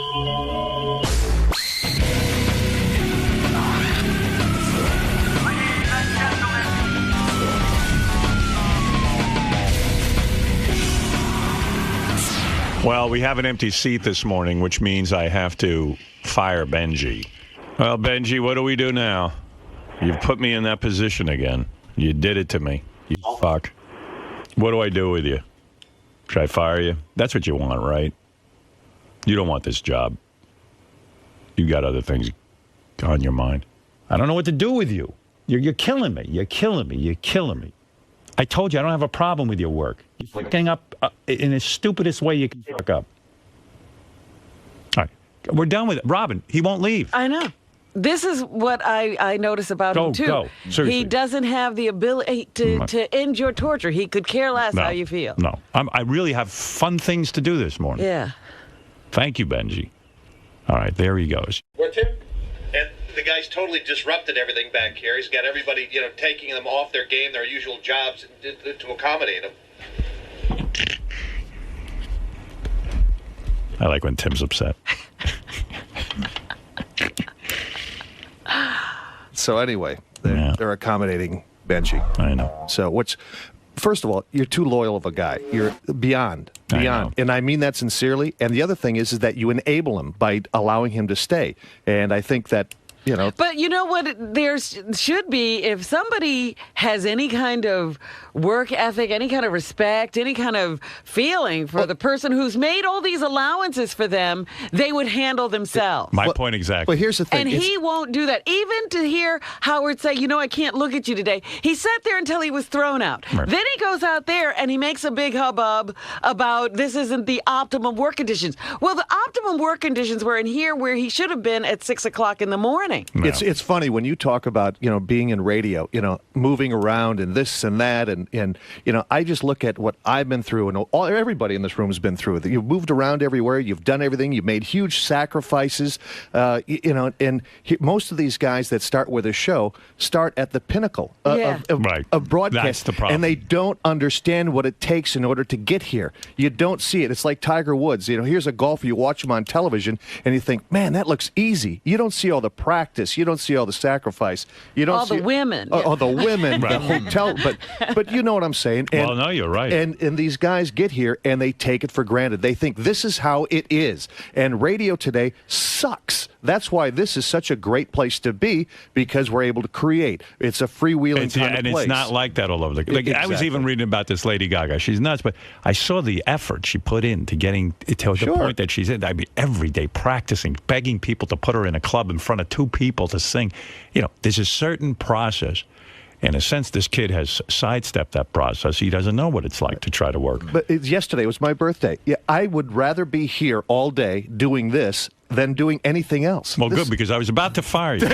Well, we have an empty seat this morning, which means I have to fire Benjy. Well, Benjy, what do we do now? You've put me in that position again. You did it to me. You fuck. What do I do with you? Should I fire you? That's what you want, right? You don't want this job. You got other things on your mind. I don't know what to do with you. You're killing me. You're killing me. You're killing me. I told you I don't have a problem with your work. You're fucking up in the stupidest way you can fuck up. All right. We're done with it. Robin, he won't leave. I know. This is what I notice about him, too. Go. Seriously. He doesn't have the ability to end your torture. He could care less how you feel. No. I really have fun things to do this morning. Yeah. Thank you, Benjy. All right, there he goes. Where Tim? And the guy's totally disrupted everything back here. He's got everybody, taking them off their game, their usual jobs, to accommodate them. I like when Tim's upset. So anyway, they're accommodating Benjy. I know. So first of all, you're too loyal of a guy. You're beyond. And I mean that sincerely. And the other thing is that you enable him by allowing him to stay. And I think that, But you know what there should be, if somebody has any kind of work ethic, any kind of respect, any kind of feeling for the person who's made all these allowances for them, they would handle themselves. My point exactly. But here's the thing. And he won't do that. Even to hear Howard say, I can't look at you today. He sat there until he was thrown out. Right. Then he goes out there and he makes a big hubbub about this isn't the optimum work conditions. Well, the optimum work conditions were in here where he should have been at 6 o'clock in the morning. No. It's funny when you talk about, being in radio, moving around and this and that. And I just look at what I've been through and everybody in this room has been through. You've moved around everywhere. You've done everything. You've made huge sacrifices. Most of these guys that start with a show start at the pinnacle of broadcast. That's the problem. And they don't understand what it takes in order to get here. You don't see it. It's like Tiger Woods. Here's a golfer. You watch him on television and you think, man, that looks easy. You don't see all the practice. You don't see all the sacrifice. You don't see the women. All the women, the hotel. But you know what I'm saying. And, well, no, you're right. And these guys get here and they take it for granted. They think this is how it is. And radio today sucks. That's why this is such a great place to be, because we're able to create. It's a freewheeling kind of place. It's not like that all over the Exactly. I was even reading about this Lady Gaga. She's nuts, but I saw the effort she put into getting to the point that she's in. I mean, every day practicing, begging people to put her in a club in front of 2 people to sing. There's a certain process. In a sense, this kid has sidestepped that process. He doesn't know what it's like to try to work. But yesterday was my birthday. Yeah, I would rather be here all day doing this than doing anything else. Well, good, because I was about to fire you.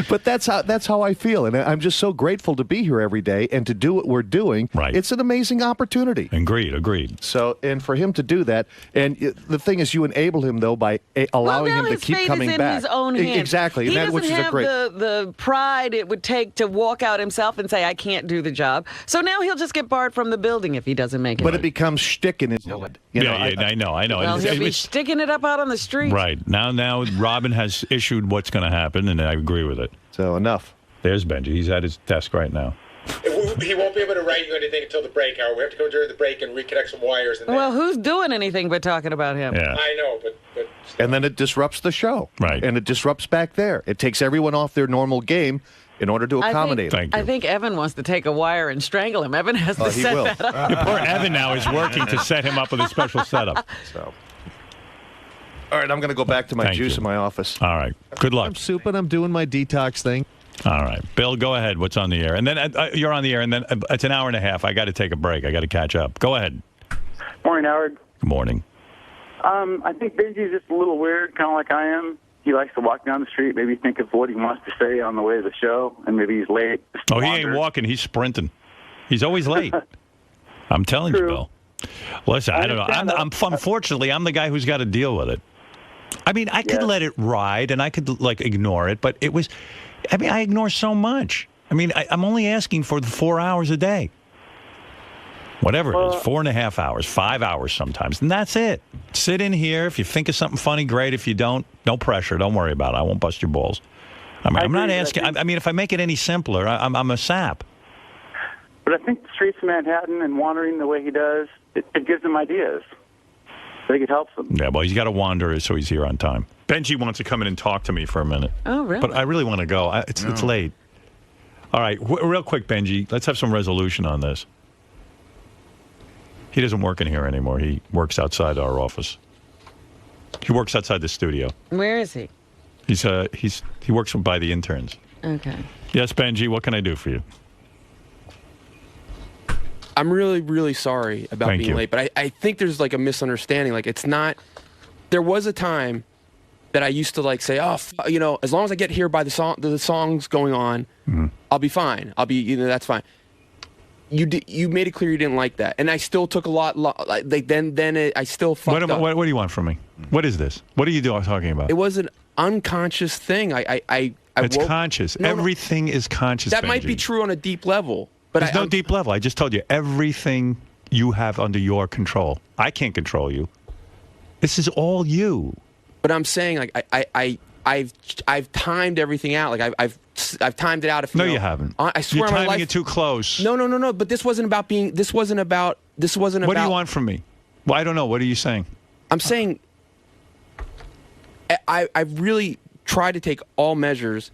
But that's how I feel, and I'm just so grateful to be here every day and to do what we're doing. Right. It's an amazing opportunity. Agreed. So, and for him to do that, and the thing is, you enable him though by allowing him to keep coming back. His own hands. Exactly, He and doesn't have the pride it would take to walk out himself and say, "I can't do the job." So now he'll just get barred from the building if he doesn't make it. But it becomes shtick in his head. I know. Well, he'll be sticking it up out on the street. Right. Now Robin has issued what's going to happen, and I agree with it. So enough. There's Benjy. He's at his desk right now. He won't be able to write you anything until the break hour. We have to go during the break and reconnect some wires. Well, who's doing anything but talking about him? Yeah. I know, but And then it disrupts the show. Right. And it disrupts back there. It takes everyone off their normal game in order to accommodate him. Thank you. I think Evan wants to take a wire and strangle him. Evan has to set that up. Poor Evan now is working to set him up with a special setup. So. All right, I'm going to go back to my juice in my office. All right. Good luck. I'm souping. I'm doing my detox thing. All right. Bill, go ahead. What's on the air? And then you're on the air, and then it's an hour and a half. I got to take a break. I got to catch up. Go ahead. Morning, Howard. Good morning. I think Benji's just a little weird, kind of like I am. He likes to walk down the street, maybe think of what he wants to say on the way to the show, and maybe he's late. Oh, he ain't walking. He's sprinting. He's always late. I'm telling you, Bill. Listen, I don't know. Unfortunately, I'm the guy who's got to deal with it. I mean, I could let it ride, and I could, ignore it, but it was... I ignore so much. I'm only asking for the 4 hours a day. Whatever it is, 4.5 hours, 5 hours sometimes. And that's it. Sit in here. If you think of something funny, great. If you don't, no pressure. Don't worry about it. I won't bust your balls. I mean, I'm not asking. I mean, if I make it any simpler, I'm a sap. But I think the streets of Manhattan and wandering the way he does, it gives him ideas. I think it helps him. Yeah, well, he's got to wander so he's here on time. Benjy wants to come in and talk to me for a minute. Oh, really? But I really want to go. It's late. All right, real quick, Benjy, let's have some resolution on this. He doesn't work in here anymore. He works outside our office. He works outside the studio. Where is he? He works by the interns. Okay. Yes, Benjy, what can I do for you? I'm really, really sorry about Thank being you. late, but I think there's like a misunderstanding. Like it's not. There was a time that I used to like say, as long as I get here by the song's going on, I'll be fine. That's fine. You made it clear you didn't like that, and I still took a lot. I still fucked up. What do you want from me? What is this? What are you talking about? It was an unconscious thing. It's conscious. No, everything is conscious. That Benjy. might be true on a deep level, but There's no deep level. I just told you everything you have under your control. I can't control you. This is all you. But I'm saying, like, I've timed everything out. Like I've timed it out. If No, you haven't. I swear You're on my timing life. it too close. No. But this wasn't about being. This wasn't about. What do you want from me? Well, I don't know. What are you saying? I'm saying. I've really tried to take all measures,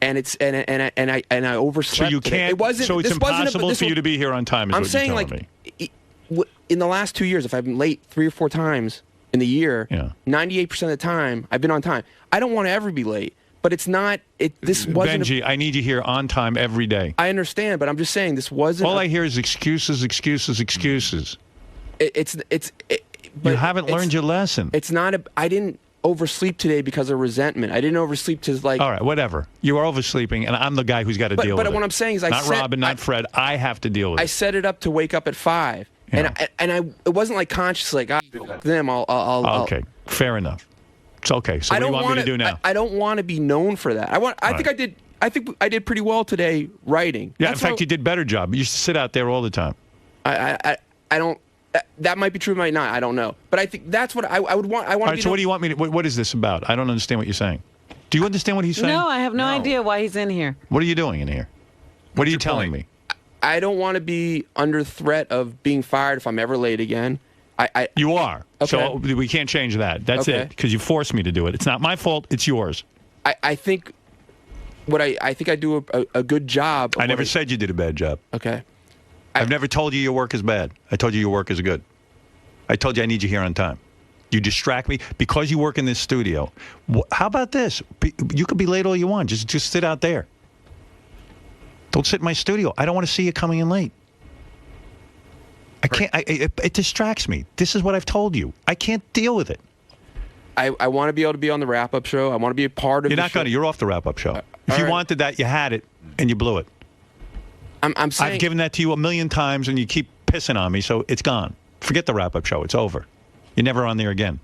and I overslept. So you today. can't. It wasn't. So it's this wasn't impossible for you to be here on time. Is I'm what saying, you're telling like, in the last 2 years, if I've been late 3 or 4 times in the year, 98% of the time I've been on time. I don't want to ever be late, but it's not. This wasn't. Benjy, I need you here on time every day. I understand, but I'm just saying this wasn't. All I hear is excuses, excuses, excuses. But you haven't learned your lesson. It's not. I didn't oversleep today because of resentment. I didn't oversleep to like. All right, whatever. You are oversleeping, and I'm the guy who's got to deal with it. But what I'm saying is, not Robin, not Fred. I have to deal with it. I set it up to wake up at 5, Yeah. and it wasn't like conscious, like them. Okay, fair enough. It's okay. So what do you want me to do now? I don't want to be known for that. I think I did pretty well today writing. Yeah, in fact, you did better job. You used to sit out there all the time. I don't. That might be true, might not. I don't know. But I think that's what I would want. I want. All right. So what do you want me to? What is this about? I don't understand what you're saying. Do you understand what he's saying? No, I have no idea why he's in here. What are you doing in here? What are you telling me? I don't want to be under threat of being fired if I'm ever late again. You are. Okay. So we can't change that. That's Okay. it. Because you forced me to do it. It's not my fault. It's yours. I think I think I do a good job. I never said you did a bad job. Okay. I've never told you your work is bad. I told you your work is good. I told you I need you here on time. You distract me because you work in this studio. How about this? You could be late all you want. Just sit out there. Don't sit in my studio. I don't want to see you coming in late. I can't. It distracts me. This is what I've told you. I can't deal with it. I want to be able to be on the wrap-up show. I want to be a part of. You're not going to. You're off the wrap-up show. If you right. wanted that, you had it, and you blew it. I'm saying I've given that to you 1,000,000 times, and you keep pissing on me, so it's gone. Forget the wrap-up show. It's over. You're never on there again.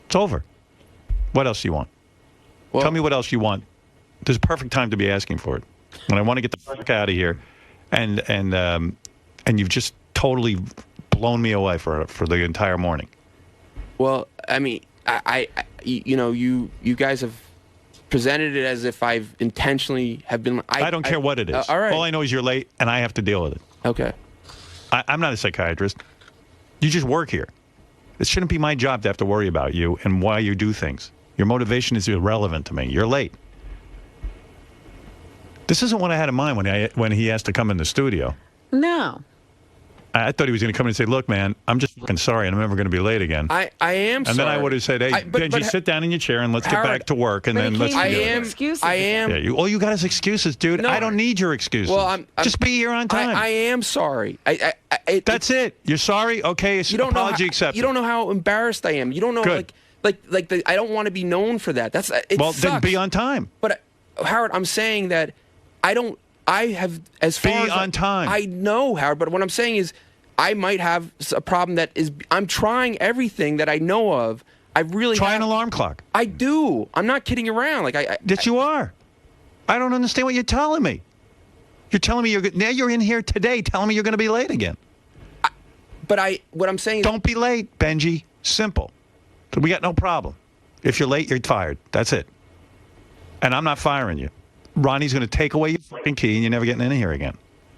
It's over. What else do you want? Well, Tell me what else you want. There's a perfect time to be asking for it. When I want to get the fuck out of here, and you've just totally blown me away for the entire morning. Well, I mean, you guys have presented it as if I've intentionally have been. I don't care what it is. All right. All I know is you're late, and I have to deal with it. Okay. I'm not a psychiatrist. You just work here. It shouldn't be my job to have to worry about you and why you do things. Your motivation is irrelevant to me. You're late. This isn't what I had in mind when he asked to come in the studio. No. I thought he was going to come in and say, look, man, I'm just fucking sorry, and I'm never going to be late again. I am sorry. And then I would have said, hey, Benjy, sit down in your chair and let's get Howard, back to work, and then let's I do am. it. Excuses. I am. Yeah, all you got is excuses, dude. No. I don't need your excuses. Well, I'm just be here on time. I am sorry. That's it. You're sorry? Okay, it's apology accepted. You don't know how embarrassed I am. You don't know, Good. I don't want to be known for that. That's it. Well, sucks. then be on time. But Howard, I'm saying that I have as far Be as on time. I know, Howard. But what I'm saying is, I might have a problem that is. I'm trying everything that I know of. I really Try an alarm clock. I do. I'm not kidding around. That you are. I don't understand what you're telling me. You're telling me now you're in here today telling me you're going to be late again. what I'm saying is, Don't be late, Benjy. Simple. We got no problem. If you're late, you're fired. That's it. And I'm not firing you. Ronnie's going to take away your fucking key, and you're never getting in here again.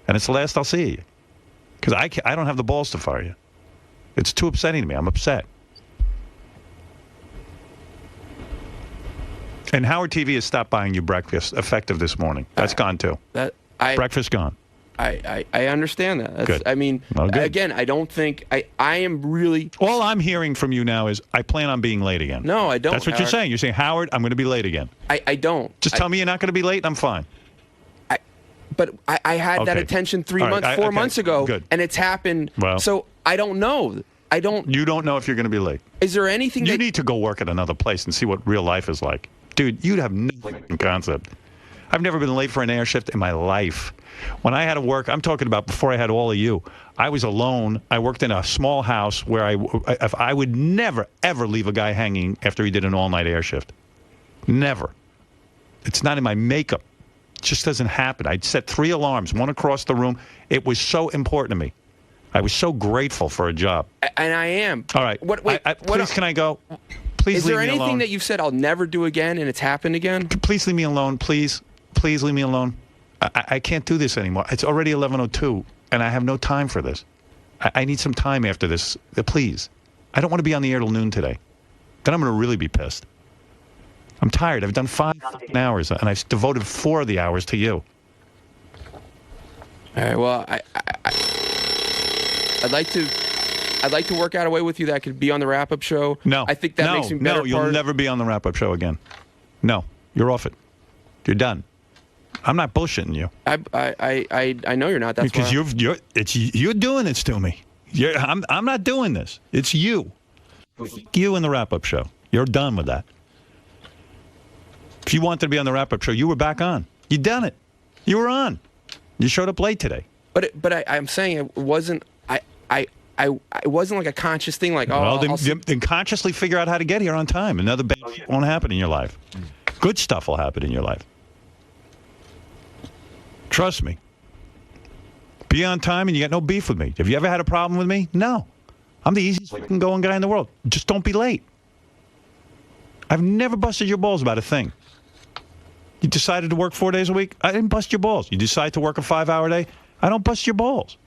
And it's the last I'll see you. Because I don't have the balls to fire you. It's too upsetting to me. I'm upset. And Howard TV has stopped buying you breakfast effective this morning. That's gone too. Breakfast gone. I understand that. Good. I mean, Well, good. again, I don't think I am really. All I'm hearing from you now is I plan on being late again. No, I don't. That's what you're saying. You're saying, Howard, I'm going to be late again. I don't. Just tell me you're not going to be late, and I'm fine. But I had that Okay. attention 3 All right. months, 4 Okay. months ago, Good. and it's happened. Well. So I don't know. You don't know if you're going to be late. Is there anything You that need to go work at another place and see what real life is like. Dude, you'd have no fucking concept. I've never been late for an air shift in my life. When I had to work, I'm talking about before I had all of you, I was alone. I worked in a small house where I would never, ever leave a guy hanging after he did an all-night air shift. Never. It's not in my makeup. It just doesn't happen. I'd set 3 alarms, one across the room. It was so important to me. I was so grateful for a job. And I am. All right. Please, can I go? Please Is leave there me anything alone. that you've said I'll never do again and it's happened again? Please leave me alone. Please leave me alone. I can't do this anymore. It's already 11:02, and I have no time for this. I need some time after this. Please. I don't want to be on the air till noon today. Then I'm going to really be pissed. I'm tired. I've done 5 hours, and I've devoted 4 of the hours to you. All right. Well, I'd like to work out a way with you that I could be on the wrap-up show. No. I think that makes me better. No, you'll never be on the wrap-up show again. No, you're off it. You're done. I'm not bullshitting you. I know you're not. That's because why you're doing this to me. I'm not doing this. It's you. You in the wrap-up show. You're done with that. If you wanted to be on the wrap-up show, you were back on. You done it. You were on. You showed up late today. But I'm saying it wasn't. It wasn't like a conscious thing. Like, oh, well, then consciously figure out how to get here on time. Another bad shit won't happen in your life. Good stuff will happen in your life. Trust me. Be on time and you got no beef with me. Have you ever had a problem with me? No. I'm the easiest fucking going guy in the world. Just don't be late. I've never busted your balls about a thing. You decided to work 4 days a week? I didn't bust your balls. You decide to work a 5-hour day? I don't bust your balls.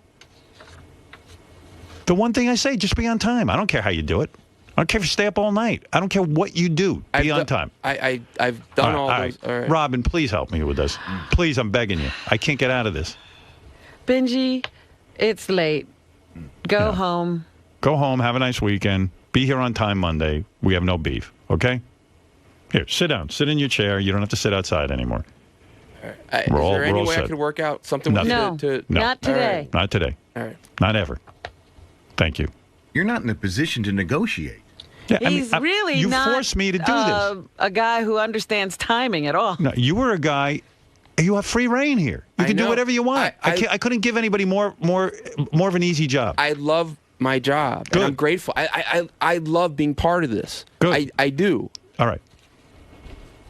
The one thing I say, just be on time. I don't care how you do it. I don't care if you stay up all night. I don't care what you do. Be on time. I've done all those. All right. Robin, please help me with this. Please, I'm begging you. I can't get out of this. Benjy, it's late. Go home. Go home. Have a nice weekend. Be here on time Monday. We have no beef. Okay? Here, sit down. Sit in your chair. You don't have to sit outside anymore. Is there any way I could work out something with No, not today. Right. Not today. All right. Not ever. Thank you. You're not in a position to negotiate. Yeah, He's really you not forced me to do this. a guy who understands timing at all. No, you were a guy. You have free reign here. You can do know. whatever you want. I couldn't give anybody more of an easy job. I love my job. Good. And I'm grateful. I love being part of this. Good. I do. All right.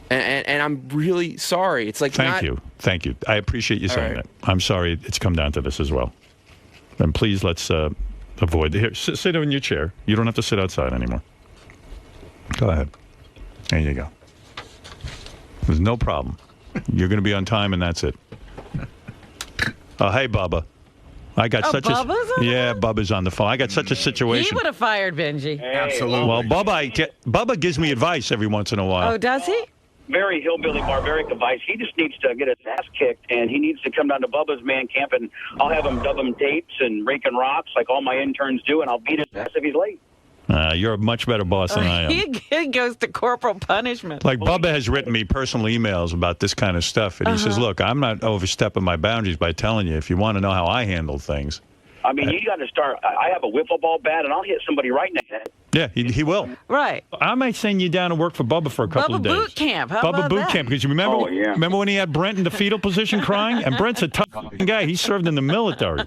And I'm really sorry. It's like Thank you. I appreciate you saying that. I'm sorry it's come down to this as well. And please let's avoid. Here, sit in your chair. You don't have to sit outside anymore. Go ahead. There you go. There's no problem. You're going to be on time, and that's it. Oh, hey, Bubba. I got such Bubba's a on yeah. Bubba's on the phone. I got such a situation. He would have fired Benjy. Absolutely. Well, Bubba gives me advice every once in a while. Oh, does he? Very hillbilly barbaric advice. He just needs to get his ass kicked, and he needs to come down to Bubba's man camp, and I'll have him dub him tapes and raking rocks like all my interns do, and I'll beat his ass if he's late. You're a much better boss than I am. He goes to corporal punishment. Like, Bubba has written me personal emails about this kind of stuff, and he says, look, I'm not overstepping my boundaries by telling you if you want to know how I handle things. I mean, you got to start. I have a wiffle ball bat, and I'll hit somebody right in the head. Yeah, he will. Right. I might send you down to work for Bubba for a couple of days. Bubba Boot Camp. How Bubba about Boot that? Camp, because you remember, remember when he had Brent in the fetal position crying? And Brent's a tough guy. He served in the military.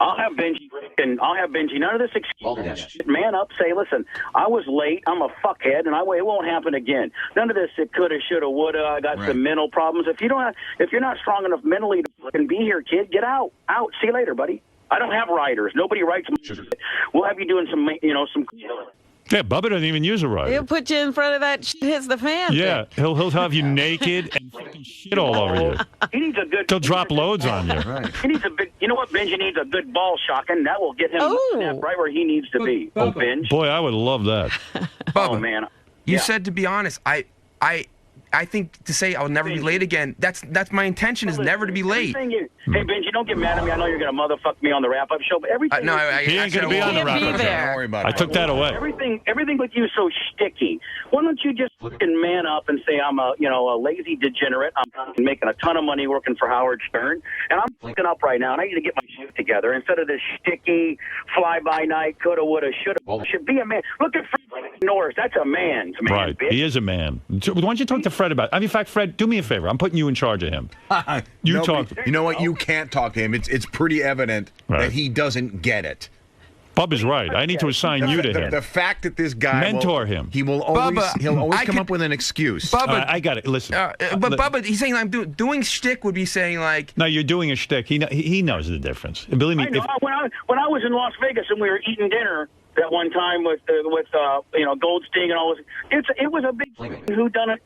I'll have Benjy, and I'll have Benjy. None of this excuse. Man up, say, listen, I was late. I'm a fuckhead, and it won't happen again. None of this. It coulda, shoulda, woulda. I got some mental problems. If you're not strong enough mentally to fucking be here, kid, get out. See you later, buddy. I don't have writers. Nobody writes. We'll have you doing some, some. Yeah, Bubba doesn't even use a writer. He'll put you in front of that shit hits the fan. Yeah, he'll have you naked and fucking shit all over you. He needs a good. He'll drop loads on you. Right. He needs a big. You know what? Benji needs a good ball shocking. That will get him right where he needs to be. Oh, Benj. Boy, I would love that. Bubba, Oh man. you said to be honest. I think to say I'll never be late again. That's my intention is never to be late. Hey Benji, don't get mad at me. I know you're gonna motherfuck me on the wrap-up show, but everything. No, He ain't gonna be on the Can't be wrap-up. there. Don't worry about I it. took that away. Everything with you is so sticky. Why don't you just fucking man up and say I'm a lazy degenerate. I'm making a ton of money working for Howard Stern, and I'm fucking up right now, and I need to get my shit together instead of this sticky fly-by-night coulda, woulda, shoulda. Should be a man. Look at Fred Norris. That's a man's man. Right, Bitch. he is a man. Why don't you talk to Fred about it? I mean, in fact, Fred, do me a favor. I'm putting you in charge of him. You talk. You know what? You can't talk to him. It's pretty evident Right. that he doesn't get it. Bubba's right. I need to assign you to him. The fact that this guy Mentor him. He will always Bubba, he'll always I come could- up with an excuse. Bubba, All right, I got it. Listen. but Bubba, he's saying I'm doing shtick would be saying like. No, you're doing a shtick. He knows the difference. Believe me. I know. When I was in Las Vegas and we were eating dinner that one time with Goldstein and all this, it was a big whodunit,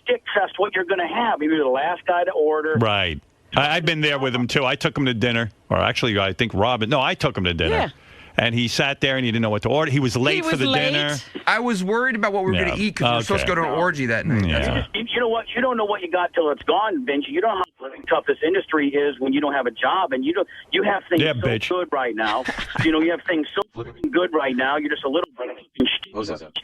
shtick fest. What you're going to have? You're the last guy to order. Right. I've been there with him, too. I took him to dinner. Or actually, I think Robin. No, I took him to dinner. Yeah. And he sat there and he didn't know what to order. He was late for the dinner. I was worried about what we were Yeah. going to eat because we were supposed to go to an orgy that night. Yeah. You know what? You don't know what you got till it's gone, Benji. You don't know how tough this industry is when you don't have a job, and you have things so bitch. good right now. You have things so good right now. You're just a little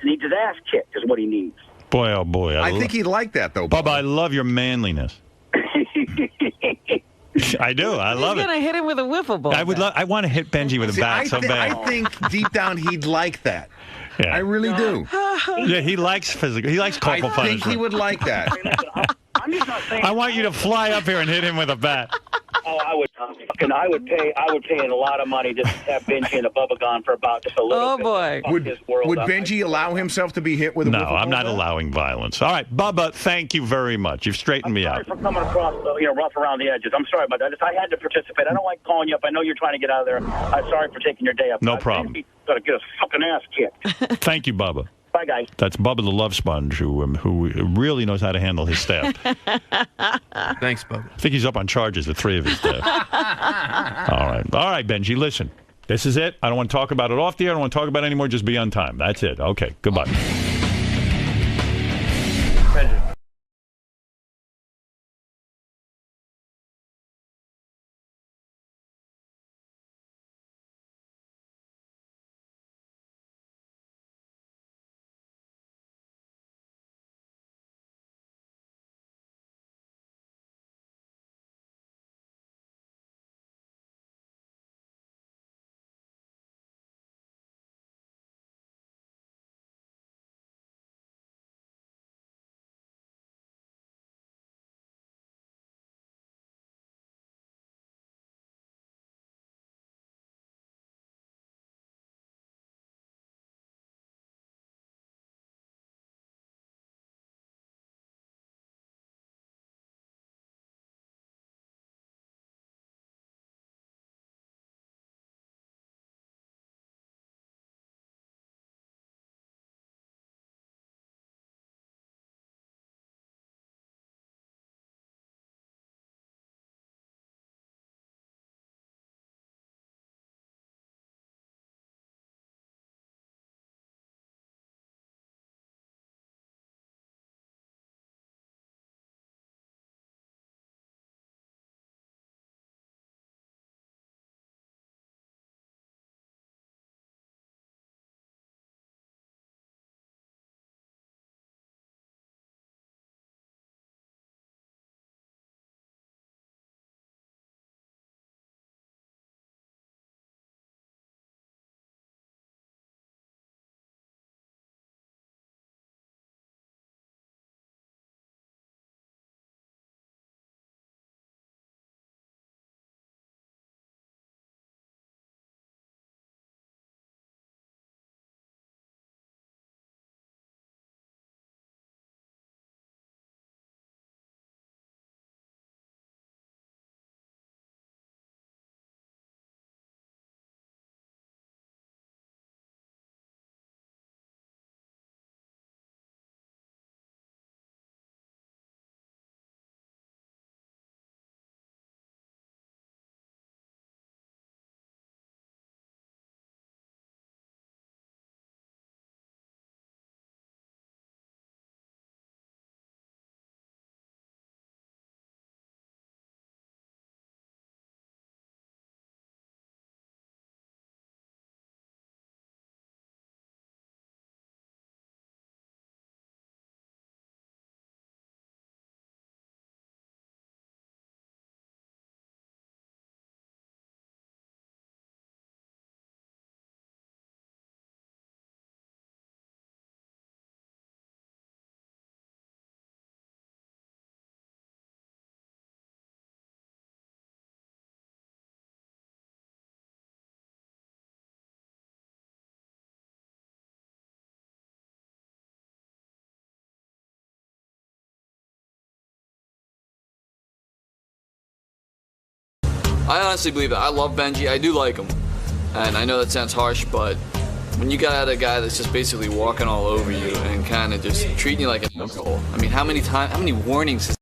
needs his ass kicked is what he needs. Boy, oh boy. I think he'd like that though. Bubba, I love your manliness. I do. I love He's it. gonna hit him with a wiffle ball. I want to hit Benji with a See, bat so bad. I think deep down he'd like that. Yeah. I really do. Yeah, he likes physical. He likes corporal I think punishment. he would like that. I'm just not saying. I want you to fly up here and hit him with a bat. Oh, I would pay a lot of money just to have Benji and a Bubba gone for about just a little Oh, bit. boy. Fuck Would his world up. Benji allow himself to be hit with a No, wiffle I'm not ball bat? allowing violence. All right, Bubba, thank you very much. You've straightened me Sorry out. for coming across, rough around the edges. I'm sorry about that. I had to participate. I don't like calling you up. I know you're trying to get out of there. I'm sorry for taking your day up. No problem. Got to get a fucking ass kicked. Thank you, Bubba. Bye, guys. That's Bubba the Love Sponge, who really knows how to handle his staff. Thanks, Bubba. I think he's up on charges, the three of his staff. All right, Benji, listen. This is it. I don't want to talk about it off the air. I don't want to talk about it anymore. Just be on time. That's it. Okay, goodbye. I honestly believe that. I love Benjy. I do like him. And I know that sounds harsh, but when you got a guy that's just basically walking all over you and kind of just treating you like an alcohol, I mean, how many warnings has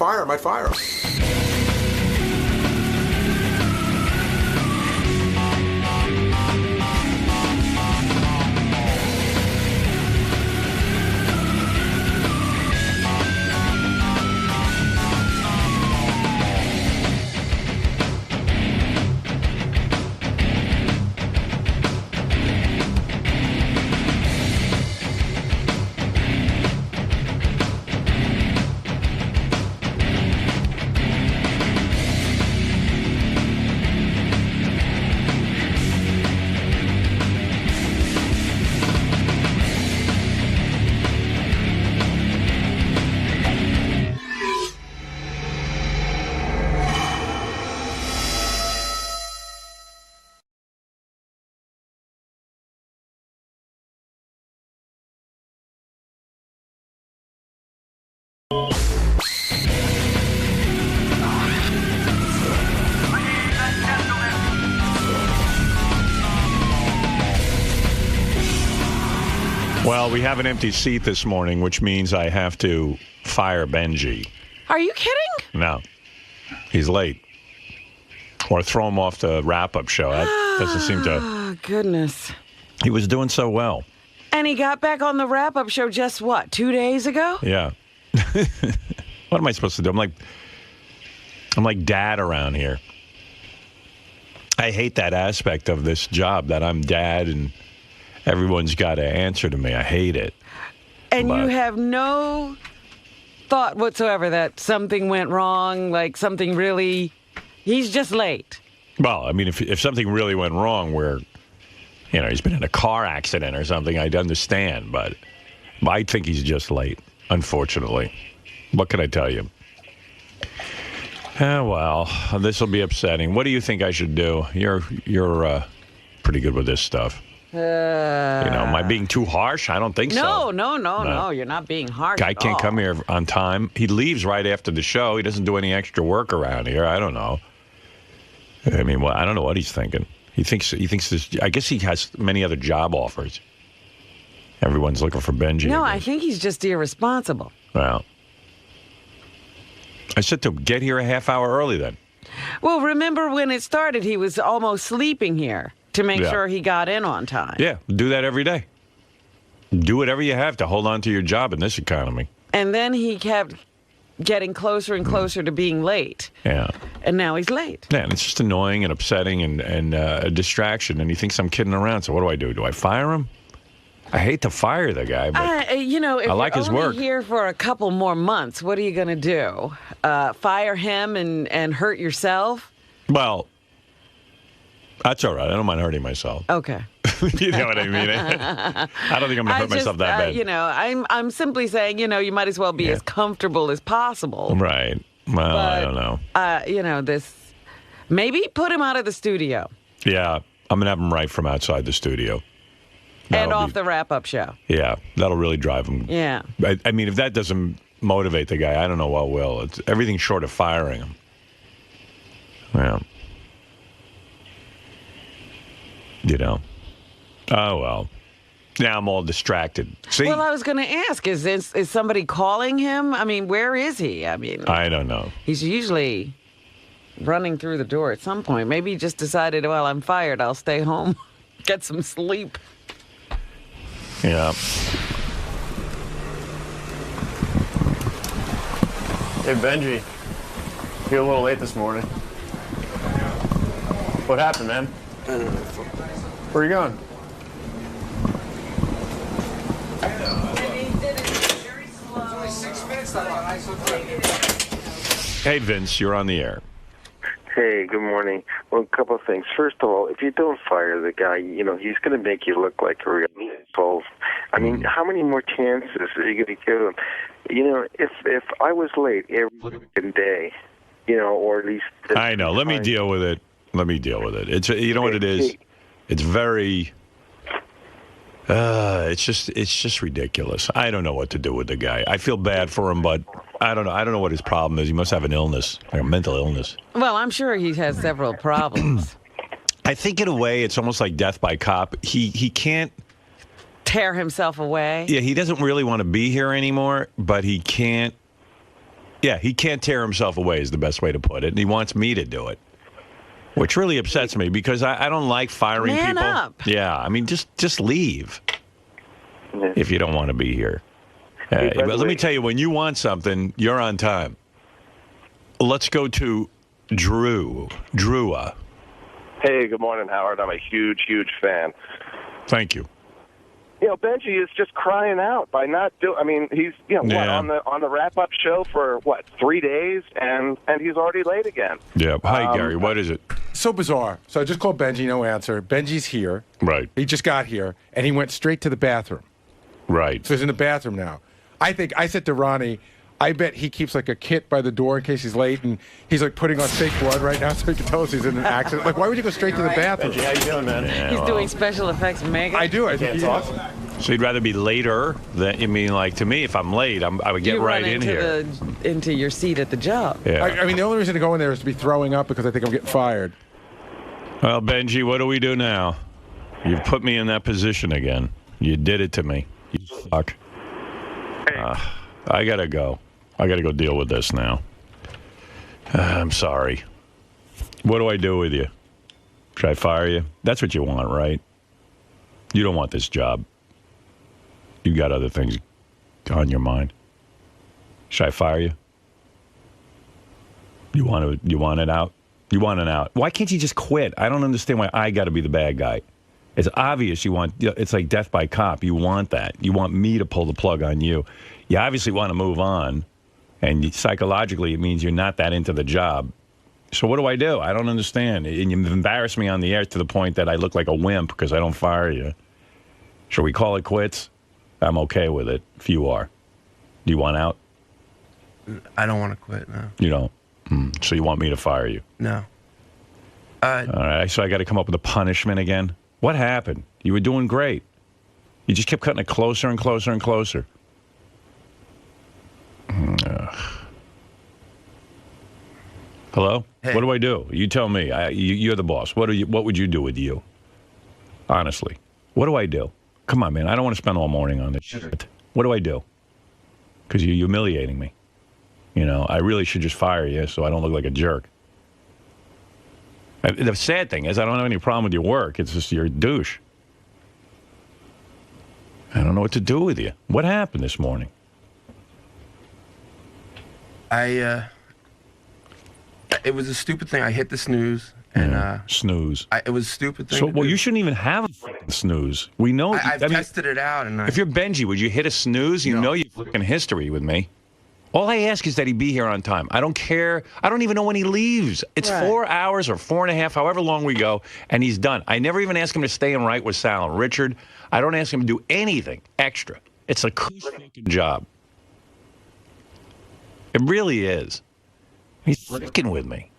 fire him, I'd fire him. Well, we have an empty seat this morning, which means I have to fire Benjy. Are you kidding? No. He's late. Or throw him off the wrap-up show. That doesn't seem to... Oh, goodness. He was doing so well. And he got back on the wrap-up show just, what, 2 days ago? Yeah. What am I supposed to do? I'm like dad around here. I hate that aspect of this job, that I'm dad and everyone's got to answer to me. I hate it. And you have no thought whatsoever that something went wrong, like something really... He's just late. Well, I mean, if something really went wrong where, you know, he's been in a car accident or something, I'd understand. But I think he's just late, unfortunately. What can I tell you? Well, this will be upsetting. What do you think I should do? You're pretty good with this stuff. You know, am I being too harsh? I don't think so. No. You're not being harsh. Guy can't come here on time. He leaves right after the show. He doesn't do any extra work around here. I don't know. I mean, well, I don't know what he's thinking. He thinks this. I guess he has many other job offers. Everyone's looking for Benjy. No, I think he's just irresponsible. Well, I said to him, get here a half hour early then. Well, remember when it started, he was almost sleeping here to make sure he got in on time. Yeah, do that every day. Do whatever you have to hold on to your job in this economy. And then he kept getting closer and closer to being late. Yeah. And now he's late. Yeah, and it's just annoying and upsetting and a distraction. And he thinks I'm kidding around. So what do? Do I fire him? I hate to fire the guy, but you know, if I like you're his only work. here for a couple more months, what are you going to do? Fire him and hurt yourself? Well, that's all right. I don't mind hurting myself. Okay. You know what I mean? I don't think I'm going to hurt myself that bad. You know, I'm simply saying, you know, you might as well be as comfortable as possible. Right. Well, I don't know. You know, maybe put him out of the studio. Yeah, I'm going to have him right from outside the studio. And off the wrap-up show. Yeah, that'll really drive him. Yeah. I mean, if that doesn't motivate the guy, I don't know what will. It's everything short of firing him. Yeah. You know. Oh, well. Now I'm all distracted. See? Well, I was going to ask, is somebody calling him? I mean, where is he? I mean, I don't know. He's usually running through the door at some point. Maybe he just decided, well, I'm fired. I'll stay home, get some sleep. Yeah. Hey, Benjy. You're a little late this morning. What happened, man? I don't know. Where are you going? Hey, Vince, you're on the air. Hey, good morning. Well, a couple of things. First of all, if you don't fire the guy, you know, he's going to make you look like a real asshole. I mean, how many more chances are you going to give him? You know, if I was late every day, you know, or at least... I know. Let me deal with it. It's you know what it is? It's very... it's just ridiculous. I don't know what to do with the guy. I feel bad for him, but I don't know what his problem is. He must have an illness, like a mental illness. Well, I'm sure he has several problems. I think in a way it's almost like death by cop. He can't tear himself away. Yeah, he doesn't really want to be here anymore, but he can't Yeah, he can't tear himself away is the best way to put it. And he wants me to do it, which really upsets me because I don't like firing Man people. up. Yeah, I mean, just leave Yeah. if you don't want to be here. Hey, by But the let me way- tell you, when you want something, you're on time. Let's go to Drew. Drewa. Hey, good morning, Howard. I'm a huge, huge fan. Thank you. You know, Benjy is just crying out by not doing. I mean, he's what Yeah. on the wrap-up show for 3 days, and he's already late again. Yeah. Hi, Gary. What is it? So bizarre. So I just called Benjy, no answer. Benji's here. Right. He just got here, and he went straight to the bathroom. Right. So he's in the bathroom now. I said to Ronnie, I bet he keeps like a kit by the door in case he's late, and he's like putting on fake blood right now so he can tell us he's in an accident. Like, why would you go straight to the bathroom? Benjy, how you doing, man? Yeah, He's well, doing special effects makeup. I do. I think Can't talk. So you'd rather be later than, I mean, like, to me, if I'm late, I would get you right run in into here. into your seat at the job. Yeah. I mean, the only reason to go in there is to be throwing up because I think I'm getting fired. Well, Benjy, what do we do now? You've put me in that position again. You did it to me. You fuck. I gotta go. I gotta go deal with this now. I'm sorry. What do I do with you? Should I fire you? That's what you want, right? You don't want this job. You got other things on your mind. Should I fire you? You want it out? You want it out. Why can't you just quit? I don't understand why I got to be the bad guy. It's obvious you want, it's like death by cop. You want that. You want me to pull the plug on you. You obviously want to move on. And psychologically, it means you're not that into the job. So what do? I don't understand. And you've embarrassed me on the air to the point that I look like a wimp because I don't fire you. Should we call it quits? I'm okay with it if you are. Do you want out? I don't want to quit, no. You don't? So you want me to fire you? No. All right, so I got to come up with a punishment again? What happened? You were doing great. You just kept cutting it closer and closer and closer. Hello? Hey. What do I do? You tell me. You're the boss. What would you do with you? Honestly. What do I do? Come on, man. I don't want to spend all morning on this shit. What do I do? Because you're humiliating me. You know, I really should just fire you so I don't look like a jerk. The sad thing is I don't have any problem with your work. It's just you're a douche. I don't know what to do with you. What happened this morning? It was a stupid thing. I hit the snooze. And snooze. It was a stupid thing. So, well, you shouldn't even have a fucking snooze. We know. I've tested it out. And if you're Benjy, would you hit a snooze? You know your fucking history with me. All I ask is that he be here on time. I don't care. I don't even know when he leaves. It's 4 hours or 4.5, however long we go, and he's done. I never even ask him to stay and write with Sal and Richard. I don't ask him to do anything extra. It's a cool fucking job. It really is. He's fucking with me.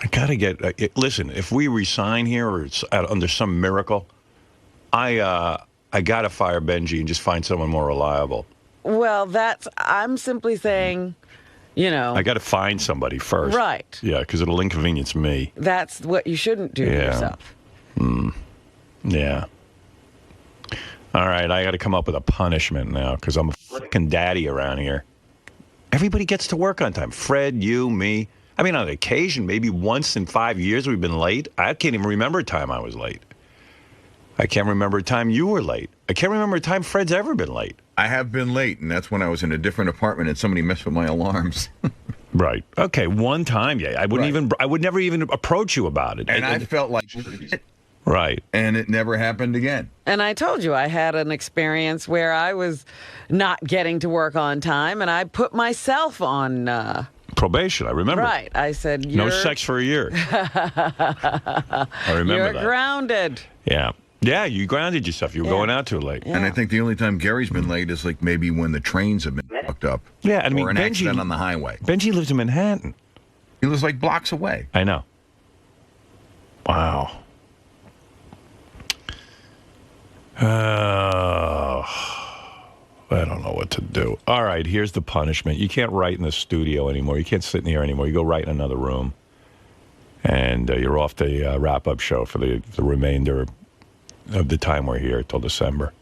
I gotta get. Listen, if we resign here or it's under some miracle, I gotta fire Benjy and just find someone more reliable. Well, I'm simply saying, you know. I gotta find somebody first. Right. Yeah, because it'll inconvenience me. That's what you shouldn't do to yourself. Yeah. All right, I gotta come up with a punishment now because I'm a fucking daddy around here. Everybody gets to work on time. Fred, you, me. I mean, on occasion, maybe once in 5 years we've been late. I can't even remember a time I was late. I can't remember a time you were late. I can't remember a time Fred's ever been late. I have been late, and that's when I was in a different apartment and somebody messed with my alarms. Right. Okay, one time, yeah. I would never even approach you about it. And I felt like shit. Right. And it never happened again. And I told you I had an experience where I was not getting to work on time, and I put myself on probation. I remember. Right. I said, no sex for a year. I remember You're that. grounded. Yeah. Yeah, you grounded yourself. You were going out too late. And I think the only time Gary's been late is like maybe when the trains have been fucked up. Yeah, I mean, or an accident on the highway. Benjy lives in Manhattan. He lives like blocks away. I know. Wow. I don't know what to do. All right, here's the punishment. You can't write in the studio anymore. You can't sit in here anymore. You go write in another room. And you're off the wrap-up show for the remainder of the time we're here till December.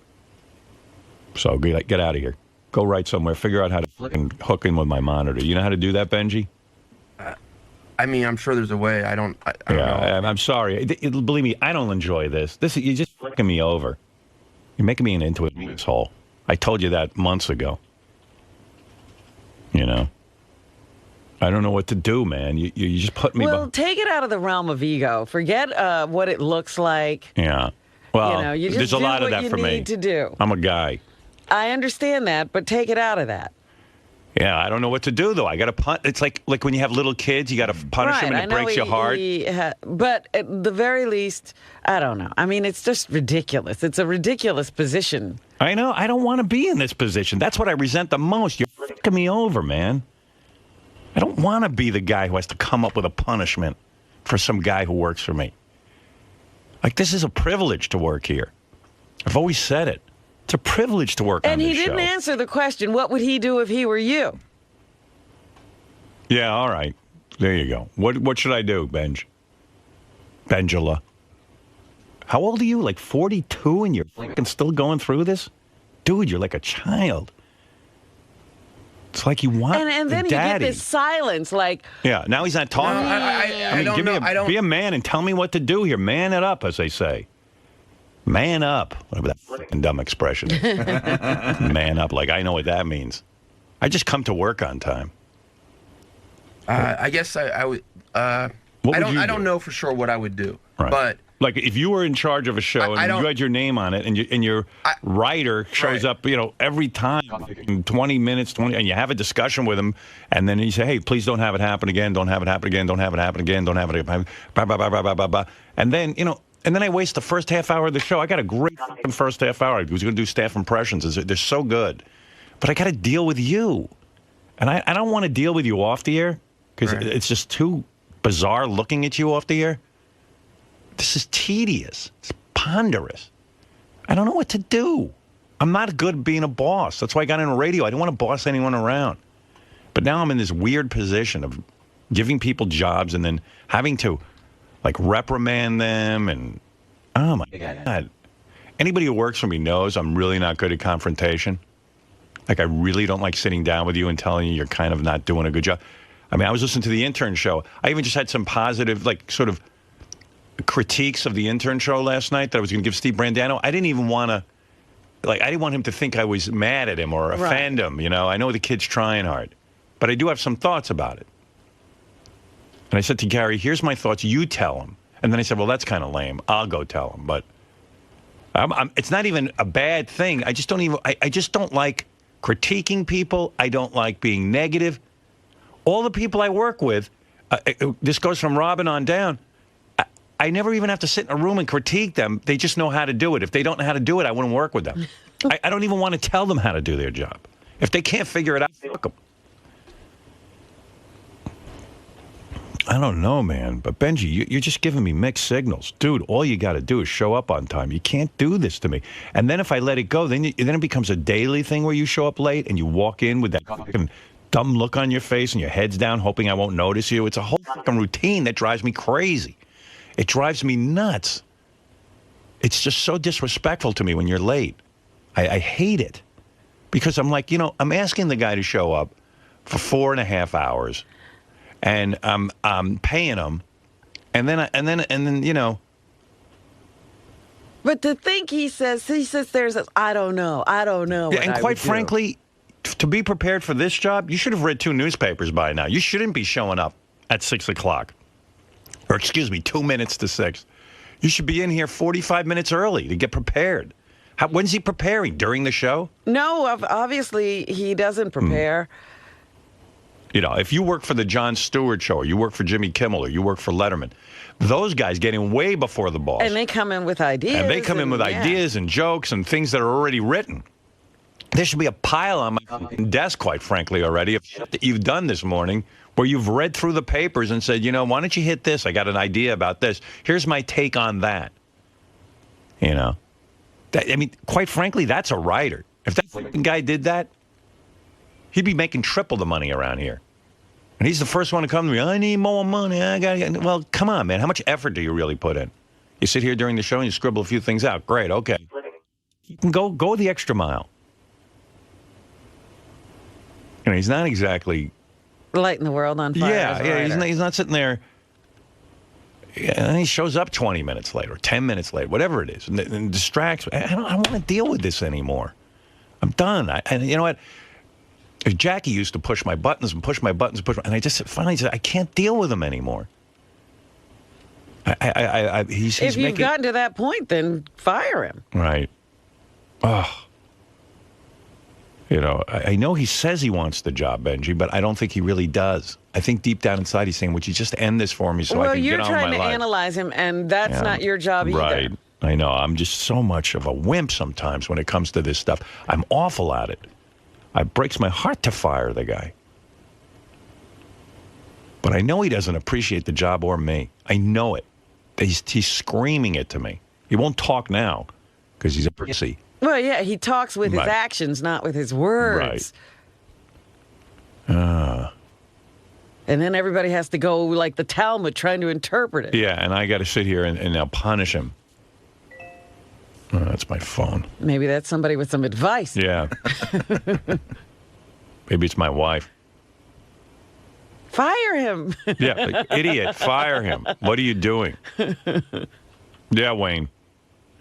So get out of here. Go right somewhere. Figure out how to fucking hook in with my monitor. You know how to do that, Benji? I mean, I'm sure there's a way. I don't know. I'm sorry. Believe me, I don't enjoy this. You're just fucking me over. You're making me into an asshole. I told you that months ago. You know? I don't know what to do, man. You just put me... Well, take it out of the realm of ego. Forget what it looks like. Yeah. Well, you just there's a lot of that for me. you need to do. I'm a guy. I understand that, but take it out of that. Yeah, I don't know what to do, though. I got to punish. It's like when you have little kids, you got to punish them and it breaks your heart. But at the very least, I don't know. I mean, it's just ridiculous. It's a ridiculous position. I know. I don't want to be in this position. That's what I resent the most. You're fucking me over, man. I don't want to be the guy who has to come up with a punishment for some guy who works for me. Like, this is a privilege to work here. I've always said it. It's a privilege to work on this show. And he didn't answer the question, what would he do if he were you? Yeah, all right. There you go. What should I do, Benjula? How old are you? Like 42 and you're fucking still going through this? Dude, you're like a child. It's like you want and then daddy. You get this silence, like... Yeah, now he's not talking. No, I don't know. Be a man and tell me what to do here. Man it up, as they say. Man up. Whatever that fucking dumb expression is. Man up, like I know what that means. I just come to work on time. I guess I would... I don't know for sure what I would do. Right. But... Like, if you were in charge of a show and you had your name on it and your writer shows up, every time, in 20 minutes, and you have a discussion with him, and then you say, hey, please don't have it happen again, don't have it happen again, don't have it happen again, don't have it happen, blah, blah, blah, blah, blah, blah, blah. And then, and then I waste the first half hour of the show. I got a great fucking first half hour. I was going to do staff impressions. They're so good. But I got to deal with you. And I don't want to deal with you off the air because it's just too bizarre looking at you off the air. This is tedious. It's ponderous. I don't know what to do. I'm not good at being a boss. That's why I got into radio. I didn't want to boss anyone around. But now I'm in this weird position of giving people jobs and then having to, like, reprimand them. And, oh, my God. Anybody who works for me knows I'm really not good at confrontation. Like, I really don't like sitting down with you and telling you you're kind of not doing a good job. I mean, I was listening to the intern show. I even just had some positive, like, sort of critiques of the intern show last night that I was going to give Steve Brandano. I didn't even want to, I didn't want him to think I was mad at him or offend him, I know the kid's trying hard. But I do have some thoughts about it. And I said to Gary, here's my thoughts, you tell him. And then I said, well, that's kind of lame. I'll go tell him. But it's not even a bad thing. I just don't like critiquing people. I don't like being negative. All the people I work with, this goes from Robin on down, I never even have to sit in a room and critique them. They just know how to do it. If they don't know how to do it, I wouldn't work with them. I don't even want to tell them how to do their job. If they can't figure it out, fuck them. I don't know, man. But Benji, you're just giving me mixed signals. Dude, all you got to do is show up on time. You can't do this to me. And then if I let it go, then it becomes a daily thing where you show up late and you walk in with that fucking dumb look on your face and your head's down hoping I won't notice you. It's a whole fucking routine that drives me crazy. It drives me nuts. It's just so disrespectful to me when you're late. I hate it. Because I'm like, I'm asking the guy to show up for 4.5 hours. And I'm paying him. And then. But to think he says there's I don't know. Yeah, and quite frankly, to be prepared for this job, you should have read 2 newspapers by now. You shouldn't be showing up at 6 o'clock. Or, 2 minutes to 6. You should be in here 45 minutes early to get prepared. When's he preparing? During the show? No, obviously he doesn't prepare. If you work for the Jon Stewart show, or you work for Jimmy Kimmel, or you work for Letterman, those guys get in way before the boss. And they come in with ideas. And they come in with ideas and jokes and things that are already written. There should be a pile on my desk, quite frankly, already, of shit that you've done this morning, where you've read through the papers and said, why don't you hit this? I got an idea about this. Here's my take on that. Quite frankly, that's a writer. If that fucking guy did that, he'd be making triple the money around here. And he's the first one to come to me, I need more money. Well, come on, man. How much effort do you really put in? You sit here during the show and you scribble a few things out. Great, okay. You can go the extra mile. You know, he's not exactly lighting the world on fire. Yeah. He's not sitting there. And he shows up 20 minutes later, 10 minutes later, whatever it is, and distracts me. I don't want to deal with this anymore. I'm done. And you know what? Jackie used to push my buttons, and I just finally said, I can't deal with him anymore. He's if you've gotten to that point, then fire him. Right. Oh. You know, I know he says he wants the job, Benjy, but I don't think he really does. I think deep down inside he's saying, would you just end this for me so I can get on my life? Well, you're trying to analyze him, and that's not your job either. Right. I know. I'm just so much of a wimp sometimes when it comes to this stuff. I'm awful at it. It breaks my heart to fire the guy. But I know he doesn't appreciate the job or me. I know it. He's screaming it to me. He won't talk now because he's a pussy. Well, yeah, he talks with his actions, not with his words. Right. And then everybody has to go like the Talmud trying to interpret it. Yeah, and I got to sit here and now punish him. Oh, that's my phone. Maybe that's somebody with some advice. Yeah. Maybe it's my wife. Fire him. Yeah, like, idiot, fire him. What are you doing? Yeah, Wayne.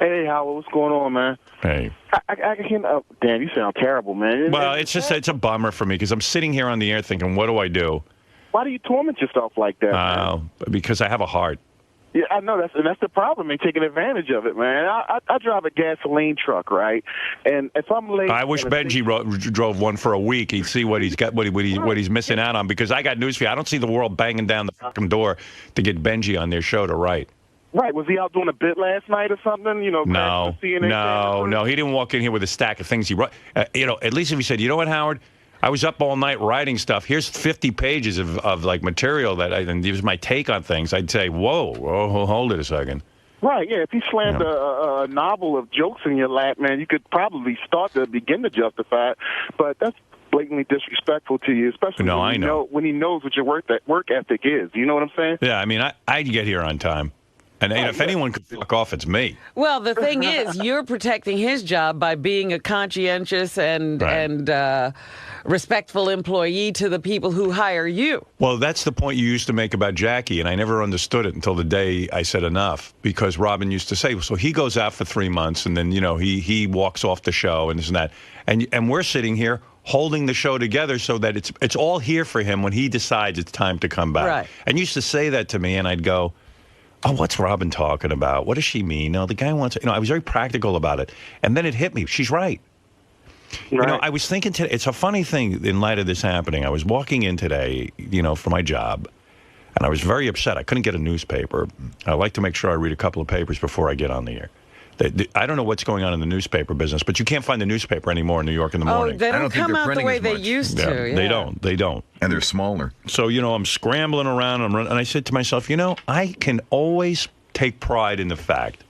Hey, Howard, what's going on, man? Hey. I can't. Damn, you sound terrible, man. Well, it's a bummer for me because I'm sitting here on the air thinking, what do I do? Why do you torment yourself like that, man? Because I have a heart. Yeah, I know that's the problem. They're taking advantage of it, man. I drive a gasoline truck, right? And if I'm late, I wish Benjy drove one for a week. He'd see what he's got, what he's missing out on. Because I got news for you. I don't see the world banging down the fucking door to get Benjy on their show to write. Right? Was he out doing a bit last night or something? You know? No. He didn't walk in here with a stack of things he wrote. You know, at least if he said, you know what, Howard. I was up all night writing stuff. Here's 50 pages of like material and it was my take on things. I'd say, whoa, hold it a second. Right, yeah. If he slammed a novel of jokes in your lap, man, you could probably begin to justify it. But that's blatantly disrespectful to you, especially when he knows what your work ethic is. You know what I'm saying? Yeah, I mean, I get here on time. And if anyone could fuck off, it's me. Well, the thing is, you're protecting his job by being a conscientious and respectful employee to the people who hire you. Well, that's the point you used to make about Jackie, and I never understood it until the day I said enough, because Robin used to say, so he goes out for 3 months, and then, you know, he walks off the show and this and that. And we're sitting here holding the show together so that it's all here for him when he decides it's time to come back. Right. And you used to say that to me, and I'd go, oh, what's Robin talking about? What does she mean? No, the guy wants, I was very practical about it. And then it hit me. She's right. You know, I was thinking today, it's a funny thing in light of this happening. I was walking in today, for my job, and I was very upset. I couldn't get a newspaper. I like to make sure I read a couple of papers before I get on the air. I don't know what's going on in the newspaper business, but you can't find the newspaper anymore in New York in the morning. Oh, they don't come out the way they used to. Yeah. They don't. And they're smaller. So, I'm scrambling around, and I said to myself, I can always take pride in the fact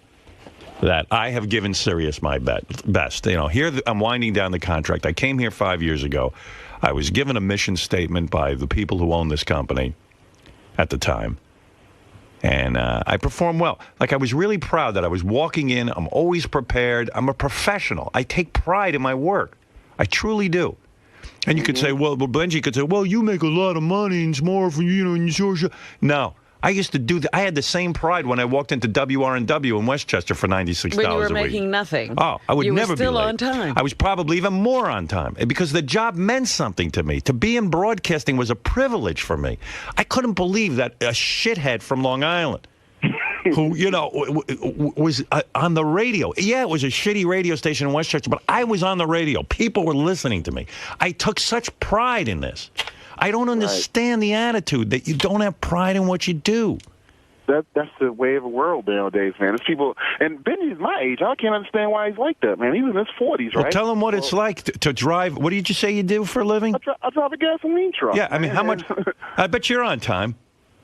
that I have given Sirius my best. Here I'm winding down the contract. I came here 5 years ago. I was given a mission statement by the people who own this company at the time. And I performed well. Like, I was really proud that I was walking in. I'm always prepared. I'm a professional. I take pride in my work. I truly do. And you could say, Benjy could say, well, you make a lot of money and it's more for you, and you're sure. No. I used to do that. I had the same pride when I walked into WRNW in Westchester for $96 a week. When you were making nothing. Oh, I would never be late. You were still on time. I was probably even more on time because the job meant something to me. To be in broadcasting was a privilege for me. I couldn't believe that a shithead from Long Island who, was on the radio. Yeah, it was a shitty radio station in Westchester, but I was on the radio. People were listening to me. I took such pride in this. I don't understand the attitude that you don't have pride in what you do. That's the way of the world nowadays, man. There's people, and Benji's my age. I can't understand why he's like that, man. He's in his 40s, right? Well, tell him what it's like to drive. What did you say you do for a living? I drive a gasoline truck. Yeah, I mean, how much? I bet you're on time.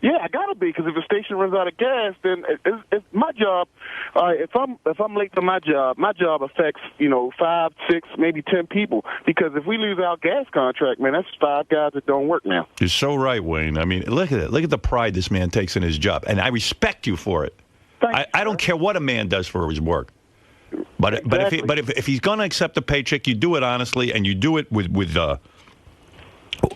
Yeah, I gotta be, because if the station runs out of gas, then it's my job. If I'm late to my job affects 5, 6, maybe 10 people. Because if we lose our gas contract, man, that's 5 guys that don't work now. You're so right, Wayne. I mean, look at it. Look at the pride this man takes in his job, and I respect you for it. I don't care what a man does for his work. But if he's gonna accept a paycheck, you do it honestly, and you do it with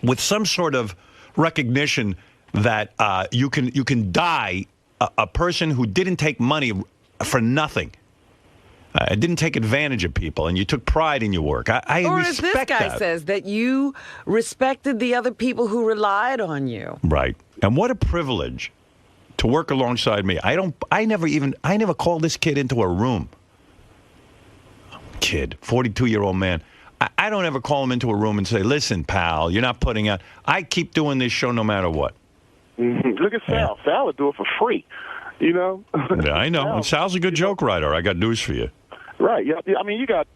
with some sort of recognition that you can die a person who didn't take money for nothing. Didn't take advantage of people, and you took pride in your work. I or respect as this guy that. says, that you respected the other people who relied on you. Right. And what a privilege to work alongside me. I never called this kid into a room. Kid, 42-year-old man. I don't ever call him into a room and say, listen, pal, you're not putting out. I keep doing this show no matter what. Mm-hmm. Look at Sal. Yeah. Sal would do it for free. You know? Yeah, I know. And Sal's a good joke writer. I got news for you. Right. Yeah. I mean, you got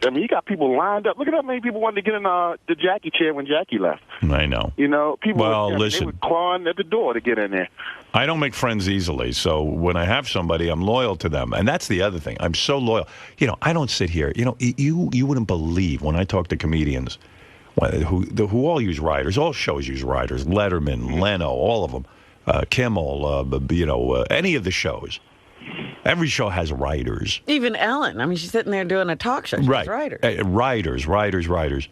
people lined up. Look at how many people wanted to get in the Jackie chair when Jackie left. I know. You know, people. Well, they listen. were clawing at the door to get in there. I don't make friends easily, so when I have somebody, I'm loyal to them, and that's the other thing. I'm so loyal. You know, I don't sit here. You know, you wouldn't believe when I talk to comedians who all use writers. All shows use writers. Letterman, Leno, all of them. Kimmel, any of the shows. Every show has writers. Even Ellen. I mean, she's sitting there doing a talk show. She's Right. writers.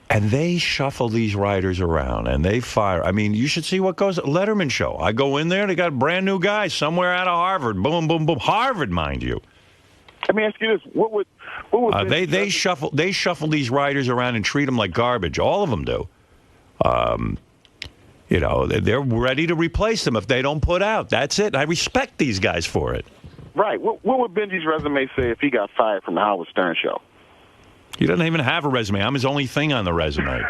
And they shuffle these writers around, and they fire. I mean, you should see what goes at Letterman show. I go in there, they got a brand new guy somewhere out of Harvard. Boom, boom, boom. Harvard, mind you. Let me ask you this: What would they shuffle these writers around and treat them like garbage. All of them do. You know, they're ready to replace them if they don't put out. That's it. I respect these guys for it. Right. What would Benjy's resume say if he got fired from the Howard Stern show? He doesn't even have a resume. I'm his only thing on the resume.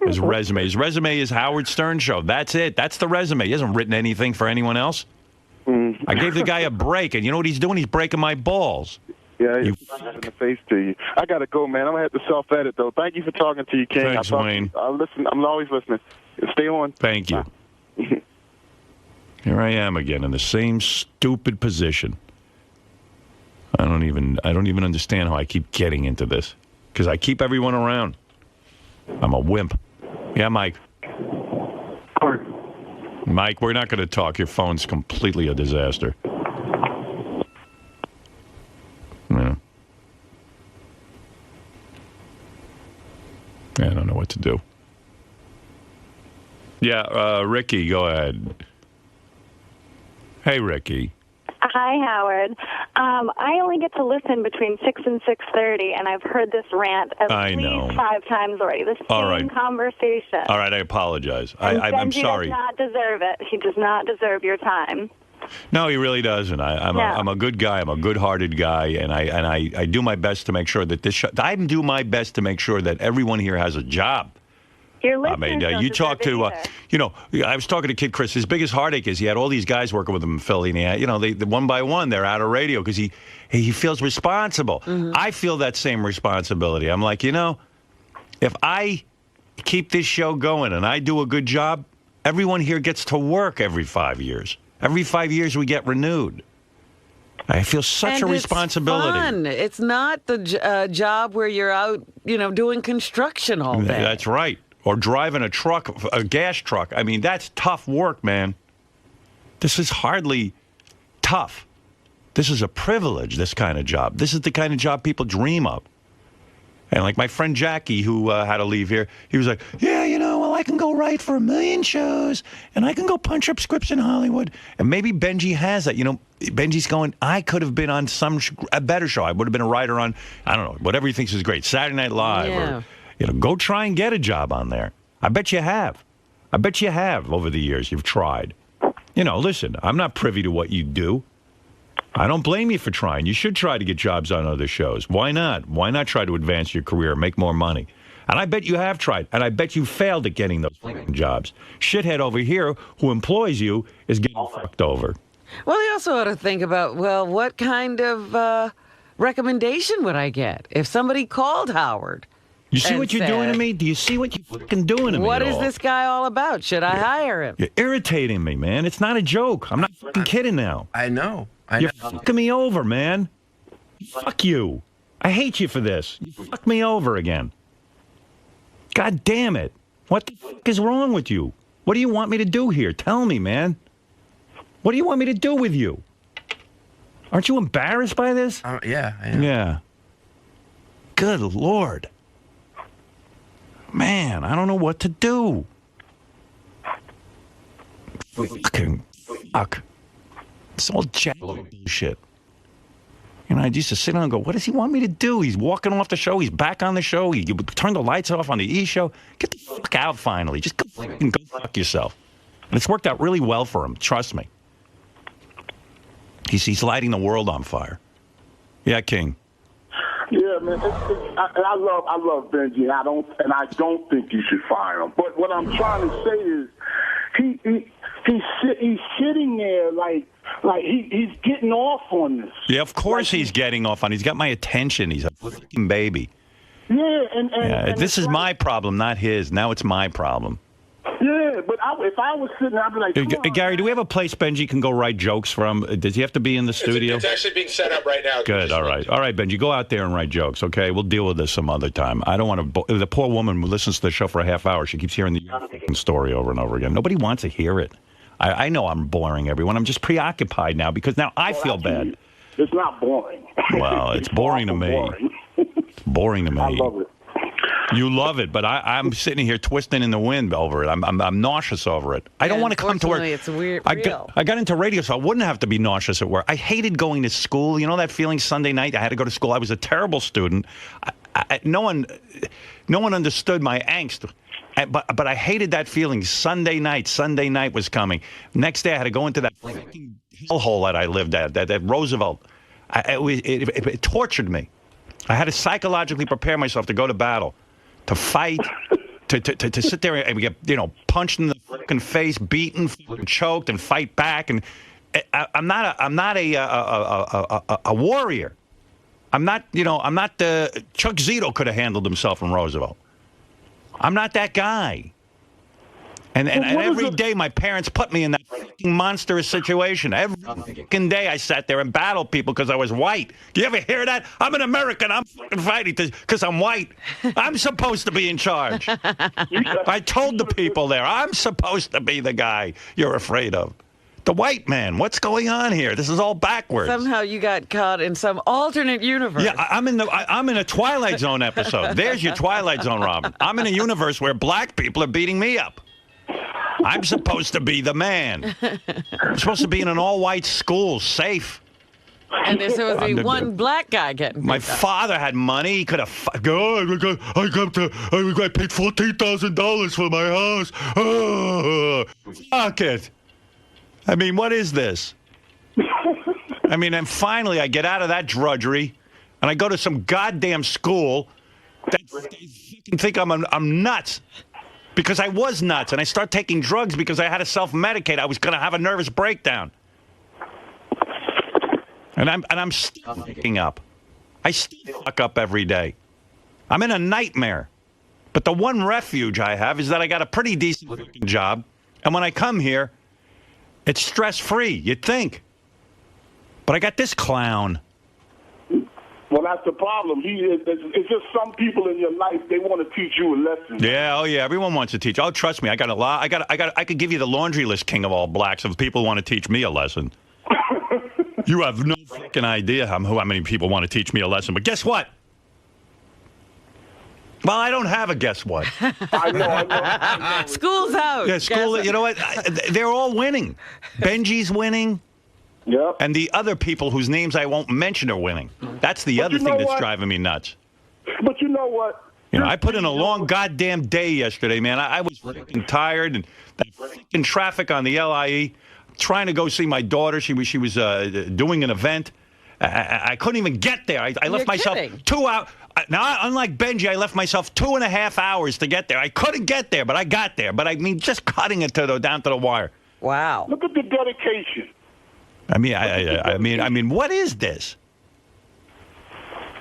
His resume is Howard Stern show. That's it. That's the resume. He hasn't written anything for anyone else. I gave the guy a break, and you know what he's doing? He's breaking my balls. Yeah, he's in the face to you. I gotta go, man. I'm gonna have to self-edit though. Thank you for talking to you, King. Thanks, Wayne. I'll listen. I'm always listening. Stay on. Thank you. Here I am again in the same stupid position. I don't even understand how I keep getting into this. Because I keep everyone around. I'm a wimp. Yeah, Mike. Mike, we're not going to talk. Your phone's completely a disaster. Yeah. I don't know what to do. Yeah, Ricky, go ahead. Hey, Ricky. Hi, Howard. I only get to listen between 6 and 6:30, and I've heard this rant at least 5 times already. The same conversation. All right, I apologize. And I'm Benjy sorry. does not deserve it. He does not deserve your time. No, he really doesn't. I'm a good guy. I'm a good-hearted guy, and I do my best to make sure that I do my best to make sure that everyone here has a job. Your I mean, you talk to, I was talking to Kid Chris. His biggest heartache is he had all these guys working with him in Philly, and he had, they one by one, they're out of radio because he feels responsible. Mm-hmm. I feel that same responsibility. I'm like, if I keep this show going and I do a good job, everyone here gets to work every 5 years. Every 5 years we get renewed. I feel such a responsibility. It's fun. It's not the job where you're out, doing construction all day. That's right. Or driving a truck, a gas truck. I mean, that's tough work, man. This is hardly tough. This is a privilege, this kind of job. This is the kind of job people dream of. And like my friend Jackie, who had to leave here, he was like, yeah, I can go write for 1 million shows, and I can go punch up scripts in Hollywood. And maybe Benjy has that. Benjy's going, I could have been on a better show. I would have been a writer on, I don't know, whatever he thinks is great, Saturday Night Live. Yeah. Or, go try and get a job on there. I bet you have. I bet you have over the years. You've tried. Listen, I'm not privy to what you do. I don't blame you for trying. You should try to get jobs on other shows. Why not? Why not try to advance your career, make more money? And I bet you have tried, and I bet you failed at getting those jobs. Shithead over here who employs you is getting fucked over. Well, you also ought to think about, what kind of recommendation would I get if somebody called Howard? You see what you're doing to me? Do you see what you're fucking doing to me? What is this guy all about? Should I hire him? You're irritating me, man. It's not a joke. I'm not fucking kidding now. I know. You're fucking me over, man. Fuck you. I hate you for this. You fucked me over again. God damn it. What the fuck is wrong with you? What do you want me to do here? Tell me, man. What do you want me to do with you? Aren't you embarrassed by this? Yeah, I am. Yeah. Good Lord. Man, I don't know what to do. fucking fuck. It's all shit. You know, I used to sit down and go, what does he want me to do? He's walking off the show. He's back on the show. He turned the lights off on the E! show. Get the fuck out finally. Just go fuck yourself. And it's worked out really well for him. Trust me. He's lighting the world on fire. Yeah, King. Yeah, man. I love Benjy. I don't think you should fire him. But what I'm trying to say is, he's sitting there like he's getting off on this. Yeah, of course he's getting off on. He's got my attention. He's a fucking baby. Yeah, and this is my problem, not his. Now it's my problem. Yeah, but if I was sitting there, I'd be like, come on, Gary, do we have a place Benjy can go write jokes from? Does he have to be in the studio? It's actually being set up right now. Good, all right. All right, Benjy, go out there and write jokes, okay? We'll deal with this some other time. I don't want to... The poor woman who listens to the show for a half hour, she keeps hearing the story over and over again. Nobody wants to hear it. I know I'm boring everyone. I'm just preoccupied now because now I feel bad. It's not boring. Well, it's boring to me. Boring. Boring to me. I love it. You love it, but I'm sitting here twisting in the wind over it. I'm nauseous over it. I don't want to come to work. It's weird. I got into radio, so I wouldn't have to be nauseous at work. I hated going to school. You know that feeling Sunday night? I had to go to school. I was a terrible student. No one understood my angst. But I hated that feeling. Sunday night was coming. Next day, I had to go into that fucking hellhole that I lived at, that Roosevelt. It tortured me. I had to psychologically prepare myself to go to battle, to fight, to sit there and get punched in the fucking face, beaten, choked, and fight back. And I'm not a warrior. I'm not the Chuck Zito could have handled himself in Roosevelt. I'm not that guy. And every day my parents put me in that fucking monstrous situation. Every fucking day I sat there and battled people because I was white. Do you ever hear that? I'm an American. I'm fucking fighting because I'm white. I'm supposed to be in charge. I told the people there, I'm supposed to be the guy you're afraid of. The white man. What's going on here? This is all backwards. Somehow you got caught in some alternate universe. Yeah, I'm in a Twilight Zone episode. There's your Twilight Zone, Robin. I'm in a universe where black people are beating me up. I'm supposed to be the man. I'm supposed to be in an all-white school, safe. And there's only one black guy getting. My father had money. He could have. I paid $14,000 for my house. Oh, fuck it. I mean, what is this? I mean, and finally I get out of that drudgery, and I go to some goddamn school that they think I'm nuts. Because I was nuts, and I start taking drugs because I had to self-medicate. I was going to have a nervous breakdown. And I'm still fucking up. I still fuck up every day. I'm in a nightmare. But the one refuge I have is that I got a pretty decent job. And when I come here, it's stress-free, you'd think. But I got this clown. Well, that's the problem. It's just some people in your life, they want to teach you a lesson. Yeah, oh yeah, everyone wants to teach. Oh, trust me, I got a lot. I could give you the laundry list, king of all blacks, of people who want to teach me a lesson. You have no fucking idea how many people want to teach me a lesson. But guess what? Well, I don't have a guess what. I know. School's out. Yeah, school. You know what? They're all winning. Benjy's winning. Yep. And the other people whose names I won't mention are winning. That's the other thing that's driving me nuts. But you know what? You know, I put in a long goddamn day yesterday, man. I was freaking tired, and that freaking traffic on the LIE, trying to go see my daughter. She was doing an event. I couldn't even get there. I left myself 2 hours. Now, unlike Benjy, I left myself 2.5 hours to get there. I couldn't get there, but I got there. But I mean, just cutting it down to the wire. Wow. Look at the dedication. I mean, what is this?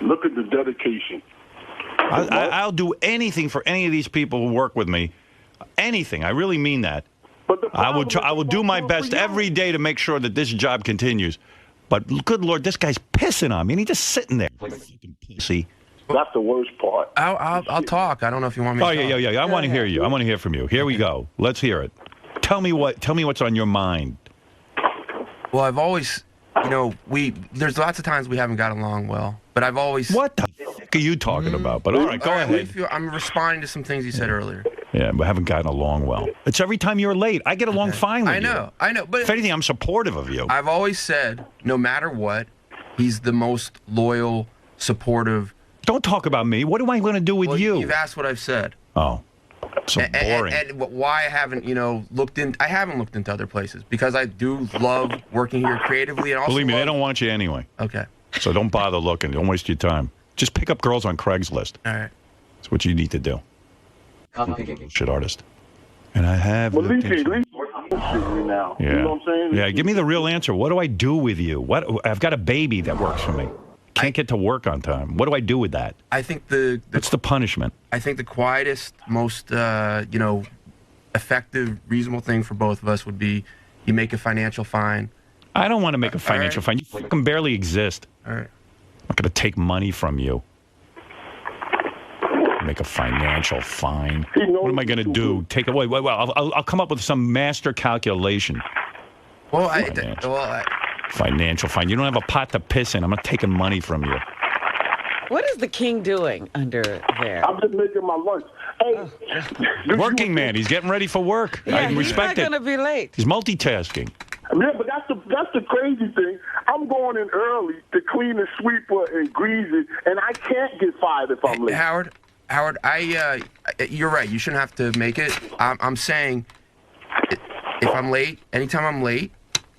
Look at the dedication. I'll do anything for any of these people who work with me. Anything. I really mean that. I will do my best every day to make sure that this job continues. But good Lord, this guy's pissing on me, and he's just sitting there. Pussy. That's the worst part. I'll talk. I don't know if you want me to talk. Yeah. I want to hear you. I want to hear from you. Here we go. Let's hear it. Tell me what's on your mind. Well, I've always, there's lots of times we haven't got along well, but I've always... What the fuck are you talking about? But all right, go ahead. I'm responding to some things you said earlier. Yeah, we haven't gotten along well. It's every time you're late. I get along fine with you. I know. But if anything, I'm supportive of you. I've always said, no matter what, he's the most loyal, supportive. Don't talk about me. What am I going to do with you? You've asked what I've said. Oh, so boring. And why I haven't, looked in. I haven't looked into other places because I do love working here creatively. And also believe me, they don't want you anyway. Okay. So don't bother looking. Don't waste your time. Just pick up girls on Craigslist. All right. That's what you need to do. Shit artist. And I have. Well, at least me now. Yeah. You know what I'm saying? Yeah. Give me the real answer. What do I do with you? What? I've got a baby that works for me. Can't get to work on time. What do I do with that? I think what's the punishment? I think the quietest, most effective, reasonable thing for both of us would be you make a financial fine. I don't want to make a financial fine. You fucking barely exist. All right. I'm not going to take money from you. Make a financial fine. What am I going to do? Take away? Well, I'll come up with some master calculation. Well, financial fine. You don't have a pot to piss in. I'm not taking money from you. What is the king doing under there? I'm just making my lunch. Hey, working man. He's getting ready for work. Yeah, I respect he's not going to be late. He's multitasking. Yeah, but that's the crazy thing. I'm going in early to clean the sweeper and grease it, and I can't get fired if I'm late. Howard, you're right. You shouldn't have to make it. I'm saying, if I'm late, anytime I'm late,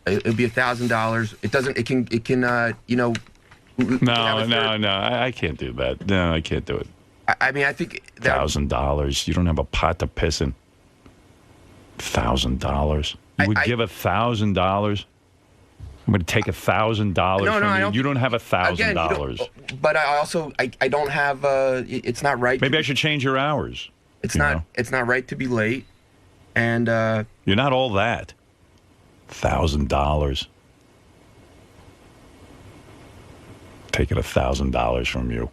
it'll be $1,000. It doesn't. It can. No. I can't do that. No, I can't do it. I mean, I think $1,000. You don't have a pot to piss in. $1,000. You would give $1,000. I'm going to take $1,000 from you. You don't have $1,000. But I also I don't have. It's not right. Maybe I should change your hours. It's not. It's not right to be late. And you're not all that. $1,000. Taking $1,000 from you.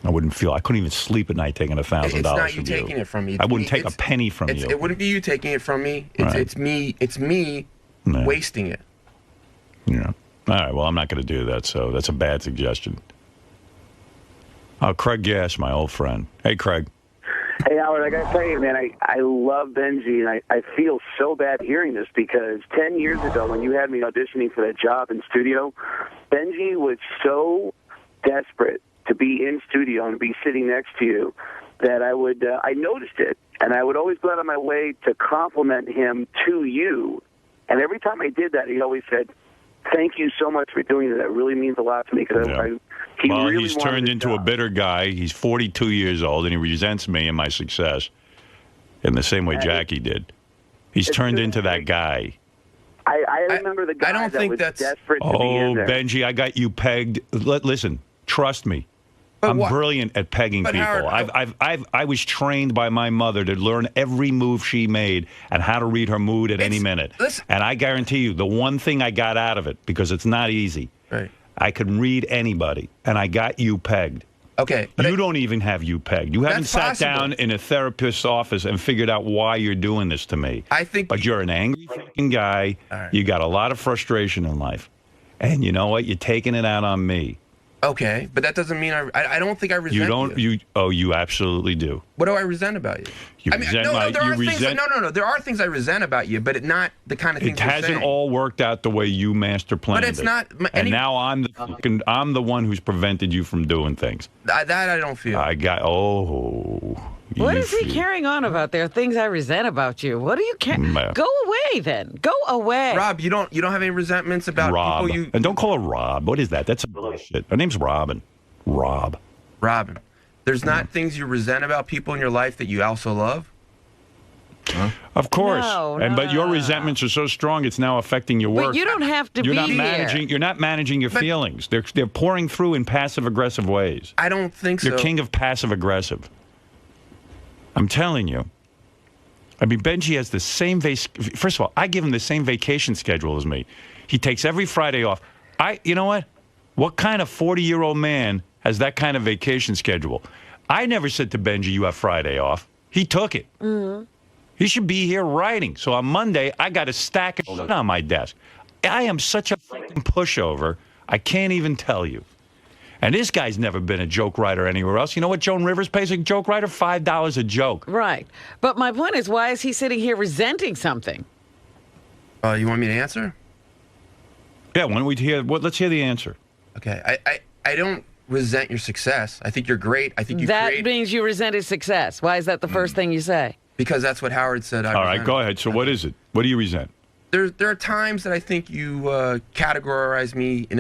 I couldn't even sleep at night taking $1,000 from you. It's not you taking it from me. I wouldn't take a penny from you. It wouldn't be you taking it from me. It's me. It's me wasting it. Yeah. All right. Well, I'm not going to do that. So that's a bad suggestion. Oh, Craig Gass, my old friend. Hey, Craig. Hey, Howard, I got to tell you, man, I love Benjy, and I feel so bad hearing this because 10 years ago when you had me auditioning for that job in studio, Benjy was so desperate to be in studio and be sitting next to you that I noticed it, and I would always go out of my way to compliment him to you. And every time I did that, he always said, "Thank you so much for doing that. It really means a lot to me." Because he's turned into a bitter guy. He's 42 years old, and he resents me and my success in the same way Jackie did. He's turned into that guy. I remember the guy that was desperate to be in there. Benjy, I got you pegged. Listen, trust me. I'm brilliant at pegging people. Howard, I was trained by my mother to learn every move she made and how to read her mood at any minute. And I guarantee you, the one thing I got out of it, because it's not easy, I could read anybody, and I got you pegged. Okay. You don't even have you pegged. You haven't sat down in a therapist's office and figured out why you're doing this to me. But you're an angry fucking guy. You got a lot of frustration in life. And you know what? You're taking it out on me. Okay, but that doesn't mean I don't think I resent you. You absolutely do. What do I resent about you? There are things I resent about you, but not the kind of things you're saying. It hasn't all worked out the way you master planned But it's not. And now I'm the one who's prevented you from doing things. That I don't feel. What is he carrying on about? There are things I resent about you. What do you care? Go away then. Go away. Rob, you don't have any resentments about Rob. people you. And don't call her Rob. What is that? That's bullshit. Her name's Robin. Robin. There's not things you resent about people in your life that you also love? Huh? Of course. But your resentments are so strong it's now affecting your work. But you don't have to you're be not managing here. You're not managing your feelings. They're pouring through in passive aggressive ways. I don't think so. You're king of passive aggressive. I'm telling you. I mean, Benjy has the same first of all, I give him the same vacation schedule as me. He takes every Friday off. You know what? What kind of 40-year-old man has that kind of vacation schedule? I never said to Benjy, you have Friday off. He took it. Mm-hmm. He should be here writing. So on Monday, I got a stack of shit on my desk. I am such a fucking pushover, I can't even tell you. And this guy's never been a joke writer anywhere else. You know what Joan Rivers pays a joke writer? $5 a joke. Right. But my point is, why is he sitting here resenting something? You want me to answer? Yeah, why don't we hear? Let's hear the answer. Okay. I don't resent your success. I think you're great. I think you That means you resent his success. Why is that the first thing you say? Because that's what Howard said. All right, go ahead. So what is it? What do you resent? There are times that I think you categorize me in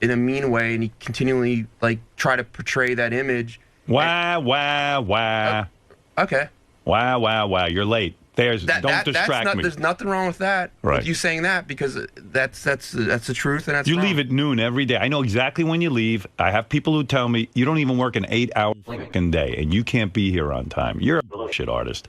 a mean way, and you continually try to portray that image. Wah. Okay. Wah. You're late. Don't distract me. There's nothing wrong with that. Right. With you saying that, because that's the truth, and that's you wrong. leave at noon every day. I know exactly when you leave. I have people who tell me you don't even work an 8-hour fucking day, and you can't be here on time. You're a bullshit artist.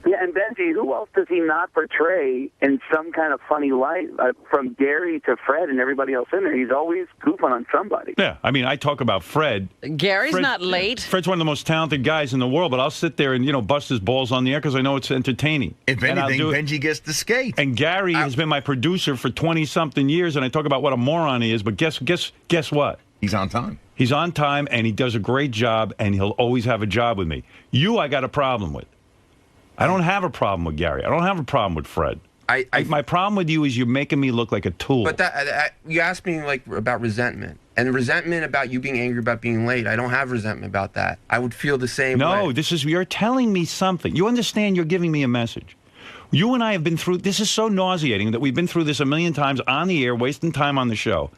Yeah, and Benjy, who else does he not portray in some kind of funny light? From Gary to Fred and everybody else in there, he's always goofing on somebody. Yeah, I mean, I talk about Fred. Gary's not late. Fred's one of the most talented guys in the world, but I'll sit there and, bust his balls on the air because I know it's entertaining. If anything, Benjy gets the skate. And Gary has been my producer for 20-something years, and I talk about what a moron he is, but guess what? He's on time. He's on time, and he does a great job, and he'll always have a job with me. I got a problem with. I don't have a problem with Gary. I don't have a problem with Fred. My problem with you is you're making me look like a tool. But you asked me about resentment, and resentment about you being angry about being late. I don't have resentment about that. I would feel the same way. No, you're telling me something. You understand? You're giving me a message. You and I have been through. This is so nauseating that we've been through this a million times on the air, wasting time on the show.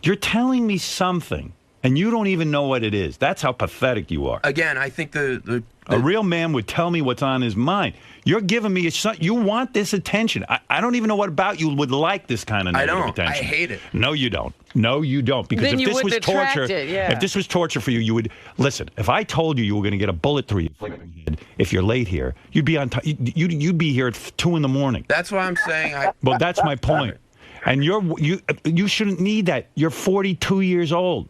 You're telling me something, and you don't even know what it is. That's how pathetic you are. Again, I think a real man would tell me what's on his mind. You're giving me you want this attention. I don't even know what about you would like this kind of negative attention. I hate it. No, you don't. No, you don't. Because then if this was torture, if this was torture for you, you would listen. If I told you were going to get a bullet through your head if you're late here, you'd be on time. You'd be here at 2 a.m. That's what I'm saying. Well, that's my point. And you shouldn't need that. You're 42 years old.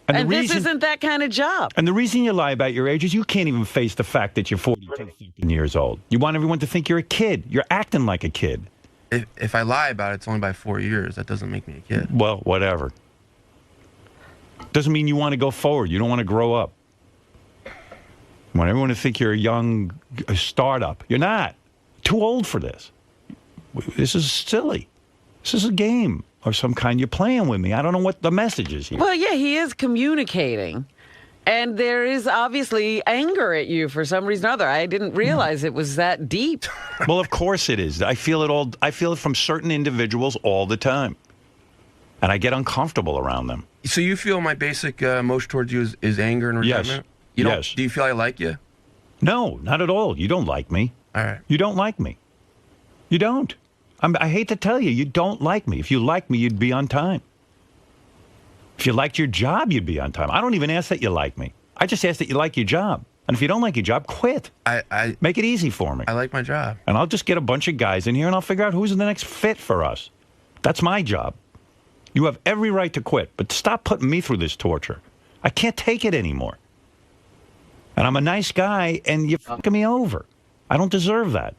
And this isn't that kind of job. And the reason you lie about your age is you can't even face the fact that you're 42 years old. You want everyone to think you're a kid. You're acting like a kid. If I lie about it, it's only by 4 years. That doesn't make me a kid. Well, whatever. Doesn't mean you want to go forward. You don't want to grow up. You want everyone to think you're a young startup. You're not. Too old for this. This is silly. This is a game of some kind. You're playing with me. I don't know what the message is here. Well, yeah, he is communicating. And there is obviously anger at you for some reason or other. I didn't realize it was that deep. Well, of course it is. I feel it from certain individuals all the time. And I get uncomfortable around them. So you feel my basic emotion towards you is anger and resentment? Yes. Do you feel I like you? No, not at all. You don't like me. All right. You don't like me. You don't. I hate to tell you, you don't like me. If you liked me, you'd be on time. If you liked your job, you'd be on time. I don't even ask that you like me. I just ask that you like your job. And if you don't like your job, quit. Make it easy for me. I like my job. And I'll just get a bunch of guys in here and I'll figure out who's the next fit for us. That's my job. You have every right to quit, but stop putting me through this torture. I can't take it anymore. And I'm a nice guy, and you're fucking me over. I don't deserve that.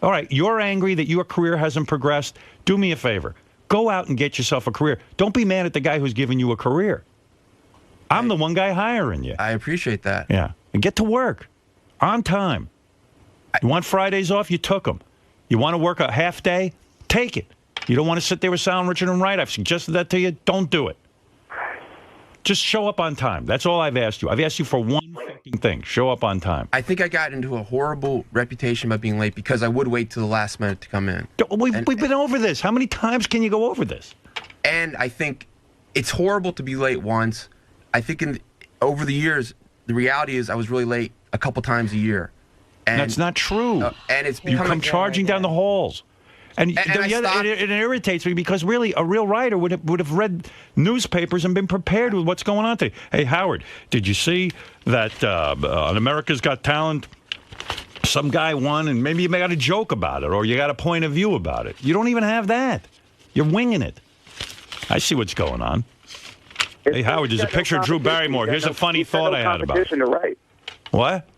All right, you're angry that your career hasn't progressed. Do me a favor. Go out and get yourself a career. Don't be mad at the guy who's giving you a career. I'm the one guy hiring you. I appreciate that. Yeah. And get to work on time. You want Fridays off? You took them. You want to work a half day? Take it. You don't want to sit there with Sal, Richard, and Wright? I've suggested that to you. Don't do it. Just show up on time. That's all I've asked you. I've asked you for one fucking thing. Show up on time. I think I got into a horrible reputation about being late because I would wait till the last minute to come in. We've been over this. How many times can you go over this? And I think it's horrible to be late once. I think over the years, the reality is I was really late a couple times a year. And that's not true. And it's you come charging down the halls. And it irritates me because really a real writer would have read newspapers and been prepared with what's going on today. Hey, Howard, did you see that on America's Got Talent, some guy won and maybe you got a joke about it or you got a point of view about it. You don't even have that. You're winging it. I see what's going on. Hey, Howard, there's a picture of Drew Barrymore. Here's a funny thought I had about it. To write. What?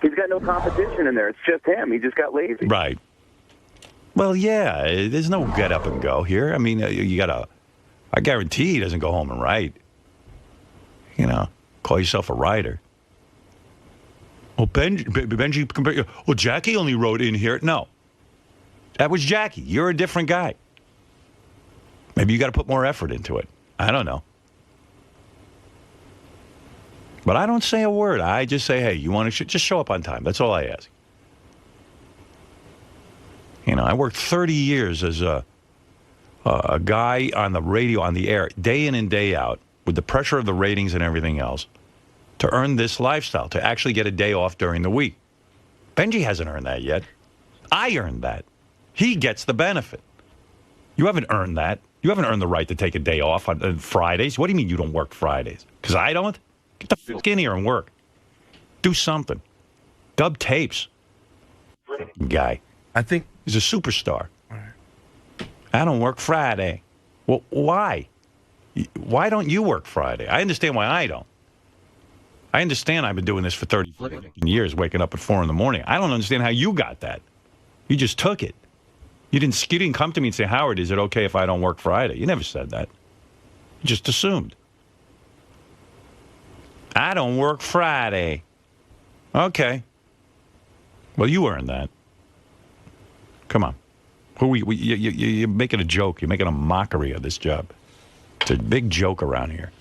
He's got no competition in there. It's just him. He just got lazy. Right. Well, yeah, there's no get up and go here. I mean, you got I guarantee he doesn't go home and write. You know, call yourself a writer. Well, Benjy, well, Jackie only wrote in here. No. That was Jackie. You're a different guy. Maybe you got to put more effort into it. I don't know. But I don't say a word. I just say, hey, you want to just show up on time. That's all I ask. You know, I worked 30 years as a guy on the radio, on the air, day in and day out, with the pressure of the ratings and everything else, to earn this lifestyle, to actually get a day off during the week. Benjy hasn't earned that yet. I earned that. He gets the benefit. You haven't earned that. You haven't earned the right to take a day off on Fridays. What do you mean you don't work Fridays? Because I don't? Get the fuck in here and work. Do something. Dub tapes. Guy. I think he's a superstar. I don't work Friday. Well, why? Why don't you work Friday? I understand why I don't. I understand I've been doing this for 30 years, waking up at 4 in the morning. I don't understand how you got that. You just took it. You didn't come to me and say, Howard, is it okay if I don't work Friday? You never said that. You just assumed. I don't work Friday. Okay. Well, you earned that. Come on. You're making a joke. You're making a mockery of this job. It's a big joke around here.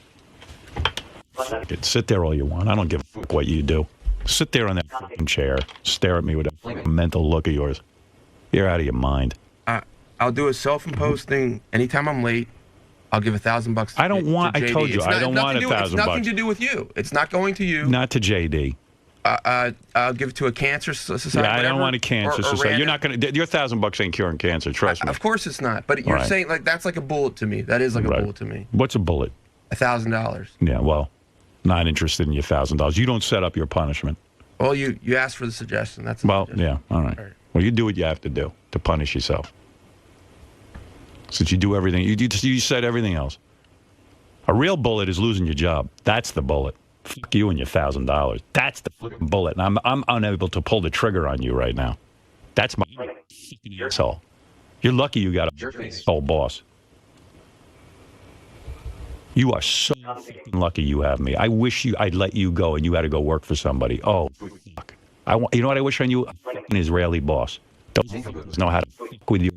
Sit there all you want. I don't give a fuck what you do. Sit there on that fucking chair. Stare at me with that mental look of yours. You're out of your mind. I'll do a self-imposed thing. Anytime I'm late, I'll give $1,000. I don't want. I told you, I don't want $1,000. It's nothing to do with you. It's not going to you. Not to JD. I'll give it to a cancer society. Yeah, I don't want a cancer society. You're not going to. Your $1,000 ain't curing cancer. Trust me. Of course it's not. But you're saying like that's like a bullet to me. That is like a bullet to me. What's a bullet? $1,000. Yeah. Well, not interested in your $1,000. You don't set up your punishment. Well, you asked for the suggestion. That's yeah. All right. Well, you do what you have to do to punish yourself. Since you do everything, you said everything else. A real bullet is losing your job. That's the bullet. Fuck you and your $1,000. That's the fucking bullet. And I'm unable to pull the trigger on you right now. That's my fucking asshole. You're lucky you got a asshole boss. You are so fucking lucky you have me. I wish I'd let you go and you had to go work for somebody. Oh, fuck. You know what I wish on you? A fucking Israeli boss. Those know how to fuck with you.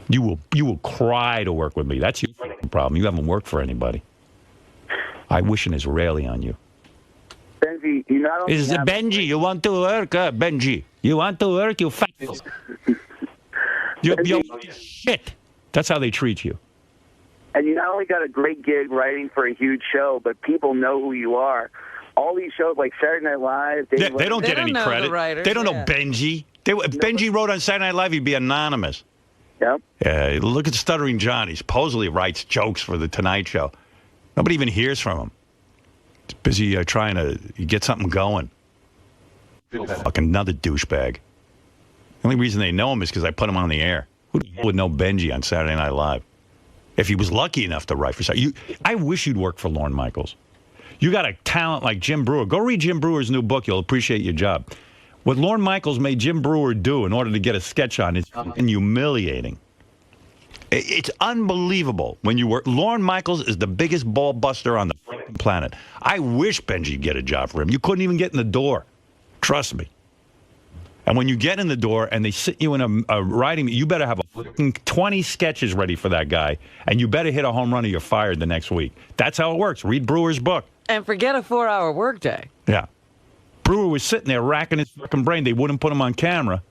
You will cry to work with me. That's your fucking problem. You haven't worked for anybody. I wish an Israeli on you. Benjy, you not only Benjy, you want to work? Benjy, you want to work? You fat. You're shit. That's how they treat you. And you not only got a great gig writing for a huge show, but people know who you are. All these shows like Saturday Night Live, they don't get any credit. They don't know Benjy. If Benjy wrote on Saturday Night Live, he'd be anonymous. Yep. Yeah, look at Stuttering John. He supposedly writes jokes for The Tonight Show. Nobody even hears from him. He's busy trying to get something going. Fucking another douchebag. The only reason they know him is because I put him on the air. Who would know Benjy on Saturday Night Live? If he was lucky enough to write for you, I wish you'd work for Lorne Michaels. You got a talent like Jim Brewer. Go read Jim Brewer's new book. You'll appreciate your job. What Lorne Michaels made Jim Brewer do in order to get a sketch on is fucking humiliating. It's unbelievable. When you work, Lorne Michaels is the biggest ball buster on the planet. I wish Benjy'd get a job for him. You couldn't even get in the door. Trust me. And when you get in the door and they sit you in a writing, you better have a fucking 20 sketches ready for that guy, and you better hit a home run or you're fired the next week. That's how it works. Read Brewer's book. And forget a 4-hour workday. Yeah. Brewer was sitting there racking his fucking brain. They wouldn't put him on camera.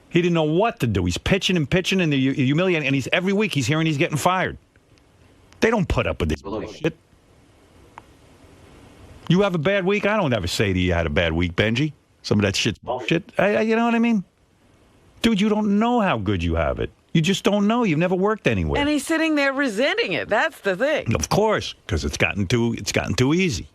He didn't know what to do. He's pitching and pitching and they're humiliating. And every week he's hearing he's getting fired. They don't put up with this shit. You have a bad week? I don't ever say to you had a bad week, Benjy. Some of that shit's bullshit. You know what I mean? Dude, you don't know how good you have it. You just don't know. You've never worked anywhere. And he's sitting there resenting it. That's the thing. Of course, because it's gotten too easy.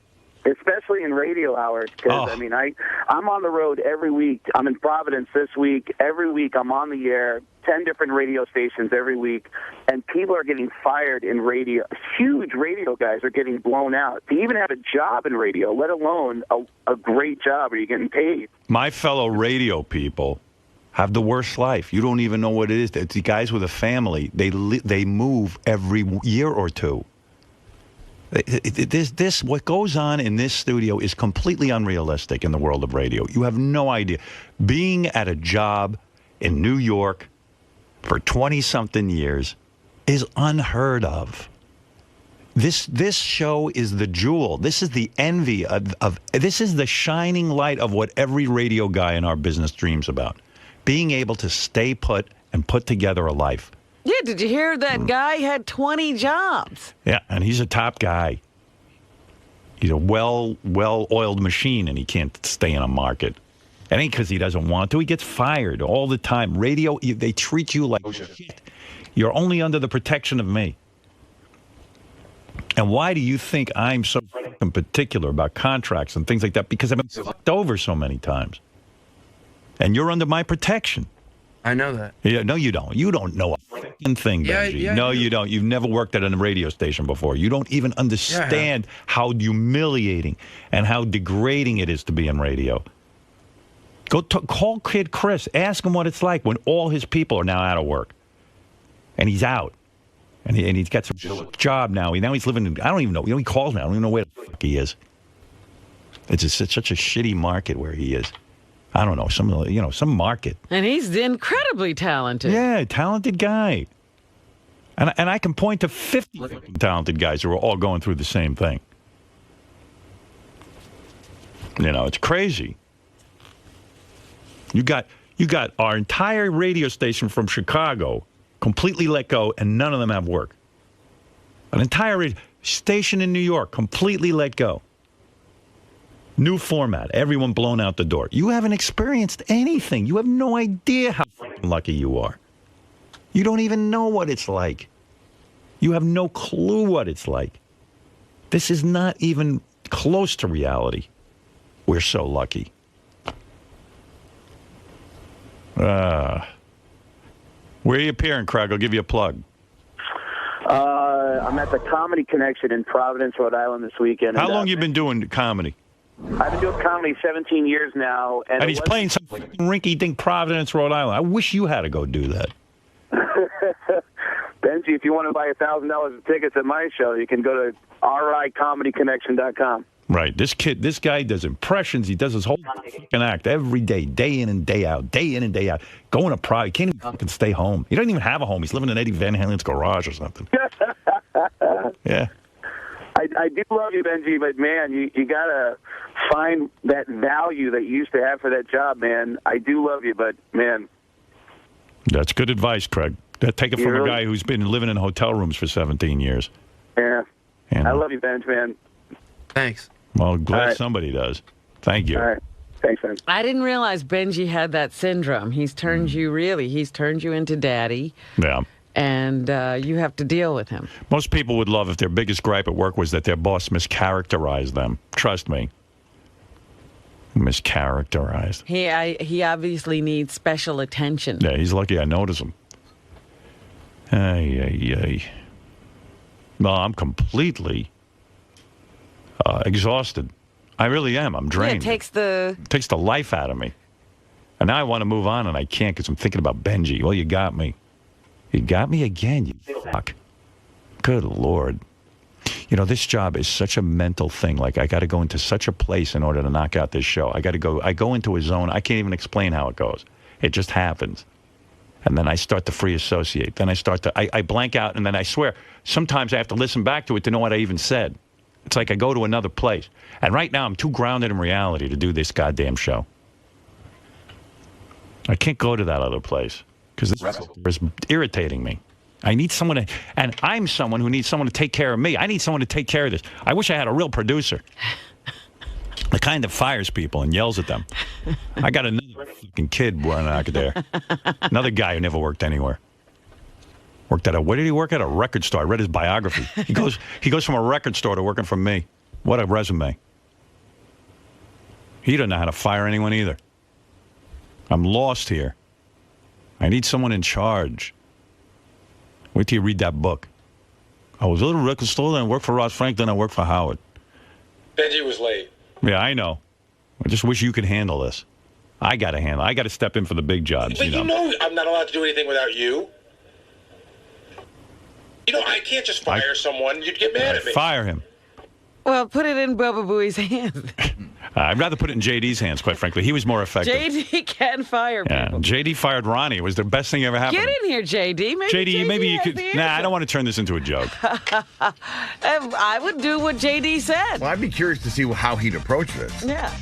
Especially in radio hours, because I mean, I'm on the road every week. I'm in Providence this week. Every week I'm on the air, 10 different radio stations every week, and people are getting fired in radio. Huge radio guys are getting blown out. To even have a job in radio, let alone a great job, are you getting paid? My fellow radio people have the worst life. You don't even know what it is. It's the guys with a family. They move every year or two. What goes on in this studio is completely unrealistic in the world of radio. You have no idea. Being at a job in New York for 20-something years is unheard of. This show is the jewel. This is the envy of this is the shining light of what every radio guy in our business dreams about. Being able to stay put and put together a life. Yeah, did you hear that guy had 20 jobs? Yeah, and he's a top guy. He's a well-oiled machine, and he can't stay in a market. It ain't because he doesn't want to. He gets fired all the time. Radio, they treat you like shit. You're only under the protection of me. And why do you think I'm so fucking particular about contracts and things like that? Because I've been fucked over so many times. And you're under my protection. I know that. Yeah, no, you don't. You don't know a fucking thing, Benji. Yeah, no, you don't. You've never worked at a radio station before. You don't even understand how humiliating and how degrading it is to be in radio. Call Kid Chris. Ask him what it's like when all his people are now out of work. And he's out. And he's got some job now. Now he's living in, I don't even know. He calls me. I don't even know where the fuck he is. It's such a shitty market where he is. I don't know, some market. And he's incredibly talented. Yeah, talented guy. And I can point to 50 talented guys who are all going through the same thing. It's crazy. You got our entire radio station from Chicago completely let go, and none of them have work. An entire radio station in New York completely let go. New format, everyone blown out the door. You haven't experienced anything. You have no idea how lucky you are. You don't even know what it's like. You have no clue what it's like. This is not even close to reality. We're so lucky. Where are you appearing, Craig? I'll give you a plug. I'm at the Comedy Connection in Providence, Rhode Island this weekend. How long you been doing comedy? I've been doing comedy 17 years now. And he's playing some rinky-dink Providence, Rhode Island. I wish you had to go do that. Benjy, if you want to buy $1,000 of tickets at my show, you can go to ricomedyconnection.com. Right. This guy does impressions. He does his whole fucking act every day, day in and day out, day in and day out. Going to Pride. He can't even fucking stay home. He doesn't even have a home. He's living in Eddie Van Halen's garage or something. Yeah. I do love you, Benjy, but, man, you got to find that value that you used to have for that job, man. I do love you, but, man. That's good advice, Craig. Take it from a guy who's been living in hotel rooms for 17 years. Yeah. I love you, Benj, man. Thanks. Well, glad somebody does. Thank you. All right. Thanks, man. I didn't realize Benjy had that syndrome. He's turned you into daddy. Yeah. And you have to deal with him. Most people would love if their biggest gripe at work was that their boss mischaracterized them. Trust me. Mischaracterized. He obviously needs special attention. Yeah, he's lucky I notice him. Ay. No, I'm completely exhausted. I really am. I'm drained. Yeah, it takes the life out of me. And now I want to move on, and I can't because I'm thinking about Benjy. Well, you got me. You got me again, you fuck. Good Lord. This job is such a mental thing. Like, I got to go into such a place in order to knock out this show. I go into a zone. I can't even explain how it goes. It just happens. And then I start to free associate. Then I blank out, and then I swear, sometimes I have to listen back to it to know what I even said. It's like I go to another place. And right now, I'm too grounded in reality to do this goddamn show. I can't go to that other place because it's irritating me. I need someone to, and I'm someone who needs someone to take care of me. I need someone to take care of this. I wish I had a real producer. The kind that fires people and yells at them. I got another fucking kid running out there. Another guy who never worked anywhere. Where did he work at? A record store. I read his biography. He goes from a record store to working for me. What a resume. He doesn't know how to fire anyone either. I'm lost here. I need someone in charge. Wait till you read that book. I was at a record store, then I worked for Ross Frank, then I worked for Howard. Benjy was late. Yeah, I know. I just wish you could handle this. I got to handle. I got to step in for the big jobs. But you know I'm not allowed to do anything without you. You know, I can't just fire someone. You'd get mad at me. Fire him. Well, put it in Bubba Booey's hands. I'd rather put it in JD's hands, quite frankly. He was more effective. JD can fire people. JD fired Ronnie. It was the best thing ever happened. Get in here, JD. Maybe you could. Nah, I don't want to turn this into a joke. I would do what JD said. Well, I'd be curious to see how he'd approach this. Yeah.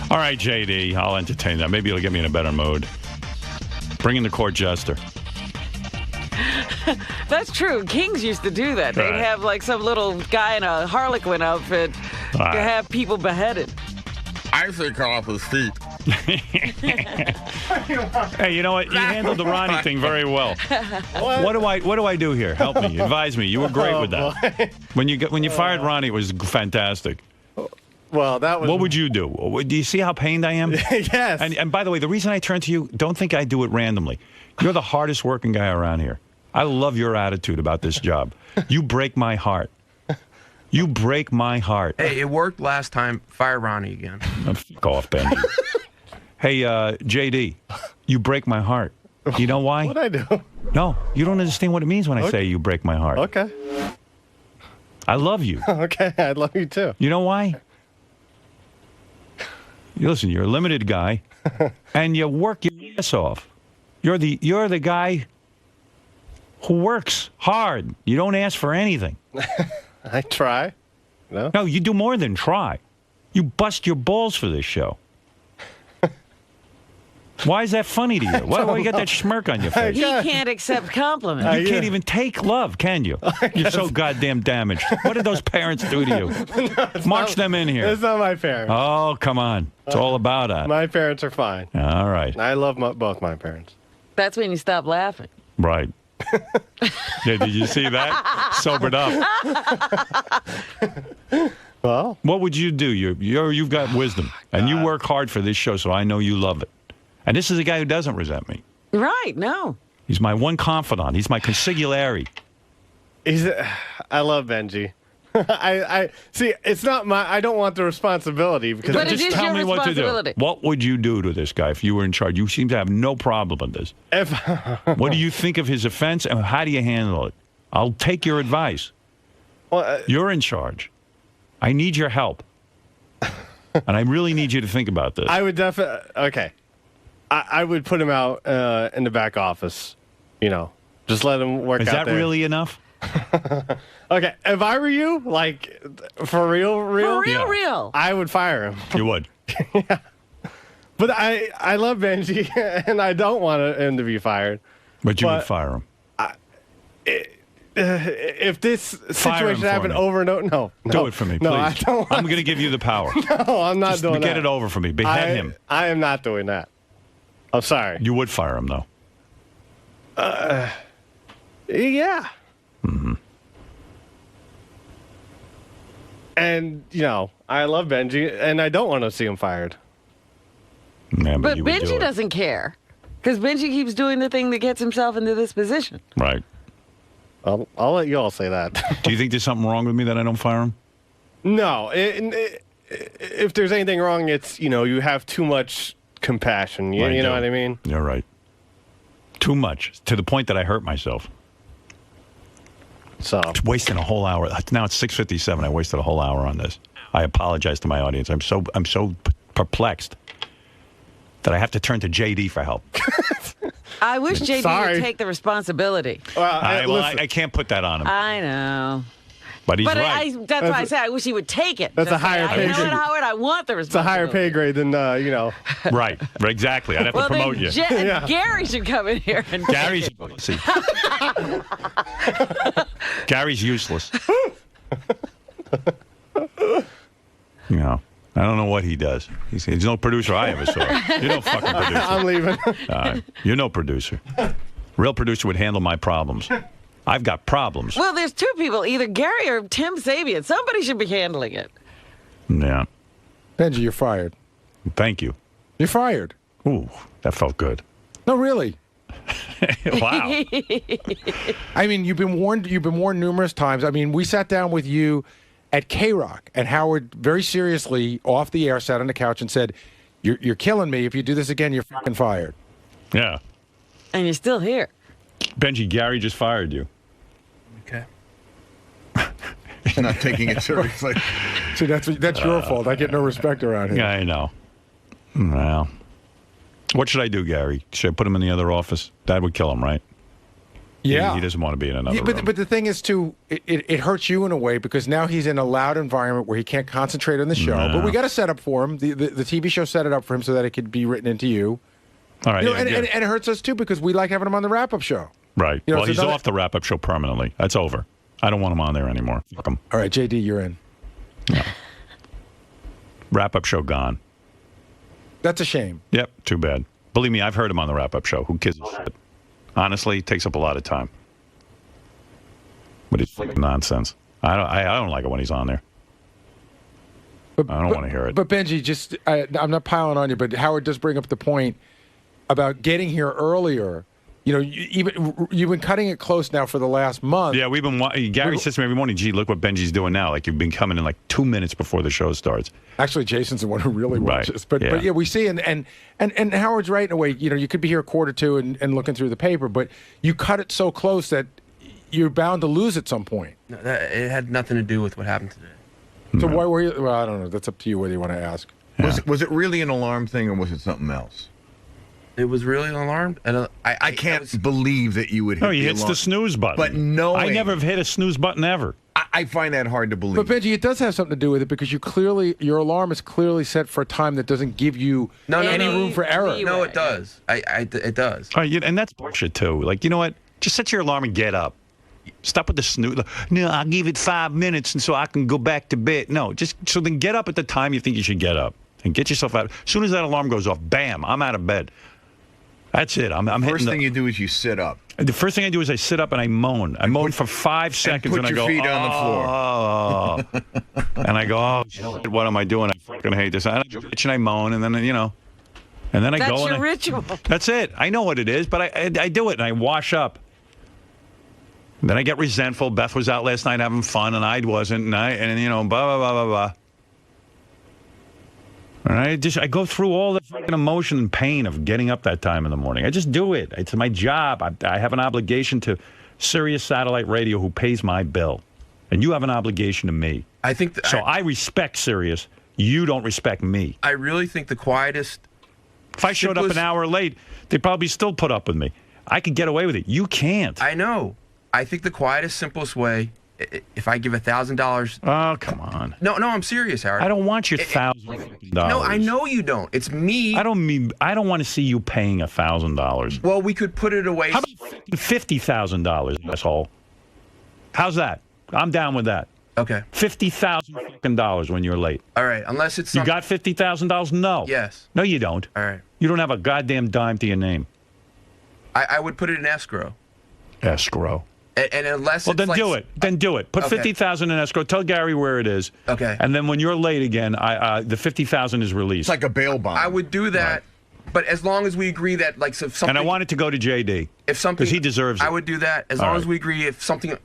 All right, JD, I'll entertain that. Maybe it'll get me in a better mood. Bring in the court jester. That's true. Kings used to do that. They'd have like some little guy in a Harlequin outfit to have people beheaded. I say cut off his feet. Hey, you know what? You handled the Ronnie thing very well. What do I do here? Help me. Advise me. You were great with that. Boy. When you fired Ronnie, it was fantastic. Well, that was. What would you do? Do you see how pained I am? Yes. And by the way, the reason I turn to you, don't think I do it randomly. You're the hardest working guy around here. I love your attitude about this job. You break my heart. You break my heart. Hey, it worked last time. Fire Ronnie again. Fuck off, Benjy. Hey, JD, you break my heart. You know why? What'd I do? No, you don't understand what it means when I say you break my heart. Okay. I love you. Okay, I love you too. You know why? Listen, you're a limited guy, and you work your ass off. You're the guy who works hard. You don't ask for anything. I try. No, you do more than try. You bust your balls for this show. Why is that funny to you? Why you got that smirk on your face? He can't accept compliments. You can't even take love, can you? You're so goddamn damaged. What did those parents do to you? March them in here. It's not my parents. Oh, come on. It's all about that. My parents are fine. All right. I love both my parents. That's when you stop laughing. Right. Yeah, did you see that? Sobered up. Well, what would you do? You've got wisdom, and you work hard for this show, so I know you love it. And this is a guy who doesn't resent me. Right, no. He's my one confidant. He's my consigliere. I love Benjy. I see. It's not my. I don't want the responsibility because. But just tell me what to do. What would you do to this guy if you were in charge? You seem to have no problem with this. What do you think of his offense, and how do you handle it? I'll take your advice. Well, you're in charge. I need your help, and I really need you to think about this. I would definitely. Okay. I would put him out in the back office. You know, just let him work. Is out that there. really enough? Okay, if I were you, like, for real, real, I would fire him. You would. Yeah. But I love Benjy, and I don't want him to be fired. But you would fire him. If this situation happened over and over, no. Do it for me, please. No, I don't want I'm going to give you the power. No, I'm not doing that. Get it over for me. Behead him. I am not doing that. I'm sorry. You would fire him, though. Yeah. Mm-hmm. And, you know, I love Benjy, and I don't want to see him fired. Yeah, but Benjy doesn't care. Because Benjy keeps doing the thing that gets himself into this position. Right. I'll let you all say that. Do you think there's something wrong with me that I don't fire him? No. If there's anything wrong, it's, you know, you have too much compassion. You know what I mean? You're right. Too much. To the point that I hurt myself. So wasting a whole hour. Now it's 6:57. I wasted a whole hour on this. I apologize to my audience. I'm so perplexed that I have to turn to JD for help. I wish JD would take the responsibility. I can't put that on him. I know. But he's right. That's why I said I wish he would take it. That's a higher pay grade. You know what, Howard? I want the It's a higher responsibility. pay grade than, you know. Right. Exactly. I'd have to promote you. Gary should come in here and Gary's see. Gary's useless. You know, I don't know what he does. He's no producer I ever saw. You're no fucking producer. I'm leaving. You're no producer. Real producer would handle my problems. I've got problems. Well, there's two people, either Gary or Tim Sabian. Somebody should be handling it. Yeah. Benjy, you're fired. Thank you. You're fired. Ooh, that felt good. No, really. Wow. I mean, you've been warned numerous times. I mean, we sat down with you at K-Rock, and Howard very seriously, off the air, sat on the couch and said, You're killing me. If you do this again, you're fucking fired. Yeah. And you're still here. Benjy, Gary just fired you. Okay. Not taking it seriously. See, that's your fault. I get no respect around here. Yeah, I know. Well, what should I do, Gary? Should I put him in the other office? That would kill him, right? Yeah. He doesn't want to be in another room. But the thing is, too, it hurts you in a way because now he's in a loud environment where he can't concentrate on the show. No. But we got to set up for him. The TV show set it up for him so that it could be written into you. All right. And it hurts us, too, because we like having him on the wrap-up show. Right. You know, Well, he's off the wrap-up show permanently. That's over. I don't want him on there anymore. Fuck him. All right, JD, you're in. Yeah. Wrap-up show gone. That's a shame. Yep, too bad. Believe me, I've heard him on the wrap-up show. Who gives a shit? Honestly, it takes up a lot of time. But it's nonsense. I don't like it when he's on there. I don't want to hear it. But Benjy, I'm not piling on you, but Howard does bring up the point about getting here earlier. You know, you've been cutting it close now for the last month. Yeah, Gary says to me every morning, gee, look what Benjy's doing now. Like, you've been coming in like 2 minutes before the show starts. Actually, Jason's the one who really watches. But yeah. But yeah, we see, and Howard's right in a way. You know, you could be here a quarter to and looking through the paper, but you cut it so close that you're bound to lose at some point. No, it had nothing to do with what happened today. So why were you? Well, I don't know. That's up to you whether you want to ask. Yeah. Was it really an alarm thing or was it something else? It was really an alarm, and I can't believe that you would hit he the hits alarm. the snooze button. But no, I never have hit a snooze button ever. I find that hard to believe. But Benjy, it does have something to do with it because your alarm is clearly set for a time that doesn't give you any room for error. No, it does. It does. And that's bullshit too. Like, you know what? Just set your alarm and get up. Stop with the snooze. No, I'll give it 5 minutes and so I can go back to bed. No, so then get up at the time you think you should get up and get yourself out. As soon as that alarm goes off, bam, I'm out of bed. That's it. I'm hitting First thing you do is you sit up. The first thing I do is I sit up and I moan. I moan for 5 seconds and I go, put your feet on the floor. And I go, oh, shit, what am I doing? I fucking hate this. And I moan and then, and then I go. That's your ritual. That's it. I know what it is, but I do it and I wash up. Then I get resentful. Beth was out last night having fun, and I wasn't. And blah, blah, blah, blah, blah. And I go through all the fucking emotion and pain of getting up that time in the morning. I just do it. It's my job. I have an obligation to Sirius Satellite Radio, who pays my bill. And you have an obligation to me. I think I respect Sirius. You don't respect me. I really think the quietest... If I showed up an hour late, they'd probably still put up with me. I could get away with it. You can't. I know. I think the quietest, simplest way, if I give $1,000... Oh, come on. No, I'm serious, Howard. I don't want your $1,000. No, I know you don't. It's me. I don't want to see you paying $1,000. Well, we could put it away... How about $50,000, asshole? How's that? I'm down with that. Okay. $50,000 when you're late. All right, unless it's... You got $50,000? No. Yes. No, you don't. All right. You don't have a goddamn dime to your name. I would put it in escrow. Escrow. And unless then do it. Then do it. Put $50,000 in escrow. Tell Gary where it is. Okay. And then when you're late again, the $50,000 is released. It's like a bail bond. I would do that, but as long as we agree that, like, if something... And I want it to then JD. If something... Because he deserves it. I would do that as long as we agree if something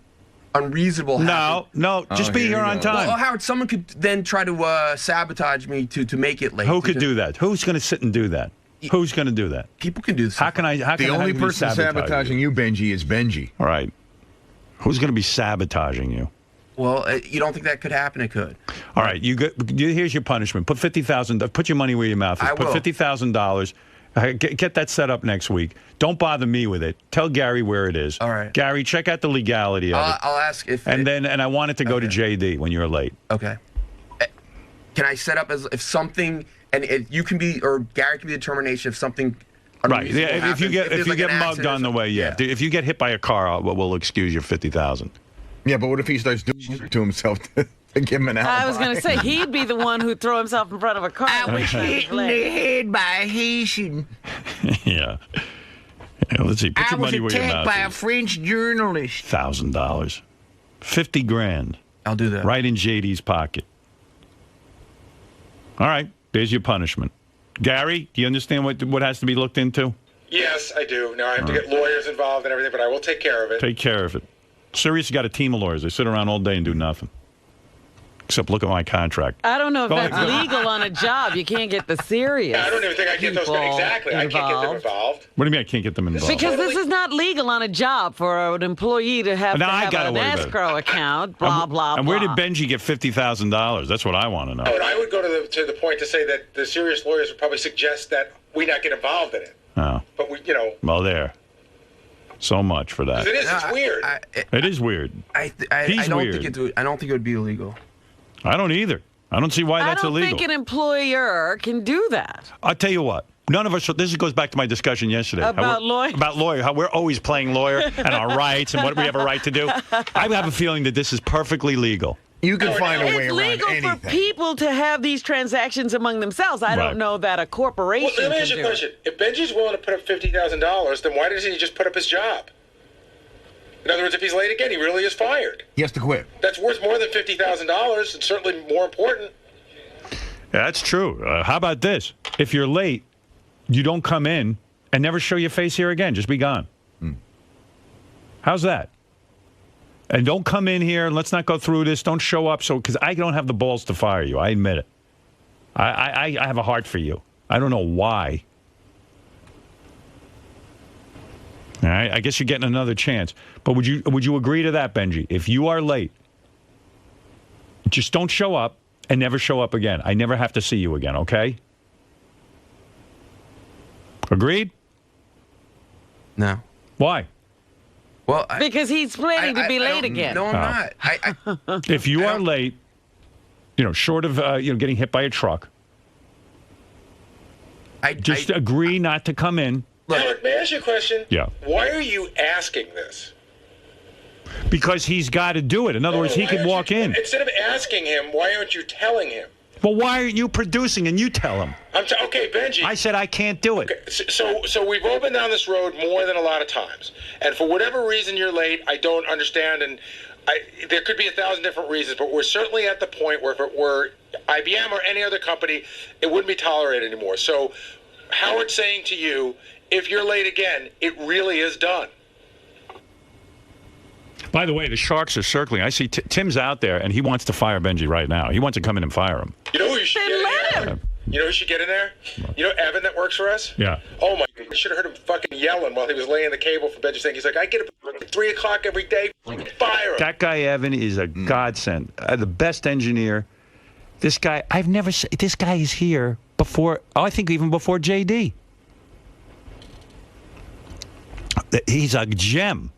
unreasonable happens. No. Just be here on time. Well, Howard, someone could then try to sabotage me to make it late. Who could do that? Who's going to sit and do that? Who's going to do that? People can do this. How can I? The only person sabotaging you, Benjy, is Benjy. All right. Who's going to be sabotaging you? Well, you don't think that could happen? It could. All right. Here's your punishment. Put $50,000. Put your money where your mouth is. Put $50,000. Get that set up next week. Don't bother me with it. Tell Gary where it is. All right. Gary, check out the legality of it. I'll ask if. And I want it to go to JD when you're late. Okay. Can I set up as if something, and you can be, or Gary can be the determination if something. Right. Yeah, if you get mugged on the way, yeah. If you get hit by a car, we'll excuse you $50,000. Yeah, but what if he starts doing it to himself to give him an alibi? I was going to say, he'd be the one who'd throw himself in front of a car. I was hit in the head by a Haitian. Yeah. Let's see. Put your money where your mouth is. I was attacked by a French journalist. $1,000. $50,000. I'll do that. Right in JD's pocket. All right. There's your punishment. Gary, do you understand what has to be looked into? Yes, I do. Now I have to get lawyers involved and everything, but I will take care of it. Take care of it. Sirius got a team of lawyers. They sit around all day and do nothing. Except look at my contract. I don't know if that's legal on a job. You can't get the serious. I don't even think I get those guys. Exactly. I can't get them involved. What do you mean I can't get them involved? Because this is not legal on a job for an employee to have, an escrow account, blah, blah, blah. And where did Benjy get $50,000? That's what I want to know. And I would go to the point to say that the serious lawyers would probably suggest that we not get involved in it. Oh. But we, you know. Well, there. So much for that. It is. It's weird. It is weird. I don't think it would be illegal. I don't either. I don't see why that's illegal. I don't think an employer can do that. I'll tell you what. None of us. This goes back to my discussion yesterday about lawyer. About lawyer. How we're always playing lawyer and our rights and what we have a right to do. I have a feeling that this is perfectly legal. You can find a way around anything. It's legal for people to have these transactions among themselves. I don't know that a corporation Well, let me ask you a question. If Benjy's willing to put up $50,000, then why doesn't he just put up his job? In other words, if he's late again, he really is fired. He has to quit. That's worth more than $50,000 and certainly more important. Yeah, that's true. How about this? If you're late, you don't come in and never show your face here again. Just be gone. How's that? And don't come in here and let's not go through this. Don't show up because I don't have the balls to fire you. I admit it. I have a heart for you. I don't know why. All right, I guess you're getting another chance. But would you agree to that, Benjy? If you are late, just don't show up and never show up again. I never have to see you again, okay? Agreed? No. Why? Well, because he's planning to be late again. No, I'm not. If you are late, short of getting hit by a truck, just agree not to come in. Howard, may I ask you a question? Yeah. Why are you asking this? Because he's got to do it. In other words, he could walk in. Instead of asking him, why aren't you telling him? Well, why aren't you producing and you tell him? Okay, Benjy. I said I can't do it. Okay, so we've all been down this road more than a lot of times. And for whatever reason you're late, I don't understand. And there could be 1,000 different reasons, but we're certainly at the point where if it were IBM or any other company, it wouldn't be tolerated anymore. So Howard's saying to you, if you're late again, it really is done. By the way, the Sharks are circling. I see Tim's out there, and he wants to fire Benjy right now. He wants to come in and fire him. You know who you should get in there? You know who should get in there? You know Evan that works for us? Yeah. Oh, my God. I should have heard him fucking yelling while he was laying the cable for Benjy saying, he's like, I get up at 3 o'clock every day. Fire him. That guy, Evan, is a godsend. The best engineer. This guy, this guy is here before, I think even before JD. He's a gem.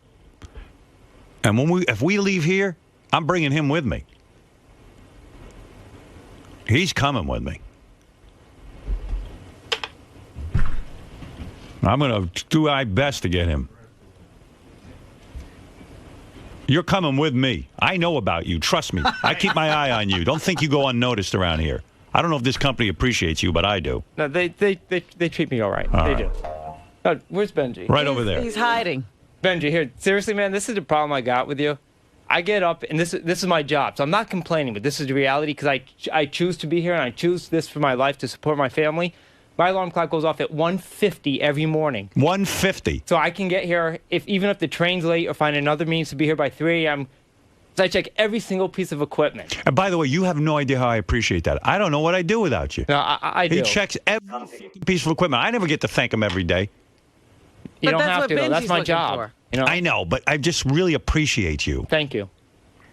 And if we leave here, I'm bringing him with me. He's coming with me. I'm going to do my best to get him. You're coming with me. I know about you. Trust me. I keep my eye on you. Don't think you go unnoticed around here. I don't know if this company appreciates you, but I do. No, they treat me all right. They do. Oh, where's Benjy? Right over there. He's hiding. Benjy, here. Seriously, man, this is the problem I got with you. I get up, and this is my job, so I'm not complaining, but this is the reality because I choose to be here, and I choose this for my life to support my family. My alarm clock goes off at 1:50 every morning. 1:50? So I can get here, even if the train's late or find another means to be here by 3 a.m., so I check every single piece of equipment. And by the way, you have no idea how I appreciate that. I don't know what I'd do without you. No, I do. He checks every piece of equipment. I never get to thank him every day. You don't have to, though. That's my job. You know? I know, but I just really appreciate you. Thank you.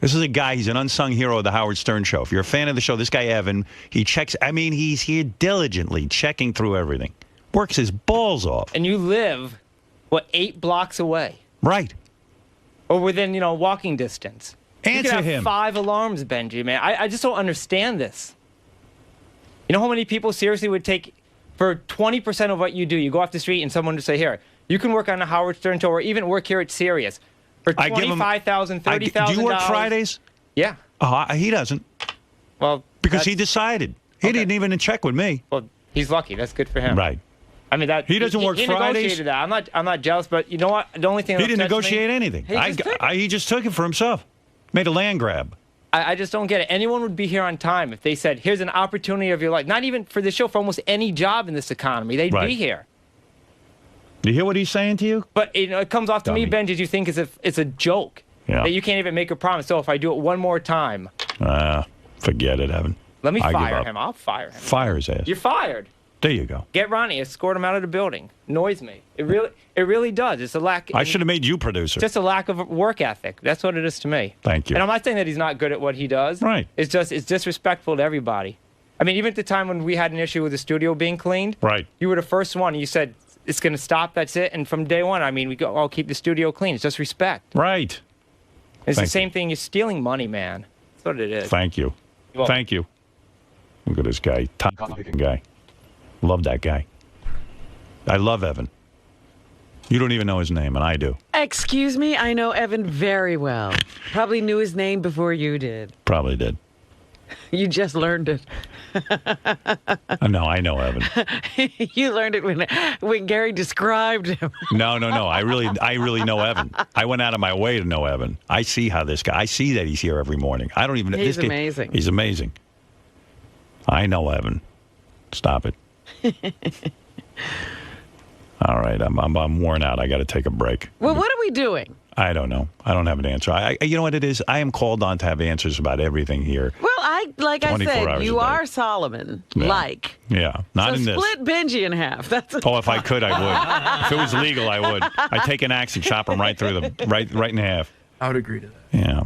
This is a guy, he's an unsung hero of the Howard Stern Show. If you're a fan of the show, this guy, Evan, he checks, he's here diligently checking through everything. Works his balls off. And you live, 8 blocks away? Right. Or within, walking distance. Answer you could have him. 5 alarms, Benjy, man. I just don't understand this. You know how many people seriously would take, for 20% of what you do, you go off the street and someone would say, here, you can work on the Howard Stern Show or even work here at Sirius for $25,000, $30,000. Do you work Fridays? Yeah. He doesn't. Well, because he decided. He didn't even check with me. Well, he's lucky. That's good for him. Right. I mean, he doesn't work he Fridays. Negotiated that. I'm not jealous, but you know what? The only thing he didn't negotiate anything. He just took it for himself. Made a land grab. I just don't get it. Anyone would be here on time if they said, here's an opportunity of your life. Not even for the show, for almost any job in this economy. They'd be here. You hear what he's saying to you? But it comes off to me, Benjy, you think it's a joke. Yeah. That you can't even make a promise. So if I do it one more time. Forget it, Evan. Let me I give fire up. him. I'll fire him. Fire his ass. You're fired. There you go. Get Ronnie. Escort him out of the building. Annoys me. It really does. It's a lack. I should have made you producer. Just a lack of work ethic. That's what it is to me. Thank you. And I'm not saying that he's not good at what he does. Right. It's disrespectful to everybody. I mean, even at the time when we had an issue with the studio being cleaned, right? You were the first one. You said it's going to stop. That's it. And from day one, I mean, we go, "Oh, keep the studio clean." It's just respect. Right. It's Thank the same thing. You're stealing money, man. That's what it is. Thank you. You're welcome. Thank you. Look at this guy. Top guy. Love that guy. I love Evan. You don't even know his name, and I do. Excuse me, I know Evan very well. Probably knew his name before you did. Probably did. You just learned it. No, I know Evan. You learned it when Gary described him. No. I really know Evan. I went out of my way to know Evan. I see how this guy. I see that he's here every morning. I don't even. He's this kid, amazing. He's amazing. I know Evan. Stop it. All right, I'm worn out. I got to take a break. Well, what are we doing? I don't know. I don't have an answer. You know what it is? I am called on to have answers about everything here. Well, like I 24 said, hours you a day. are Solomon. Yeah. Like. Yeah, not so in this. split Benjy in half. That's Oh, if I could, I would. If it was legal, I would. I'd take an axe and chop him right through right in half. I would agree to that. Yeah.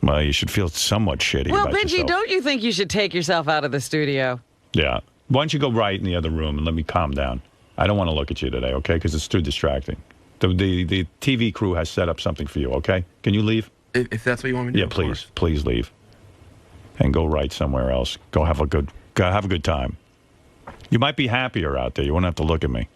Well, you should feel somewhat shitty Well, about Benjy, yourself. don't you think you should take yourself out of the studio? Yeah. Why don't you go right in the other room and let me calm down? I don't want to look at you today, okay? Because it's too distracting. The TV crew has set up something for you, okay? Can you leave? If that's what you want me to do. Yeah, please leave. And go right somewhere else. Go have a good time. You might be happier out there. You won't have to look at me.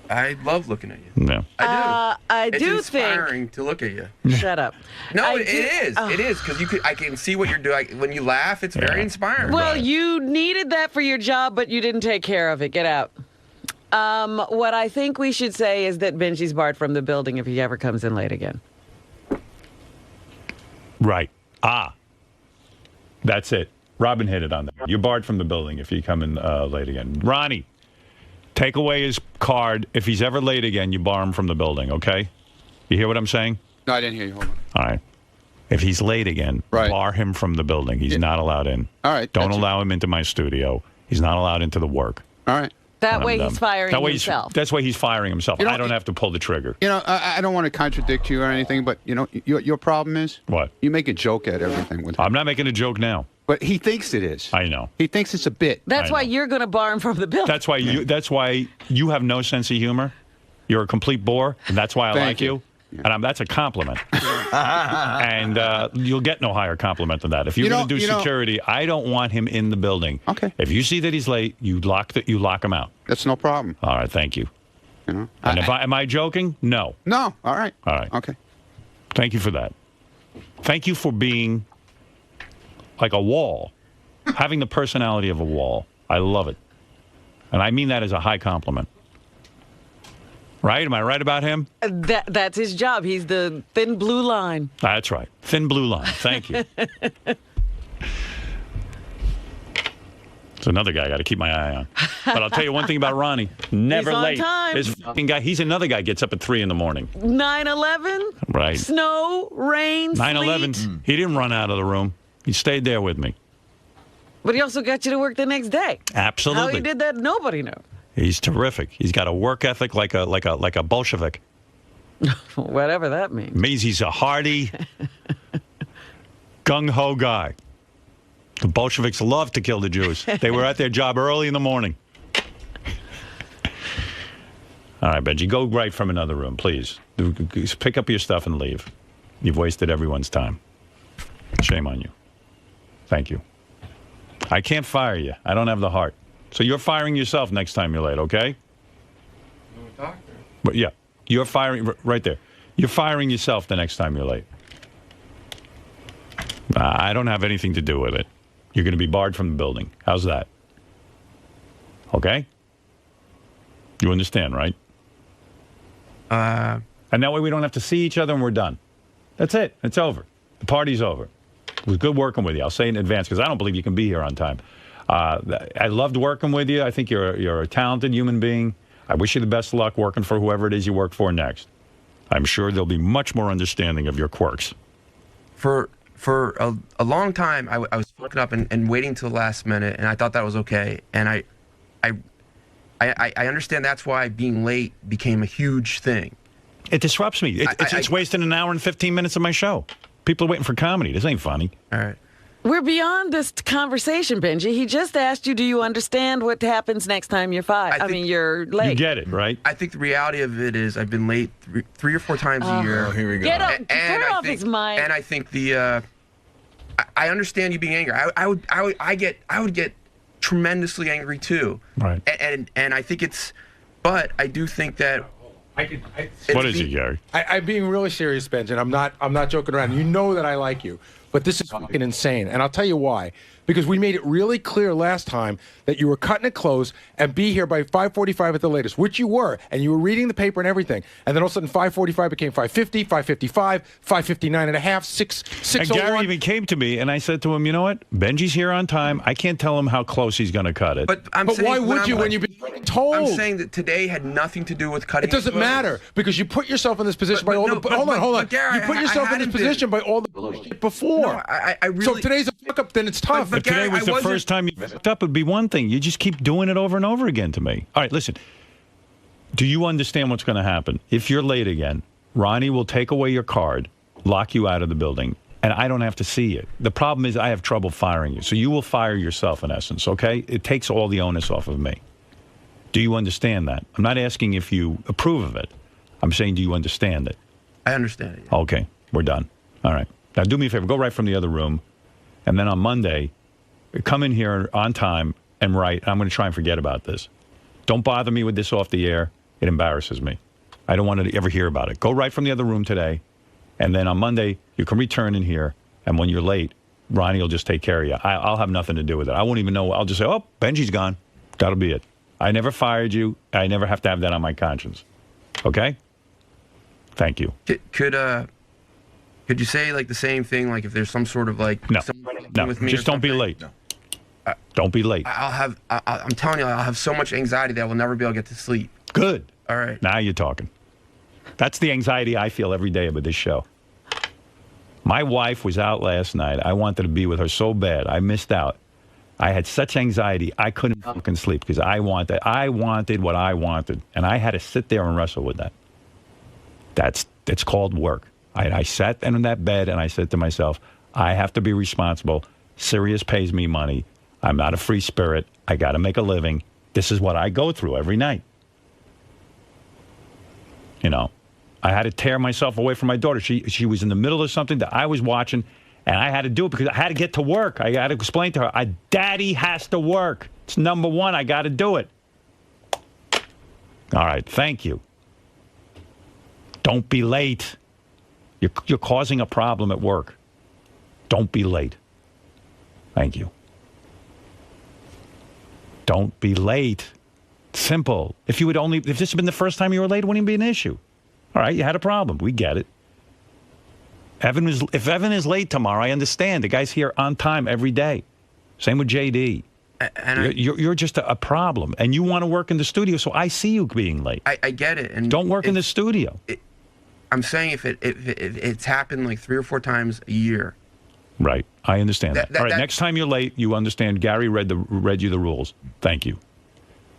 I love looking at you. No. I It's do inspiring to look at you. Shut up. No, it is. It is because I can see what you're doing. When you laugh, it's very inspiring. Well, you needed that for your job, but you didn't take care of it. Get out. What I think we should say is that Benjy's barred from the building if he ever comes in late again. Right. That's it. Robin hit it on that. You're barred from the building if you come in late again. Ronnie, take away his card. If he's ever late again, you bar him from the building, okay? You hear what I'm saying? No, I didn't hear you. Hold on. All right. If he's late again, bar him from the building. He's not allowed in. All right. Don't allow him into my studio. He's not allowed into the work. All right. That way he's firing himself. That's why he's firing himself. You know, I don't have to pull the trigger. You know, I don't want to contradict you or anything, but, you know, your problem is? What? You make a joke at everything with him. I'm not making a joke now. But he thinks it is. I know. He thinks it's a bit. That's why you're going to bar him from the building. That's why you have no sense of humor. You're a complete bore, and that's why I like you. And that's a compliment. And you'll get no higher compliment than that. If you're going to do security, I don't want him in the building. Okay. If you see that he's late, you lock him out. That's no problem. All right, thank you. You know. And am I joking? No. No. All right. All right. Okay. Thank you for that. Thank you for being like a wall, having the personality of a wall. I love it. And I mean that as a high compliment. Right? Am I right about him? That's his job. He's the thin blue line. That's right. Thin blue line. Thank you. It's another guy I got to keep my eye on. But I'll tell you one thing about Ronnie. Never He's on late. time. This fucking guy, he's another guy gets up at 3 in the morning. 9/11. Right. Snow, rain, 9/11. sleet. He didn't run out of the room. He stayed there with me. But he also got you to work the next day. Absolutely. How he did that, nobody knows. He's terrific. He's got a work ethic like a Bolshevik. Whatever that means. Means he's a hardy, gung-ho guy. The Bolsheviks loved to kill the Jews. They were at their job early in the morning. All right, Benjy, go right from another room, please. Pick up your stuff and leave. You've wasted everyone's time. Shame on you. Thank you. I can't fire you. I don't have the heart. So you're firing yourself next time you're late, okay? But yeah, you're firing right there. You're firing yourself the next time you're late. I don't have anything to do with it. You're going to be barred from the building. How's that? Okay? You understand, right? And that way we don't have to see each other and we're done. That's it. It's over. The party's over. It was good working with you. I'll say in advance because I don't believe you can be here on time. I loved working with you. I think you're a talented human being. I wish you the best of luck working for whoever it is you work for next. I'm sure they'll be much more understanding of your quirks. For for a long time, I was fucking up and waiting till the last minute, and I thought that was okay. And I understand that's why being late became a huge thing. It disrupts me. It's wasting an hour and 15 minutes of my show. People are waiting for comedy. This ain't funny. All right. We're beyond this conversation, Benji. He just asked you, do you understand what happens next time you're fired? I mean, you're late. You get it, right? I think the reality of it is I've been late three or four times a year. Oh, here we go. Get up, turn off his mic. And I think I understand you being angry. I would get tremendously angry too. Right. And I think but I do think that. What is it, Gary? I'm being really serious, Benj, and I'm not joking around. You know that I like you, but this is fucking insane, and I'll tell you why. Because we made it really clear last time that you were cutting it close and be here by 5:45 at the latest, which you were, and you were reading the paper and everything. And then all of a sudden 5:45 became 5:50, 5:55, 5:59 and a half, 6:01. And Gary even came to me, and I said to him, you know what? Benji's here on time. I can't tell him how close he's going to cut it. But why would you when you've been told? I'm saying that today had nothing to do with cutting. It doesn't matter because you put yourself in this position by all the. Hold on. Gary, you put yourself in this position by all the bullshit before. No, I really. So if today's a fuck up, then it's tough. If today was the first time you fucked up, it'd be one thing. You just keep doing it over and over again to me. All right, listen. Do you understand what's going to happen? If you're late again, Ronnie will take away your card, lock you out of the building, and I don't have to see you. The problem is I have trouble firing you. So you will fire yourself in essence, okay? It takes all the onus off of me. Do you understand that? I'm not asking if you approve of it. I'm saying, do you understand it? I understand it. Yeah. Okay, we're done. All right. Now do me a favor. Go right from the other room, and then on Monday, come in here on time and write. I'm going to try and forget about this. Don't bother me with this off the air. It embarrasses me. I don't want to ever hear about it. Go right from the other room today, and then on Monday, you can return in here, and when you're late, Ronnie will just take care of you. I'll have nothing to do with it. I won't even know. I'll just say, oh, Benji's gone. That'll be it. I never fired you. I never have to have that on my conscience. Okay? Thank you. Could you say like the same thing? Like if there's some sort of like no, with me just don't be late. No. Don't be late. I'm telling you, I'll have so much anxiety that I will never be able to get to sleep. Good. All right. Now you're talking. That's the anxiety I feel every day about this show. My wife was out last night. I wanted to be with her so bad. I missed out. I had such anxiety, I couldn't fucking sleep because I wanted what I wanted, and I had to sit there and wrestle with that. It's called work. I sat in that bed and I said to myself, I have to be responsible. Sirius pays me money. I'm not a free spirit. I got to make a living. This is what I go through every night. You know, I had to tear myself away from my daughter. She was in the middle of something that I was watching, and I had to do it because I had to get to work. I had to explain to her, Daddy has to work. It's number one. I got to do it. All right. Thank you. Don't be late. You're causing a problem at work. Don't be late. Thank you. Don't be late. Simple. If this had been the first time you were late, it wouldn't even be an issue. All right, you had a problem. We get it. If Evan is late tomorrow, I understand. The guy's here on time every day. Same with JD. And you're just a problem, and you want to work in the studio, so I see you being late. I get it. And don't work in the studio. I'm saying if it's happened like 3 or 4 times a year. Right. I understand that. All right. Next time you're late, you understand. Gary read you the rules. Thank you.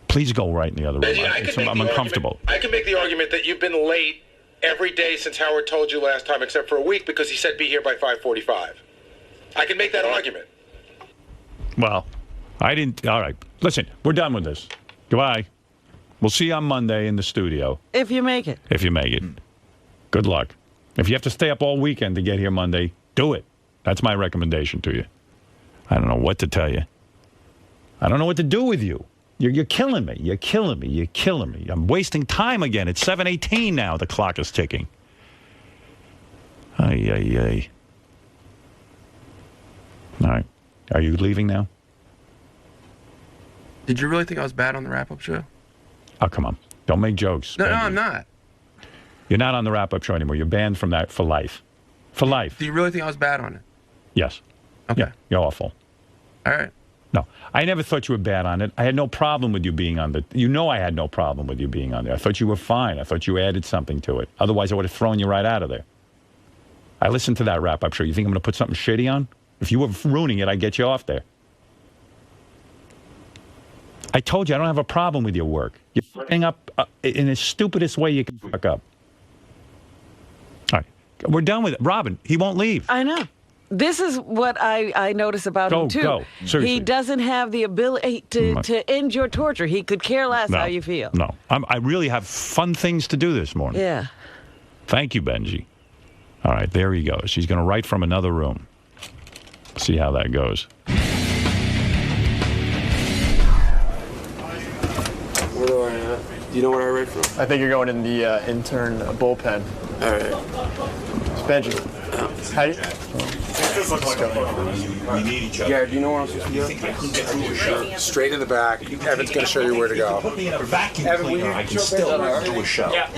Please go right in the other room. I'm uncomfortable. I can make the argument that you've been late every day since Howard told you last time, except for a week, because he said be here by 5:45. I can make that argument. Well, I didn't. All right. Listen, we're done with this. Goodbye. We'll see you on Monday in the studio. If you make it. If you make it. Good luck. If you have to stay up all weekend to get here Monday, do it. That's my recommendation to you. I don't know what to tell you. I don't know what to do with you. You're killing me. You're killing me. You're killing me. I'm wasting time again. It's 7:18 now. The clock is ticking. Ay, ay, ay. All right. Are you leaving now? Did you really think I was bad on the wrap-up show? Oh, come on. Don't make jokes. No, I'm not. You're not on the wrap-up show anymore. You're banned from that for life. For life. Do you really think I was bad on it? Yes. Okay. Yeah, you're awful. All right. No, I never thought you were bad on it. I had no problem with you being on the... You know I had no problem with you being on there. I thought you were fine. I thought you added something to it. Otherwise, I would have thrown you right out of there. I listened to that wrap-up show. You think I'm going to put something shitty on? If you were ruining it, I'd get you off there. I told you I don't have a problem with your work. You're fucking up in the stupidest way you can fuck up. All right. We're done with it. Robin, he won't leave. I know. This is what I notice about him, too. Go. Seriously. He doesn't have the ability to end your torture. He could care less how you feel. No. I really have fun things to do this morning. Yeah. Thank you, Benjy. All right, there he goes. He's going to write from another room. See how that goes. Where do I do you know where I write from? I think you're going in the intern bullpen. All right. It's Benjy. How do you? We need each other. Yeah, do you know where I'm supposed to go? Straight in the back. Evan's going to show you where to go. Put me in a vacuum cleaner. I can still do a show. Yeah.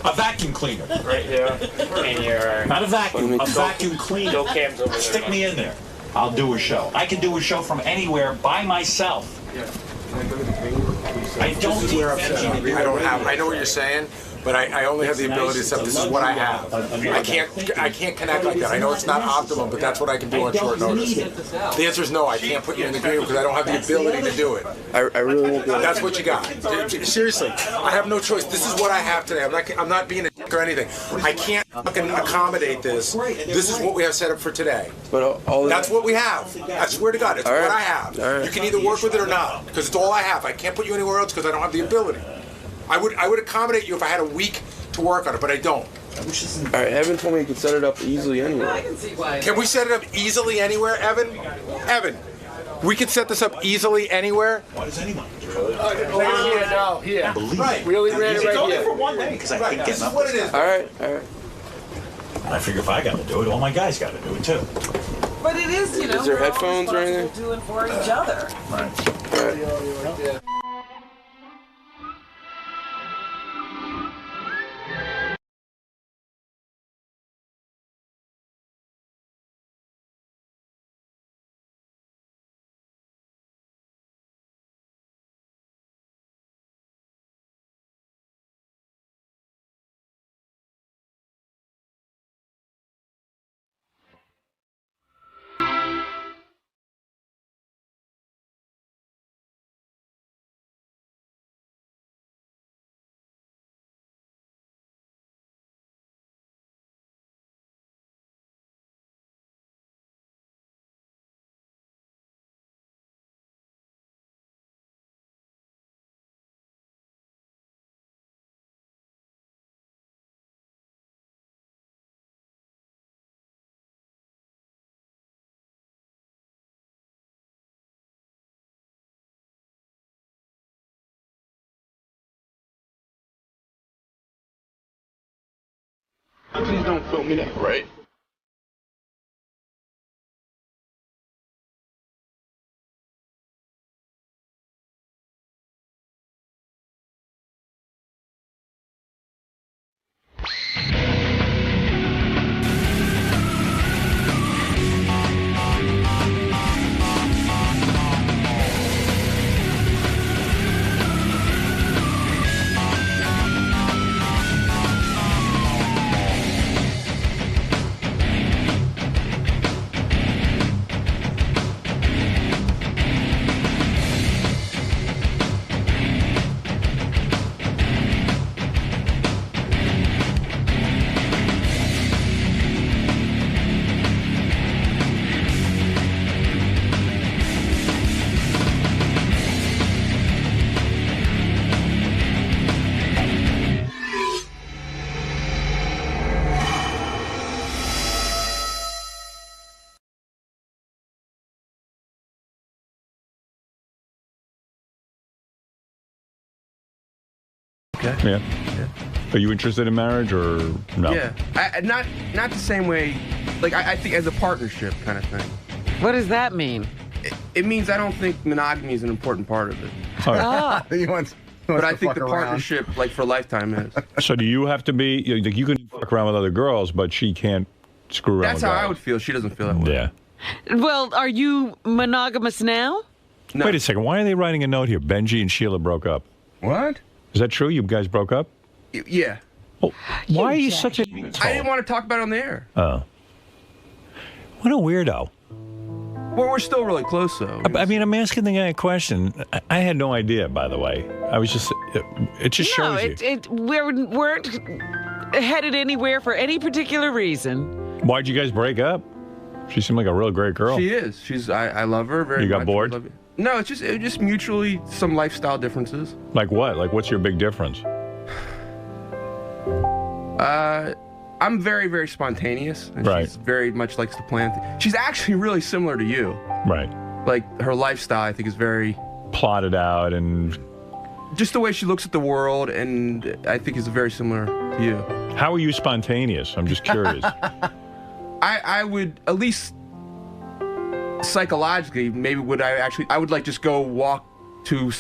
A vacuum cleaner. Right here. And your... Not a vacuum. A vacuum cleaner. Go cams over there. Stick me in there. I'll do a show. I can do a show from anywhere by myself. Yeah. I don't need Benjy. I know what you're saying. But I only have the ability to say, this is what I have. I can't connect like that. I know it's not optimum, but that's what I can do on short notice. The answer is no, I can't put you in the green room because I don't have the ability to do it. I really won't do it. That's what you got. Seriously, I have no choice. This is what I have today. I'm not being a dick or anything. I can't fucking accommodate this. This is what we have set up for today. But that's what we have. I swear to God, it's what I have. Right. You can either work with it or not because it's all I have. I can't put you anywhere else because I don't have the ability. I would accommodate you if I had a week to work on it, but I don't. All right, Evan told me you could set it up easily anywhere. Can we set it up easily anywhere, Evan? Evan, we can set this up easily anywhere? Why does anyone? Here. Right. We only ran it right only here. for one day because I hate getting up. What it is. All right. I figure if I got to do it, all my guys got to do it too. But it is, you know, Is there we're all headphones or anything? responsible doing for each other. Right. Yeah. Please don't film me now, right? Okay. Yeah. Are you interested in marriage or no? Yeah, not the same way. Like I think as a partnership kind of thing. What does that mean? It means I don't think monogamy is an important part of it. All right. He wants But I to think fuck the around. partnership, like for a lifetime, is. So do you have to be? You can fuck around with other girls, but she can't screw around. That's with how guys. I would feel. She doesn't feel that way. Yeah. Well, are you monogamous now? No. Wait a second. Why are they writing a note here? Benjy and Sheila broke up. What? Is that true? You guys broke up? Yeah. Why are you such a... I didn't want to talk about it on the air. Oh. What a weirdo. Well, we're still really close, though. I mean, I'm asking the guy a question. I had no idea, by the way. I was just... It just shows you. We weren't headed anywhere for any particular reason. Why'd you guys break up? She seemed like a real great girl. She is. I love her very much. You got bored? No, it was just mutually some lifestyle differences. Like what? Like what's your big difference? I'm very, very spontaneous. And right. She's very much likes to plan. She's actually really similar to you. Right. Like her lifestyle, I think, is very plotted out and just the way she looks at the world, and I think is very similar to you. How are you spontaneous? I'm just curious. I would at least psychologically, maybe I would like just go walk to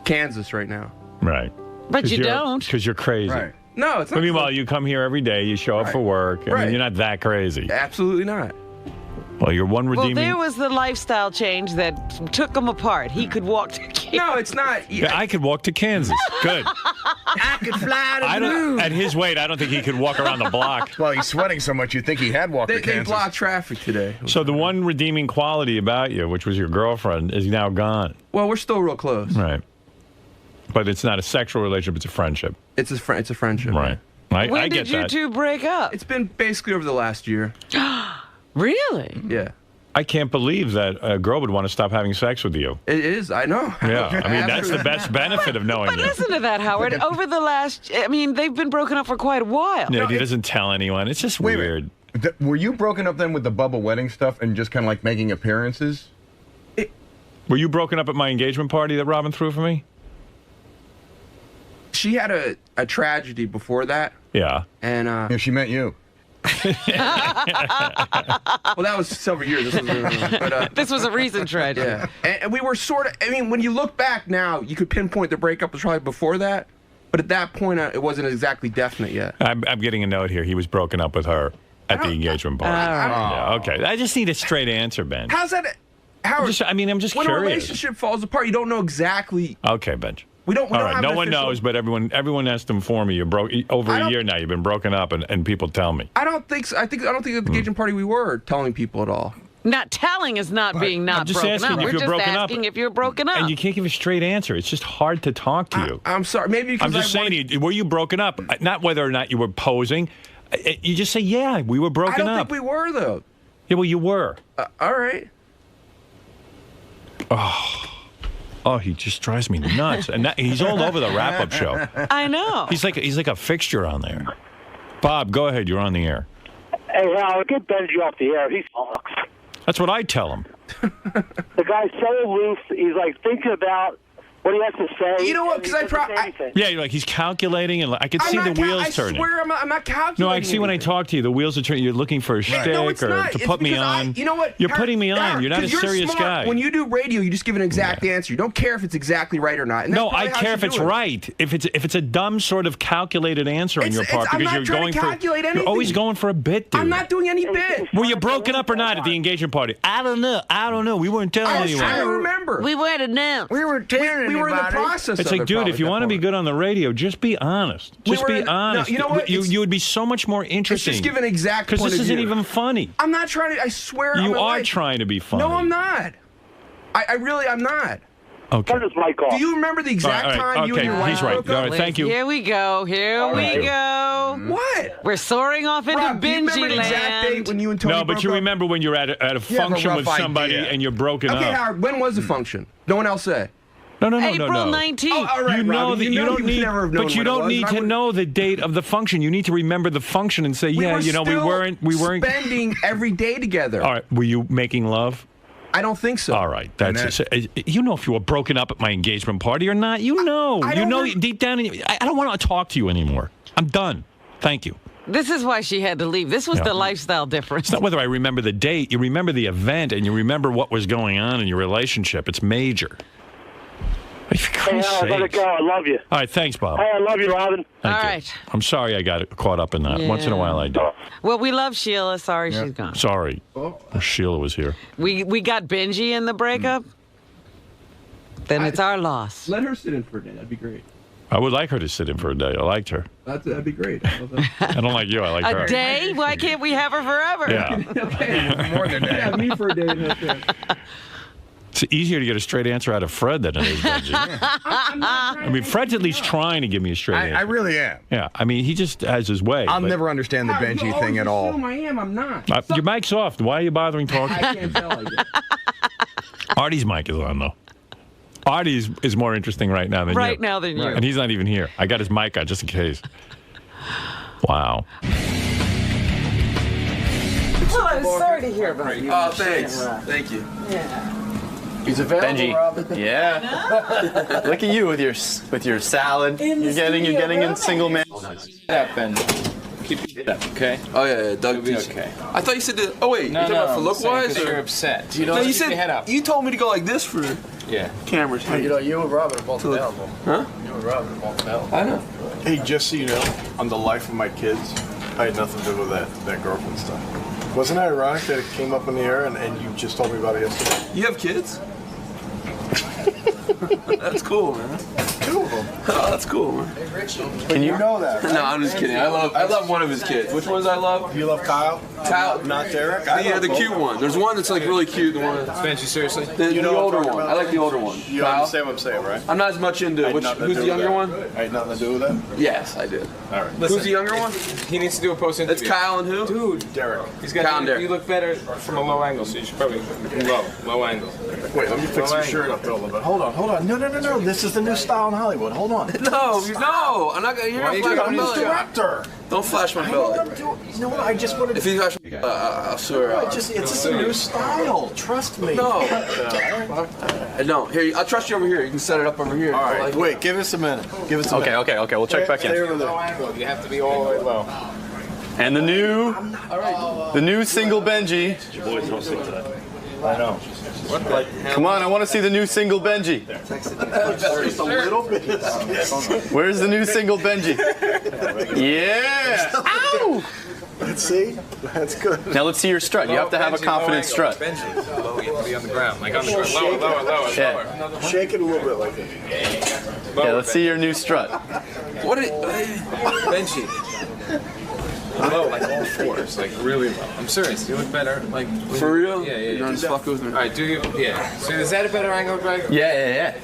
Kansas right now. Right. But you don't. Because you're crazy. Right. No, it's not. Meanwhile, you come here every day, you show up for work. I mean, you're not that crazy. Absolutely not. Well, you're one redeeming... Well, there was the lifestyle change that took them apart. He could walk to Kansas. No, it's not. Yeah, I could walk to Kansas. Good. I could fly to the moon. At his weight, I don't think he could walk around the block. Well, he's sweating so much you'd think he had walked to Kansas. They blocked traffic today. So the one redeeming quality about you, which was your girlfriend, is now gone. Well, we're still real close. Right. But it's not a sexual relationship, it's a friendship. It's a friendship. Right. When I did get you that. two break up? It's been basically over the last year. Really? Yeah. I can't believe that a girl would want to stop having sex with you. It is, I know. Yeah, I mean, that's the best benefit of knowing But you. listen to that, Howard. Over the last, they've been broken up for quite a while. Yeah, he doesn't tell anyone. It's just weird. Were you broken up then with the Bubba wedding stuff and just kind of like making appearances? Were you broken up at my engagement party that Robin threw for me? She had a tragedy before that. Yeah. And yeah, she met you. Well, that was several years. This was a recent tragedy. Yeah. And we were sort of, when you look back now, you could pinpoint the breakup was probably before that. But at that point, it wasn't exactly definite yet. I'm getting a note here. He was broken up with her at the engagement party. Yeah, okay. I just need a straight answer, Ben. How's that? Howard, I'm just when curious. When a relationship falls apart, you don't know exactly. Okay, Benj. We don't All right, have no an one official... knows, but everyone has to inform me. You're broke over a year now. You've been broken up, and people tell me. I don't think so. I don't think at the engagement party we were telling people at all. Not telling is not being not I'm just broken asking up. if We're you're just broken asking up. if you're broken up. And you can't give a straight answer. It's just hard to talk to you. I'm sorry. Maybe because I'm just saying to you, were you broken up? Not whether or not you were posing. You just say, yeah, we were broken up. I don't think we were, though. Yeah, well, you were. All right. Oh, he just drives me nuts. And he's all over the wrap-up show. I know. He's like a fixture on there. Bob, go ahead. You're on the air. Hey, Howard, get Benjy off the air. He sucks. That's what I tell him. The guy's so aloof. He's like thinking about what he has to say. You know what? Because Yeah, you're like he's calculating, and I can see the wheels turning. I swear I'm not calculating. No, I see when I talk to you, the wheels are turning. You're looking for a shtick or to put me on. You know what? You're putting me on. You're not a serious guy. When you do radio, you just give an exact answer. You don't care if it's exactly right or not. And no, I care if it's right. If it's a dumb sort of calculated answer on your part because you're going for. You're always going for a bit, dude. I'm not doing any bit. Were you broken up or not at the engagement party? I don't know. We weren't telling anyone. I don't remember. We weren't announced. We were telling We were in the process. It's like, dude, if you want to be good on the radio, just be honest. Just be honest. No, you know what? You would be so much more interesting. Just give an exact point of view. Because this isn't even funny. I'm not trying to. I swear. You are trying to be funny. No, I'm not. I'm not. Okay. Turn his mic off. Do you remember the exact time you and your wife he's right. broke up? All right, thank you. Here we go. Here we go. What? We're soaring off into Rob, do you remember Benjy the exact date when you and Tony No, but broke you up? remember when you're at a function with somebody and you're broken Okay, up. Howard, when was the function? No one else say. No. April 19th. Oh, all right, You know Robin, that you don't need, but you don't need to know know the date of the function. You need to remember the function and say, yeah, we weren't spending every day together. All right, were you making love? I don't think so. All right, that's you know if you were broken up at my engagement party or not. You know, deep down. I don't want to talk to you anymore. I'm done. Thank you. This is why she had to leave. This was the lifestyle difference. It's not whether I remember the date. You remember the event, and you remember what was going on in your relationship. It's major. Hey, I gotta go. I love you. All right, thanks, Bob. Hey, I love you, Robin. Thank All you. right. I'm sorry I got caught up in that. Yeah. Once in a while I do. Well, we love Sheila. Sorry she's gone. Sorry. Sheila was here. We got Benjy in the breakup. Then it's our loss. Let her sit in for a day. That'd be great. I would like her to sit in for a day. I liked her. That'd be great. I don't like you. I like her. A day? Why can't we have her forever? Yeah. More than a day. Yeah, me for a day. It's easier to get a straight answer out of Fred than it is Benjy. I mean, Fred's at least trying to give me a straight answer. I really am. Yeah, I mean, he just has his way. I'll never understand the Benjy thing at all. I am. I'm not. Your mic's off. Why are you bothering talking? I can't tell. I guess. Artie's mic is on, though. Artie is more interesting right now than you. Right now than you. And he's not even here. I got his mic on just in case. Wow. Well, I'm sorry to hear about you. Oh, thanks. Thank you. Yeah. He's available, Benjy. Robin. Yeah. Look at you with your salad. You're getting in single man. Yeah, Benjy. Keep it up, okay? Oh yeah, Doug. You'll be okay. I thought you said that. Oh wait, No, you're talking about for look wise? You're upset. You know, you said your head up. you told me to go like this for cameras. You know, you and Robin are both available. Huh? You and Robin are both available. I know. Hey, just so you know, on the life of my kids, I had nothing to do with that girlfriend stuff. Wasn't it ironic that it came up in the air and you just told me about it yesterday? You have kids? That's cool, man. 2 of them. Oh, that's cool, man. Can you know that? Right? No, I'm just kidding. I love one of his kids. Which ones I love? You love Kyle? Kyle, not Derek. The cute one. There's one that's like really cute. The one. Benjy, seriously? The older one. I like the older one. You understand what I'm saying, right? I'm not as much into it. Who's the younger one? I had nothing to do with that? Yes, I did. All right. Who's the younger one? He needs to do a post interview. That's Kyle and who? Dude, Derek. He's got. Kyle and Derek. You look better from a low angle, so you should probably low angle. Wait, let me fix your shirt up there a little bit. Hold on. No. This is the new style in Hollywood. Hold on. No, I'm not gonna. You're not flashing my belly. Director. Don't flash my I know what belly. I'm doing. You know what? I just wanted to. If you flash, I'll swear. It's just a new style. Trust me. No. No. Here, I'll trust you over here. You can set it up over here. All right. Wait. Give us a minute. Okay. We'll check back in. Low angle. You have to be all the way low. And the new single Benjy. Your boy's hosting today. I know. Come on, I want to see the new single Benjy. Just a little bit. Where's the new single Benjy? Yeah. Ow! Let's see. That's good. Now let's see your strut. You have to have a confident strut. Benjy. Low, you have to be on the ground. Like on the ground. Lower. Yeah. Shake it a little bit like that. Yeah, let's see your new strut. What is Benjy? Low, like all fours, like really low. I'm serious. You look better, like For real? Yeah. You're not just fucking with me. All right, do you? Yeah. So is that a better angle, Greg? Yeah.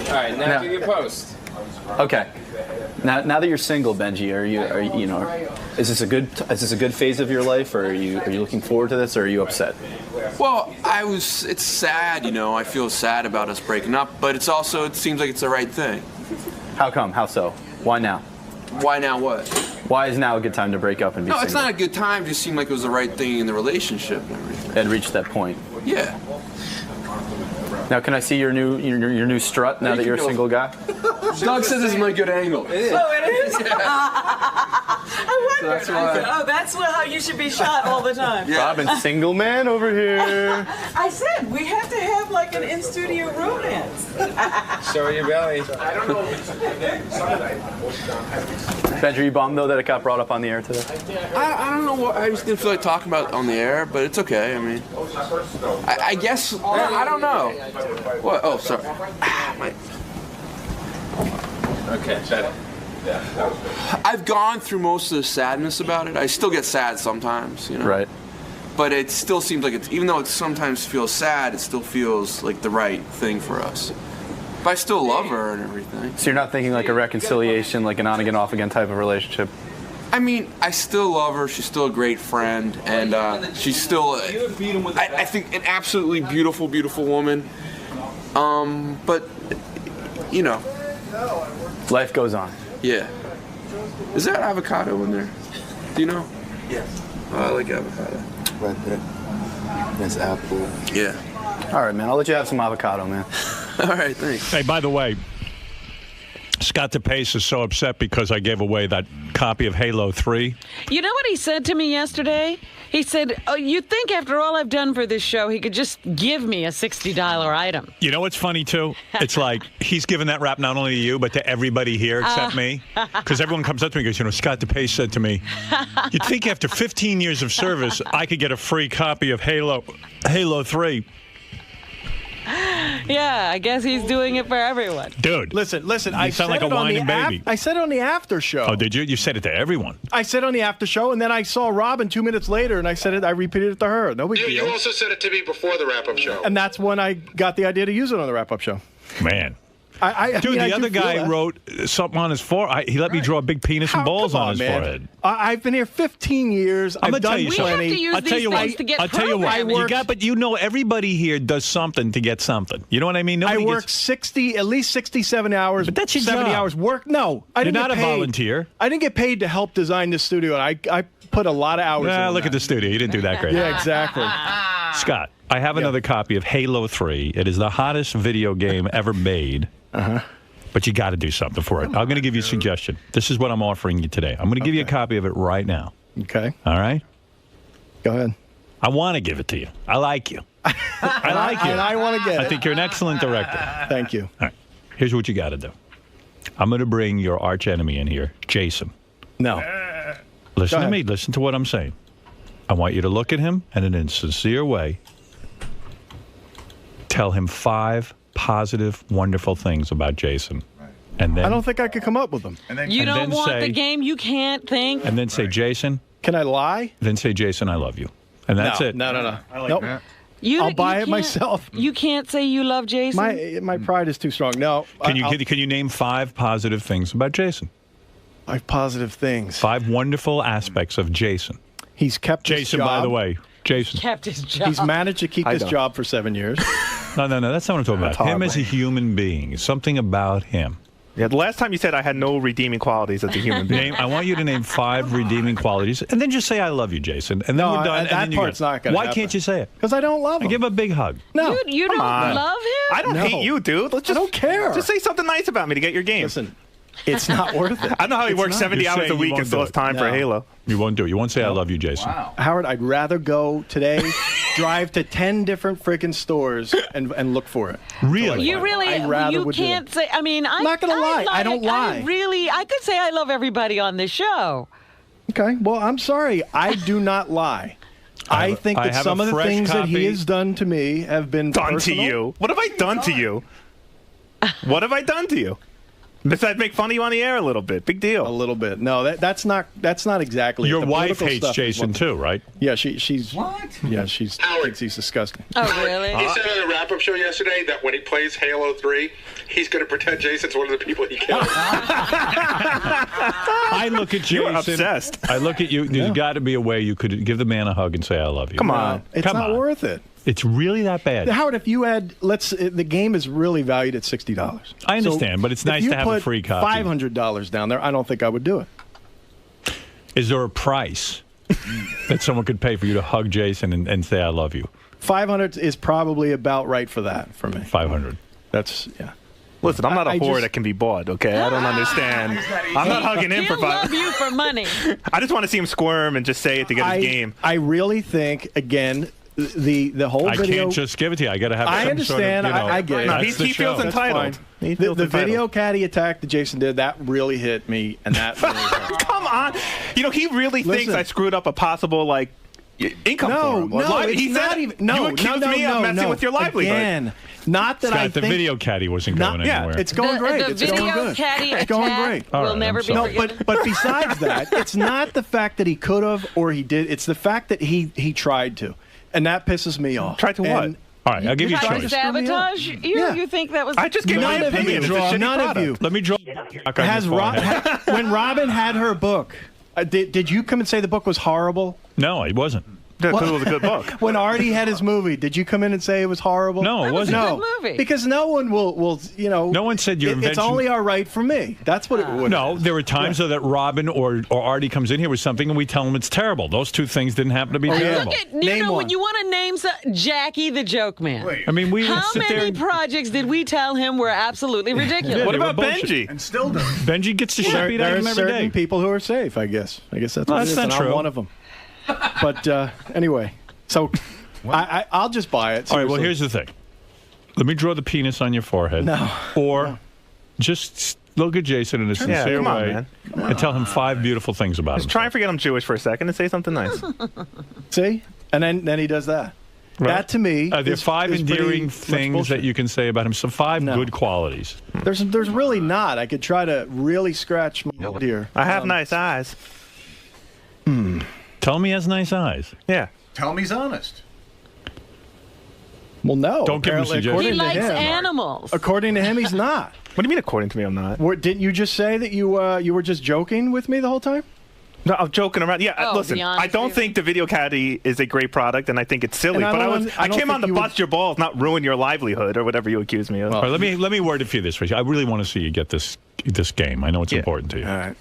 All right, now do your post. Okay. Now that you're single, Benjy, are you know, is this a good phase of your life, or are you looking forward to this, or are you upset? Well, it's sad, you know. I feel sad about us breaking up, but it seems like it's the right thing. How come? How so? Why now? Why now what? Why is now a good time to break up and be No, single? it's not a good time. It just seemed like it was the right thing in the relationship and everything. And reached that point. Yeah. Now, can I see your new strut now that you're a single guy? Doug says this is my good angle. It is. Oh, it is? I wondered. So that's why- That's how you should be shot all the time. Yeah. Robin, single man over here. I said we have to have like an in-studio romance. Show your belly. Benjy, are you bummed though that it got brought up on the air today? I don't know what I just didn't feel like talking about it on the air, but it's okay. I mean, I guess I don't know. What? Oh, sorry. Okay, better. I've gone through most of the sadness about it. I still get sad sometimes, you know. Right. But it still seems like even though it sometimes feels sad, it still feels like the right thing for us. But I still love her and everything. So you're not thinking like a reconciliation, like an on again, off again type of relationship? I mean, I still love her. She's still a great friend, and she's still, I think, an absolutely beautiful, beautiful woman. But, you know. Life goes on. Yeah. Is there avocado in there? Do you know? Yeah. Oh, I like avocado. Right there. That's apple. Yeah. All right, man. I'll let you have some avocado, man. All right, thanks. Hey, by the way, Scott DePace is so upset because I gave away that copy of Halo 3. You know what he said to me yesterday? He said, "Oh, you'd think after all I've done for this show, he could just give me a $60 item." You know what's funny, too? It's like he's given that rap not only to you, but to everybody here except me. Because everyone comes up to me and goes, you know, Scott DePace said to me, you'd think after 15 years of service, I could get a free copy of Halo 3. Yeah, I guess he's doing it for everyone. Dude. Listen. You sound like a whining baby. I said it on the after show. Oh, did you? You said it to everyone. I said it on the after show, and then I saw Robin 2 minutes later, and I said it. I repeated it to her. No big deal. You also said it to me before the wrap-up show. And that's when I got the idea to use it on the wrap-up show. Man. Dude, the other guy wrote something on his forehead. He let me draw a big penis and balls on his forehead. I've been here 15 years. I'm I've gonna tell done you plenty. something. I'll tell you what. I'll tell you what. But you know, everybody here does something to get something. You know what I mean? I work at least 67 hours. But that's your 70 job. hours work. No, I didn't You're not get a paid. volunteer. I didn't get paid to help design this studio, and I put a lot of hours. Look at the studio. You didn't do that great. Yeah, exactly. Scott, I have another copy of Halo 3. It is the hottest video game ever made. But you got to do something for it. I'm going to give you a suggestion. This is what I'm offering you today. I'm going to give you a copy of it right now. Okay. All right? Go ahead. I want to give it to you. I like you. I like you. And I want to get it. I think you're an excellent director. Thank you. All right. Here's what you got to do. I'm going to bring your arch enemy in here, Jason. No. Listen to me. Listen to what I'm saying. I want you to look at him and in a sincere way tell him 5 positive, wonderful things about Jason. And then I don't think I could come up with them. You don't want the game you can't think. And then say, Jason. Can I lie? Then say, Jason, I love you. And that's it. No. I like nope. that. I'll buy you it myself. You can't say you love Jason. My pride is too strong. No. Can you name 5 positive things about Jason? 5 positive things. 5 wonderful aspects of Jason. He's kept Jason, his job. by the way. Jason. Kept his job. He's managed to keep this job for 7 years. No, that's not what I'm talking about. Him as a human being. Something about him. Yeah, the last time you said I had no redeeming qualities as a human being. I want you to name 5 redeeming qualities, and then just say, I love you, Jason. And then we're done. That part's not going to happen. Why can't you say it? Because I don't love him. Give him a big hug. No. You don't love him? I don't hate you, dude. I don't care. Just say something nice about me to get your game. Listen, it's not worth it. I know how he works 70 hours a week and still has time for Halo. You won't do it. You won't say, I love you, Jason. Wow. Howard, I'd rather go today, drive to 10 different freaking stores and look for it. Really? You really, you can't say, I mean, I'm not going to lie. I don't lie. I could say I love everybody on this show. Okay, well, I'm sorry. I do not lie. I think that some of the things that he has done to me have been done personal. to you. What have I done to you? What have I done to you? Besides make fun of you on the air a little bit. Big deal. A little bit. No, that's not exactly. Your the wife political hates stuff Jason too, right? Yeah, she's what? Yeah, she thinks he's disgusting. Oh, really? He said on the wrap-up show yesterday that when he plays Halo 3, he's going to pretend Jason's one of the people he kills. I look at Jason. You're obsessed. I look at you. There's got to be a way you could give the man a hug and say, I love you. Come on. It's not worth it. It's really that bad. Howard, if you had, the game is really valued at $60. I understand, but it's nice to have a free copy. $500 down there, I don't think I would do it. Is there a price that someone could pay for you to hug Jason and say, I love you? 500 is probably about right for that for me. 500. That's, yeah. Listen, I'm not a whore that can be bought, okay? I don't understand. I'm not hugging him for He'll love 5. you for money. I just want to see him squirm and just say it to get his game. I really think, again, the whole video. I can't just give it to you. I got to have some understand. sort of, I get it. No, he feels entitled. The video caddy attack that Jason did, that really hit me, and that really hurt. Come on. You know, he really thinks I screwed up a possible, income for him. No, he it's not even. No, you accused me of messing with your livelihood. Again, not that Scott, I the think. video caddy wasn't going anywhere. Yeah, it's going great. The It's video going good. caddy It's going attack great. will never be forgiven. But besides that, it's not the fact that he could have or he did. It's the fact that he tried to. And that pisses me off. Tried to what? All right, I'll give you a Tried to choice. sabotage? You think that was... I just gave my opinion. None of you. Let me draw. When Robin had her book, did you come and say the book was horrible? No, it wasn't. Because it was a good book. When Artie had his movie, did you come in and say it was horrible? No, it wasn't. It was a good movie. Because no one will, No one said your invention. It's only all right for me. That's what it would. No, there were times though that Robin or Artie comes in here with something and we tell them it's terrible. Those two things didn't happen to be terrible. Look at, when you want to name Jackie the Joke Man. I mean, we would How sit there many and- projects did we tell him were absolutely ridiculous? Yeah, What they were about bullshit. Benjy? And still does. Benjy gets the shit There, beat out there of are him every certain day. people who are safe, I guess. That's No, what that's it is, not and true. I'm one of them. But anyway, so I'll just buy it. All right, well, seriously. here's the thing. Let me draw the penis on your forehead. No. Or just look at Jason in a sincere come on, way man. and tell him 5 beautiful things about him. Just try and forget I'm Jewish for a second and say something nice. See? And then he does that. That to me, Are there five is endearing pretty things much that you can say about him? So five good qualities. There's really not. I could try to really scratch my head here. I have nice eyes. Tell me he has nice eyes. Yeah. Tell me he's honest. Well, no. Don't give him apparently, suggestions. He according to likes him- animals. According to him, he's not. What do you mean, according to me, I'm not? Didn't you just say that you were just joking with me the whole time? No, I'm joking around. Yeah, Oh, listen, be honest I don't with think the video caddy is a great product, and I think it's silly. And I But don't- I I don't came think on to you would- bust your balls, not ruin your livelihood or whatever you accuse me of. All right, let me word it for you this way. I really want to see you get this game. I know it's important to you. All right.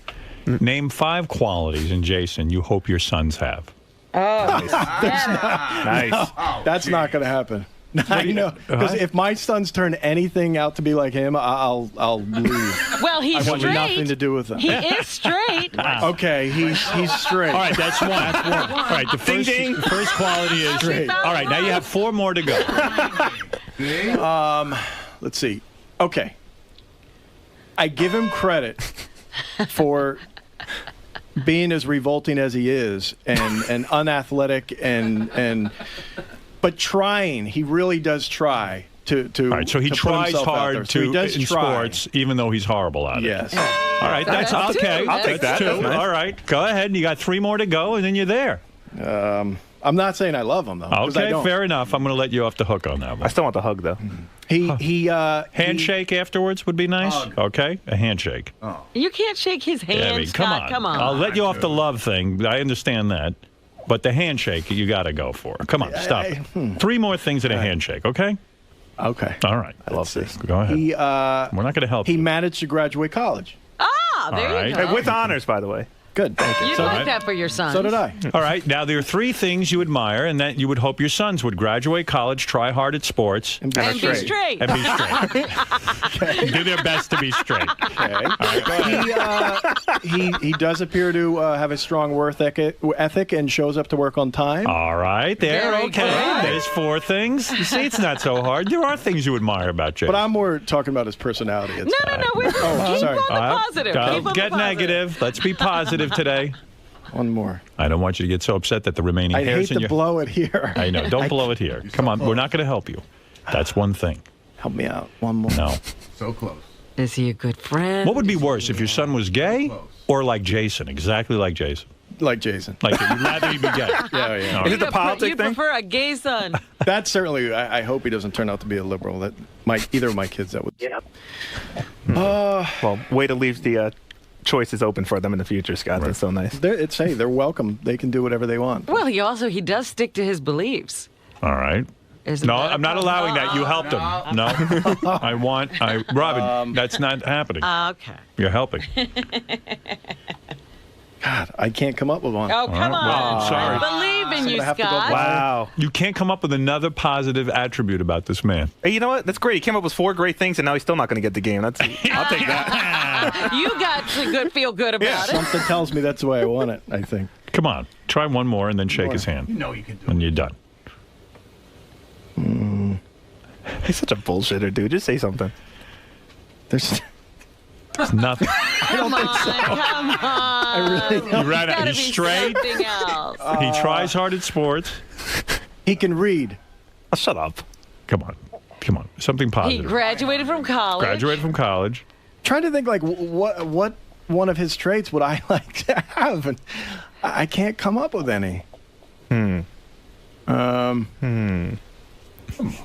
Name 5 qualities in Jason you hope your sons have. Oh, Nice. That's not going to happen. I know, because if my sons turn anything out to be like him, I'll leave. well, he's I want straight. nothing to do with them. He is straight. Okay, he's straight. All right, that's one. All right, the first quality is Straight. All right, now you have 4 more to go. Let's see. Okay. I give him credit for being as revolting as he is and unathletic but trying. He really does try to All right, so he to put tries himself out there. hard So he does in try. sports, even though he's horrible at it. Yes. All right, that's That's okay. two. I'll take That's that. 2. That's nice. All right, go ahead. You got 3 more to go, and then you're there. I'm not saying I love him though. 'cause I Okay, don't. fair enough. I'm going to let you off the hook on that I one. still want the hug, though. Handshake afterwards would be nice. Okay, a handshake. You can't shake his hand, Yeah, I mean, Scott. Come on. I'll let you off the love thing. I understand that. But the handshake, you got to go for. Come on, stop it. 3 more things in a handshake, okay? Okay. All right. I love this. Go ahead. He We're not going to help he you. managed to graduate college. Ah, there All right. you go. Hey, with honors, by the way. Good. Thank you. You'd like that for your son. So did I. All right. Now, there are 3 things you admire and that you would hope your sons would graduate college, try hard at sports, And be And be straight. and be straight. Do their best to be straight. Okay. All right, go ahead. He does appear to have a strong work ethic and shows up to work on time. All right. There. Very Okay. good. There's 4 things. You see, it's not so hard. There are things you admire about Jason. But I'm more talking about his personality. No. We're keep sorry. on the positive. Don't Keep on get the positive. negative. Let's be positive today. One more. I don't want you to get so upset that the remaining I'd hairs hate in to your... blow it here. I know. Don't blow it here. Come on. We're not going to help you. That's one thing. Help me out. One more. No. So close. Is he a good friend? What would be worse, if your son was gay or like Jason? Exactly like Jason. Like Jason. Like, you'd rather he be gay. Yeah. Is it the politic You thing? prefer a gay son. That's certainly. I hope he doesn't turn out to be a liberal. That either of my kids that would. Yeah. Well, way to leave the choices open for them in the future, Scott. That's so nice. They're welcome. They can do whatever they want. Well, he does stick to his beliefs. All right. Isn't No, that a I'm not problem? allowing that. You helped him. No. Robin, that's not happening. Okay. You're helping. God, I can't come up with one. Oh, come on. Well, sorry. I believe in you, I have to go Scott. Wow. You can't come up with another positive attribute about this man. Hey, you know what? That's great. He came up with 4 great things, and now he's still not going to get the game. I'll take that. You got to feel good about it. Something tells me that's the way I want it. I think. Come on. Try one more and then shake his hand. You know you can do And you're done. He's such a bullshitter, dude. Just say something. There's nothing. Come on. I really don't. He ran out. Gotta He's be straight. something else. He tries hard at sports. He can read. Oh, shut up. Come on. Something He positive. graduated from college. Graduated from college. Trying to think like what one of his traits would I like to have, and I can't come up with any. Come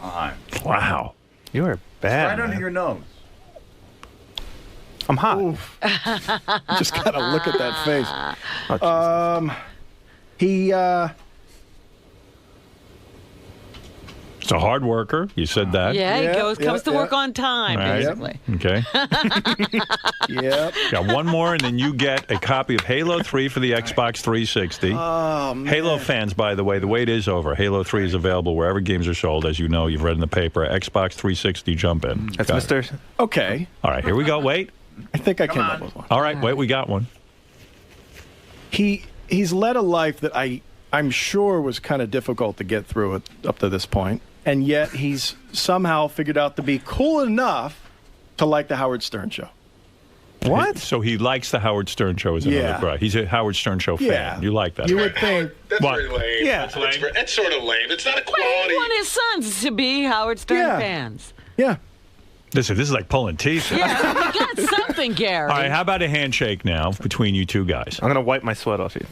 on. Wow. You are bad. Right under man. your nose. I'm hot. Just gotta look at that face. Oh, He He's a hard worker. You said that. Yeah, he comes to work on time, All right. basically. Okay. Yep. Got one more, and then you get a copy of Halo 3 for the Xbox 360. Oh, man. Halo fans, by the way, the wait is over. Halo 3 is available wherever games are sold. As you know, you've read in the paper. Xbox 360, jump in. That's Got it. Mr. Okay. All right, here we go. Wait. I think I came up with one. All right, wait, we got one. He's led a life that I'm sure was kind of difficult to get through up to this point, and yet he's somehow figured out to be cool enough to like the Howard Stern show. What? So he likes the Howard Stern show as another brother. He's a Howard Stern show fan. Yeah. You like that? You would think. That's What? very lame. Yeah. That's sort of lame. It's not a Well, quality. he want his sons to be Howard Stern fans. Yeah. Listen, this is like pulling teeth. Yeah, we got something, Gary. All right, how about a handshake now between you two guys? I'm gonna wipe my sweat off you.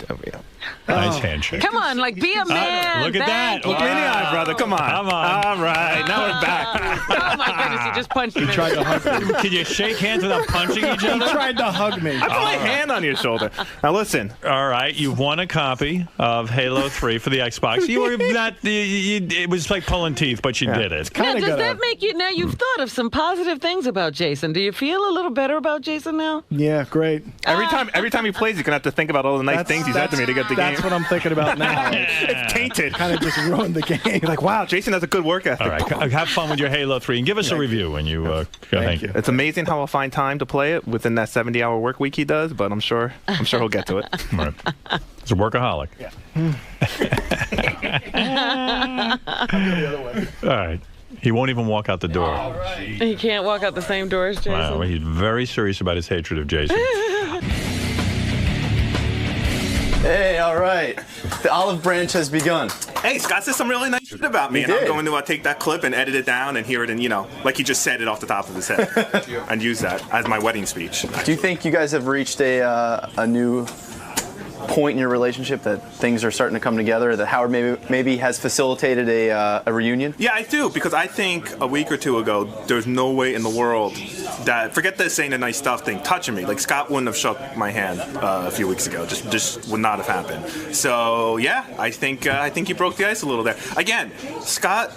Nice handshake. Come on, like, be a man. Look at that. Look me in the eye, brother. Come on. Come on. All right, now we're back. Oh, my goodness, he just punched me. Tried to hug me. Can you shake hands without punching each He other? tried to hug me. I put my hand on your shoulder. Now listen. All right, you've won a copy of Halo 3 for the Xbox. You were not. It was like pulling teeth, but you did it. Now, does that make you, now you've thought of some positive things about Jason. Do you feel a little better about Jason now? Yeah, great. Every time he plays, you're gonna have to think about all the nice things he said to me to get the game. That's what I'm thinking about now. It's tainted. Kind of just ruined the game. You're like, wow, Jason has a good work ethic. All right, have fun with your Halo 3 and give us a review when you. Thank you. It's amazing how I'll find time to play it within that 70-hour work week he does, but I'm sure he'll get to it. All right. He's a workaholic. Yeah. All right. He won't even walk out the door. He can't walk out the same door as Jason. Wow, he's very serious about his hatred of Jason. Hey, all right. The olive branch has begun. Hey, Scott said some really nice shit about me, He and I'm did. going to take that clip and edit it down and hear it, and like he just said it off the top of his head, and use that as my wedding speech. Do you think you guys have reached a new point in your relationship that things are starting to come together, that Howard maybe has facilitated a reunion? Yeah, I do, because I think a week or two ago, there's no way in the world that, forget the saying the nice stuff thing, touching me. Like, Scott wouldn't have shook my hand a few weeks ago. Just would not have happened. So, yeah, I think you broke the ice a little there. Again, Scott,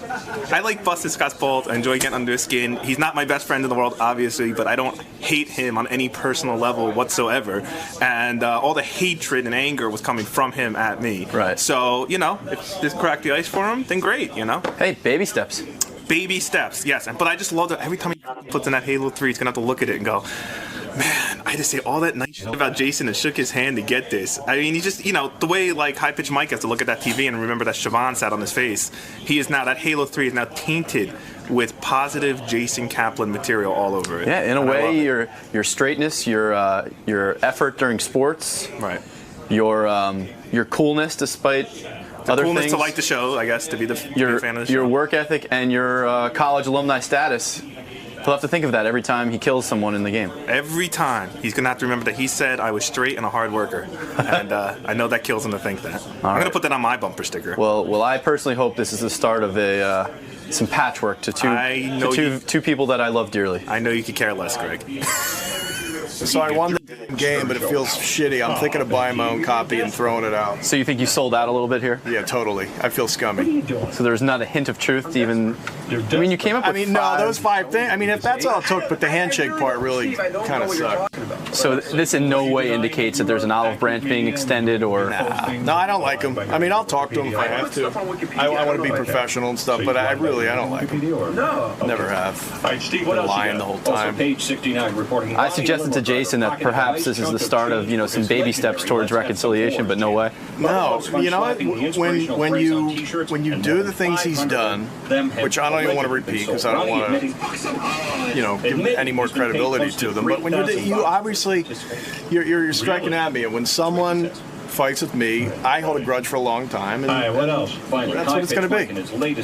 I like busting Scott's balls. I enjoy getting under his skin. He's not my best friend in the world, obviously, but I don't hate him on any personal level whatsoever. And all the hatred and anger was coming from him at me. Right. So, if this cracked the ice for him, then great, Hey, baby steps. Baby steps, yes. But I just love that every time he puts in that Halo 3, he's going to have to look at it and go, man, I just say all that nice shit about Jason and shook his hand to get this. I mean, he just, the way, like, High-Pitched Mike has to look at that TV and remember that Siobhan sat on his face, that Halo 3 is now tainted with positive Jason Kaplan material all over it. Yeah, in a way, your straightness, your effort during sports, right, your coolness despite other coolness things, to like the show, I guess, to be a fan of the show. Your work ethic and your college alumni status. He'll have to think of that every time he kills someone in the game. Every time. He's going to have to remember that he said I was straight and a hard worker. And I know that kills him to think that. I'm going to put that on my bumper sticker. Well, I personally hope this is the start of some patchwork to two people that I love dearly. I know you could care less, Greg. So I won the game, but it feels shitty. I'm thinking of buying my own copy and throwing it out. So you think you sold out a little bit here? Yeah, totally. I feel scummy. So there's not a hint of truth to even... I mean, you came up with no, those 5 things. I mean, if that's all it took, but the handshake part really kind of sucked. So this in no way indicates that there's an olive branch being extended or... No, I don't like him. I mean, I'll talk to him if I have to. I want to be professional and stuff, but I don't like him. Never have. Been lying the whole time. I suggested to Jason that perhaps this is the start of some baby steps towards reconciliation, but no way. No, you know what? When you do the things he's done, which I don't even want to repeat because I don't want to give any more credibility to them. But when you obviously you're striking at me, and when someone fights with me, I hold a grudge for a long time, and that's what it's going to be.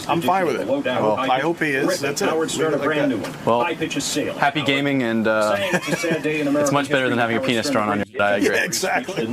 I'm fine with it. Well, I hope he is. That's it. Well, happy gaming, and it's much better than having a penis thrown on your head. I agree. Yeah, exactly.